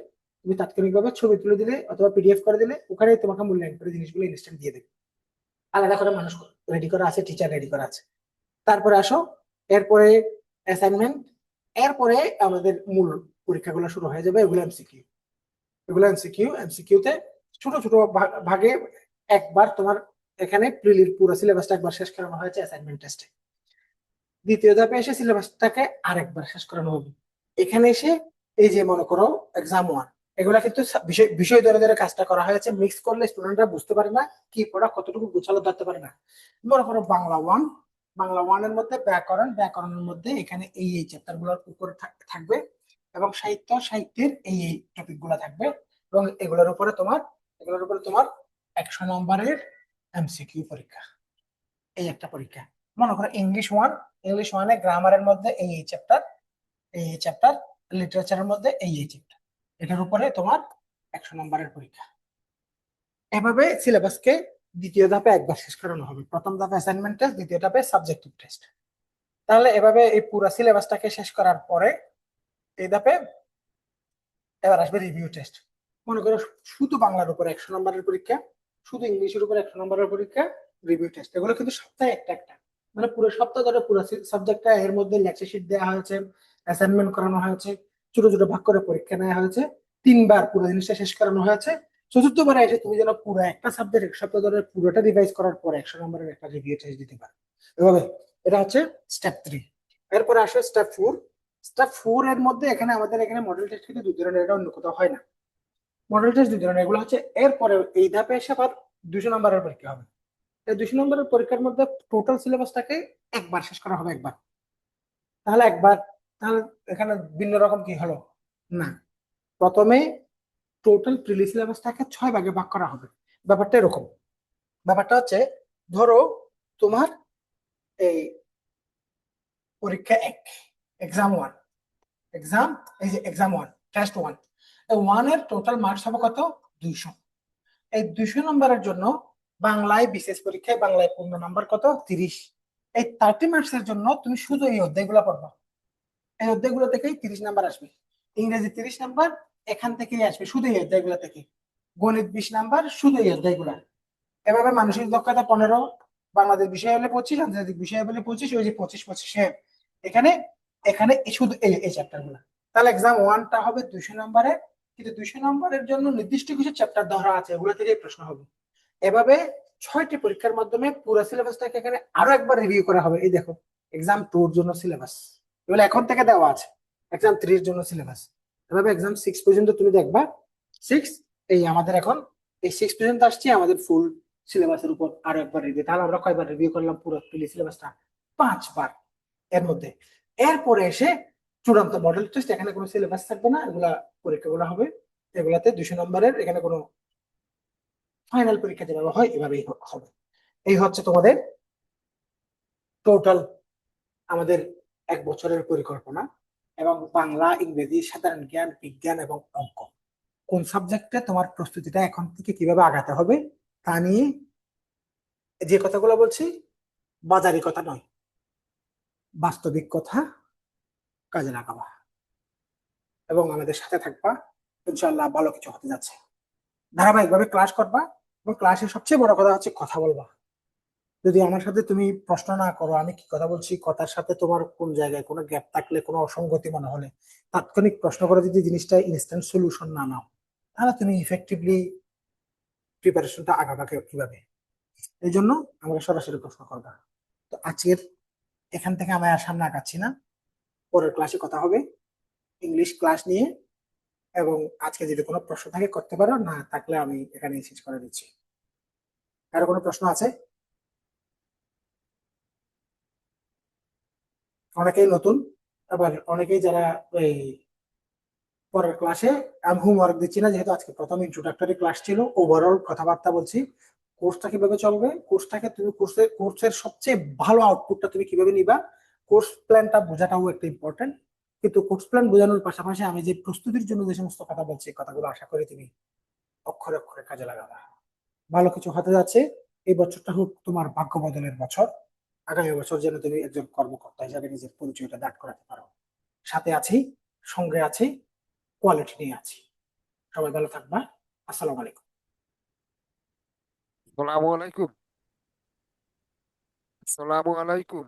তুমি তাৎক্ষণিকভাবে ছবি তুলে দিলে অথবা পিডিএফ করে দিলে, ওখানে তোমাকে মূল্যায়ন করে জিনিসগুলো ইনস্ট্যান্ট দিয়ে দেবে। আলাদা করে মানুষ রেডি করা আছে, টিচার রেডি করা আছে। তারপরে আসো, এরপরে অ্যাসাইনমেন্ট, এরপরে আমাদের মূল পরীক্ষাগুলো শুরু হয়ে যাবে। এগুলো এমসিকিউতে ছোট ছোট ভাগে একবার তোমার এখানে প্রিলির পুরো সিলেবাসটা একবার শেষ করানো হয়েছে অ্যাসাইনমেন্ট টেস্টে। দ্বিতীয় ধাপে এসে সিলেবাসটাকে আরেকবার শেষ করানো হবে। এখানে এসে এই যে মনে করো এক্সাম 1, এগুলা কিন্তু বিষয় বিষয় ধরে ধরে কাজটা করা হয়েছে। মিক্স করলে স্টুডেন্টরা বুঝতে পারে না কি পড়া, কতটুকু গোছালো ধরতে পারে না। মনে করো বাংলা 1 এর মধ্যে ব্যাকরণের মধ্যে এখানে এই চ্যাপ্টার গুলোর উপরে থাকবে, এবং সাহিত্যের এই টপিক গুলা থাকবে, এবং এগুলোর উপরে তোমার 100 নম্বরের এমসিকিউ পরীক্ষা। এই একটা পরীক্ষা। মনে করো ইংলিশ ওয়ানে গ্রামারের মধ্যে এই চ্যাপ্টার লিটারেচারের মধ্যে এই চ্যাপ্টার, এটার উপরে তোমার 100 নম্বরের পরীক্ষা। এভাবে সিলেবাসকে দ্বিতীয় ধাপে একবার শেষ করানো হবে। প্রথম ধাপে অ্যাসাইনমেন্ট টেস্ট, দ্বিতীয় ধাপে সাবজেক্টিভ টেস্ট। তাহলে এভাবে এই পুরো সিলেবাসটাকে শেষ করার পরে এই ধাপে এবার আসবে রিভিউ টেস্ট। মনে করো শুধু বাংলার উপর 100 নম্বরের পরীক্ষা, শুধু ইংলিশের উপর 100 নম্বরের পরীক্ষা, রিভিউ টেস্ট, এগুলো কিন্তু সপ্তাহে একটা একটা, মানে পুরো সপ্তাহ ধরে পুরো সাবজেক্টটা এর মধ্যে লেকচার শিট দেওয়া হয়েছে, অ্যাসাইনমেন্ট করানো হয়েছে, ছোট ছোট ভাগ করে পরীক্ষা নেওয়া হয়েছে, 3 বার পুরো জিনিসটা শেষ করানো হয়েছে। চতুর্থবারে এসে তুমি যেন পুরো একটা সাবজেক্ট এক সপ্তাহ ধরে পুরোটা রিভাইজ করার পর 100 নম্বরের একটা রিভিউ টেস্ট দিতে পারো এভাবে। এটা হচ্ছে স্টেপ 3। এরপরে আসে স্টেপ 4। স্টেপ 4 এর মধ্যে এখানে আমাদের এখানে মডেল টেস্ট কিন্তু 2 ধরনের, এটা অন্য কোথাও হয় না। মডেল টেস্ট 2 ধরনের, এগুলো হচ্ছে এরপরে এই ধাপে এসে আবার 200 নম্বরের পরীক্ষা হবে। এই 200 নম্বরের পরীক্ষার মধ্যে টোটাল সিলেবাসটাকে একবার শেষ করা হবে, একবার। তাহলে একবার, তাহলে এখানে ভিন্ন রকম কি হলো না, প্রথমে টোটাল প্রিলি সিলেবাসটাকে 6 ভাগে ভাগ করা হবে। ব্যাপারটা এরকম, ব্যাপারটা হচ্ছে ধরো তোমার এই পরীক্ষা 1, এক্সাম 1, এক্সাম, এই যে এক্সাম 1, টেস্ট 1, এই 1 এর টোটাল মার্কস হবে কত? 200। এই 200 নম্বরের জন্য বাংলায় বিশেষ পরীক্ষায় বাংলায় পূর্ণ নাম্বার কত? 30। এই 30 মার্কসের জন্য তুমি শুধু এই অধ্যায়গুলো পড়বা, এই অধ্যায়গুলো থেকেই 30 নাম্বার আসবে। ইংরেজি 30 নাম্বার এখান থেকেই আসবে, শুধু এই অধ্যায়গুলো থেকে। গণিত 20 নাম্বার, শুধু এই অধ্যায়গুলো। এভাবে মানসিক দক্ষতা 15, বাংলাদেশ বিষয় হলে 25, আন্তর্জাতিক বিষয় হলে 25, ওই যে 25 এখানে এখানে শুধু এই এই চ্যাপ্টার গুলো। তাহলে এক্সাম 1টা হবে 200 নম্বরের, কিন্তু 200 নম্বরের জন্য নির্দিষ্ট কিছু চ্যাপ্টার ধরা আছে, ওগুলো থেকেই প্রশ্ন হবে। এভাবে 6টি পরীক্ষার মাধ্যমে পুরো সিলেবাসটাকে এখানে আরো একবার রিভিউ করা হবে। এই দেখো, এক্সাম 2 এর জন্য সিলেবাস এগুলো এখন থেকে দেওয়া আছে, এক্সাম 3 এর জন্য সিলেবাস। এভাবে এক্সাম 6 পর্যন্ত তুমি দেখবা। 6, এই আমাদের এখন এই 6 পর্যন্ত আসছে আমাদের ফুল সিলেবাসের উপর আরো একবার রিভিউ। তাহলে আমরা কয়বার রিভিউ করলাম পুরো সিলেবাসটা? 5 বার এর মধ্যে। এরপরে এসে চূড়ান্ত মডেল টেস্ট, এখানে কোনো সিলেবাস থাকবে না, এগুলা পরীক্ষাগুলো হবে, এগুলাতে 200 নম্বরের, এখানে কোনো ফাইনাল পরীক্ষা যেভাবে হয় এভাবেই হবে। এই হচ্ছে তোমাদের টোটাল আমাদের 1 বছরের পরিকল্পনা, এবং বাংলা, ইংরেজি, সাধারণ জ্ঞান, বিজ্ঞান এবং অঙ্ক, কোন সাবজেক্টে তোমার প্রস্তুতিটা এখন থেকে কিভাবে আগাতে হবে তা নিয়ে যে কথাগুলো বলছি, বাজারি কথা নয়, বাস্তবিক কথা কাজে লাগাবা এবং আমাদের সাথে থাকবা। ইনশাল্লাহ ভালো কিছু হতে যাচ্ছে। ধারাবাহিকভাবে ক্লাস করবা, এবং ক্লাসের সবচেয়ে বড় কথা হচ্ছে কথা বলবা। যদি আমার সাথে তুমি প্রশ্ন না করো আমি কি কথা বলছি, কথার সাথে তোমার কোন জায়গায় কোনো গ্যাপ থাকলে, কোনো অসঙ্গতি মনে হলে, তাৎক্ষণিক প্রশ্ন করে যদি জিনিসটা ইনস্ট্যান্ট সলিউশন না নাও, তাহলে তুমি ইফেক্টিভলি প্রিপারেশনটা আগাবা কিভাবে। এই জন্য আমাকে সরাসরি প্রশ্ন করবা। তো আজকের এখান থেকে আমি আর সামনে আগাচ্ছি না, পরের ক্লাসে কথা হবে ইংলিশ ক্লাস নিয়ে। এবং আজকে যদি কোনো প্রশ্ন থাকে করতে পারো, না থাকলে আমি এখানে শেষ করে দিচ্ছি। কারো কোনো প্রশ্ন আছে? অনেকেই নতুন, আবার অনেকেই যারা এই পরের ক্লাসে, আমি হোমওয়ার্ক দিচ্ছি না, যেহেতু আজকে প্রথম ইন্ট্রোডাক্টরি ক্লাস ছিল, ওভারঅল কথাবার্তা বলছি। কোর্সটা কিভাবে চলবে, কোর্সটাকে তুমি কোর্সের সবচেয়ে ভালো আউটপুটটা তুমি কিভাবে নিবা, কোর্স প্ল্যানটা বোঝাটাও একটা ইম্পর্টেন্ট। কিন্তু কোর্স প্ল্যান বোঝানোর পাশাপাশি আমি যে প্রস্তুতির জন্য যে সমস্ত কথা বলছি, কথাগুলো আশা করি তুমি অক্ষরে অক্ষরে কাজে লাগাবা। ভালো কিছু হতে যাচ্ছে। এই বছরটা হোক তোমার ভাগ্য বদলের বছর। আগামী বছর যেন তুমি একজন কর্মকর্তা হিসাবে নিজের পরিচয়টা দাঁড় করাতে পারো। সাথে আছি, সঙ্গে আছি, কোয়ালিটি নিয়ে আছি। সবাই ভালো থাকবা। আসসালামু আলাইকুম। আসসালামু আলাইকুম। আসসালামু আলাইকুম।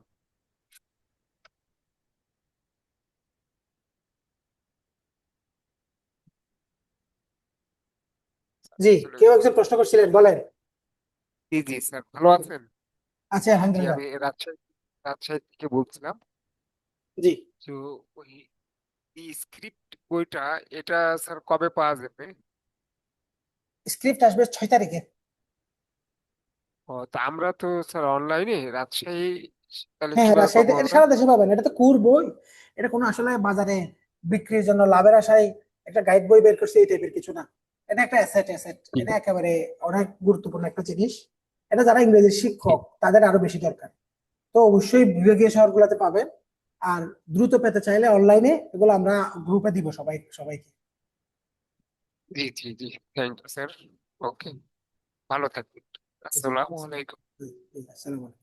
জি, চলে কেউ গেছে। একজন প্রশ্ন করছিলেন, বলেন। জি জি স্যার, ভালো আছেন? আচ্ছা, জি, আলহামদুলিল্লাহ। আমি রাজশাহী থেকে বলছিলাম। জি, তো ওই স্ক্রিপ্ট বইটা, এটা স্যার কবে পাওয়া যাবে? স্ক্রিপ্ট আসবে 6 তারিখে। ও, তা আমরা তো স্যার অনলাইনে রাজশাহী, তাহলে হ্যাঁ হ্যাঁ, কিভাবে পাবো রাজশাহীতে, এটা আমরা? সারা দেশে পাবেন, এটা তো কুর বই। এটা কোনো আসলে বাজারে বিক্রির জন্য লাভের আশায় একটা গাইড বই বের করছে এই টাইপের কিছু না। এটা একটা অ্যাসেট, জি, এটা একেবারে অনেক গুরুত্বপূর্ণ একটা জিনিস। এটা যারা ইংরেজির জি, শিক্ষক তাদের আরো বেশি দরকার। তো অবশ্যই বিভাগীয় শহরগুলোতে পাবেন। আর দ্রুত পেতে চাইলে অনলাইনে এগুলো আমরা গ্রুপে দিব সবাইকে। জি, জি, জি, থ্যাংক ইউ স্যার। ওকে, ভালো থাকবেন। জি, আসসালামু আলাইকুম। জি, জি, আসসালামু আলাইকুম।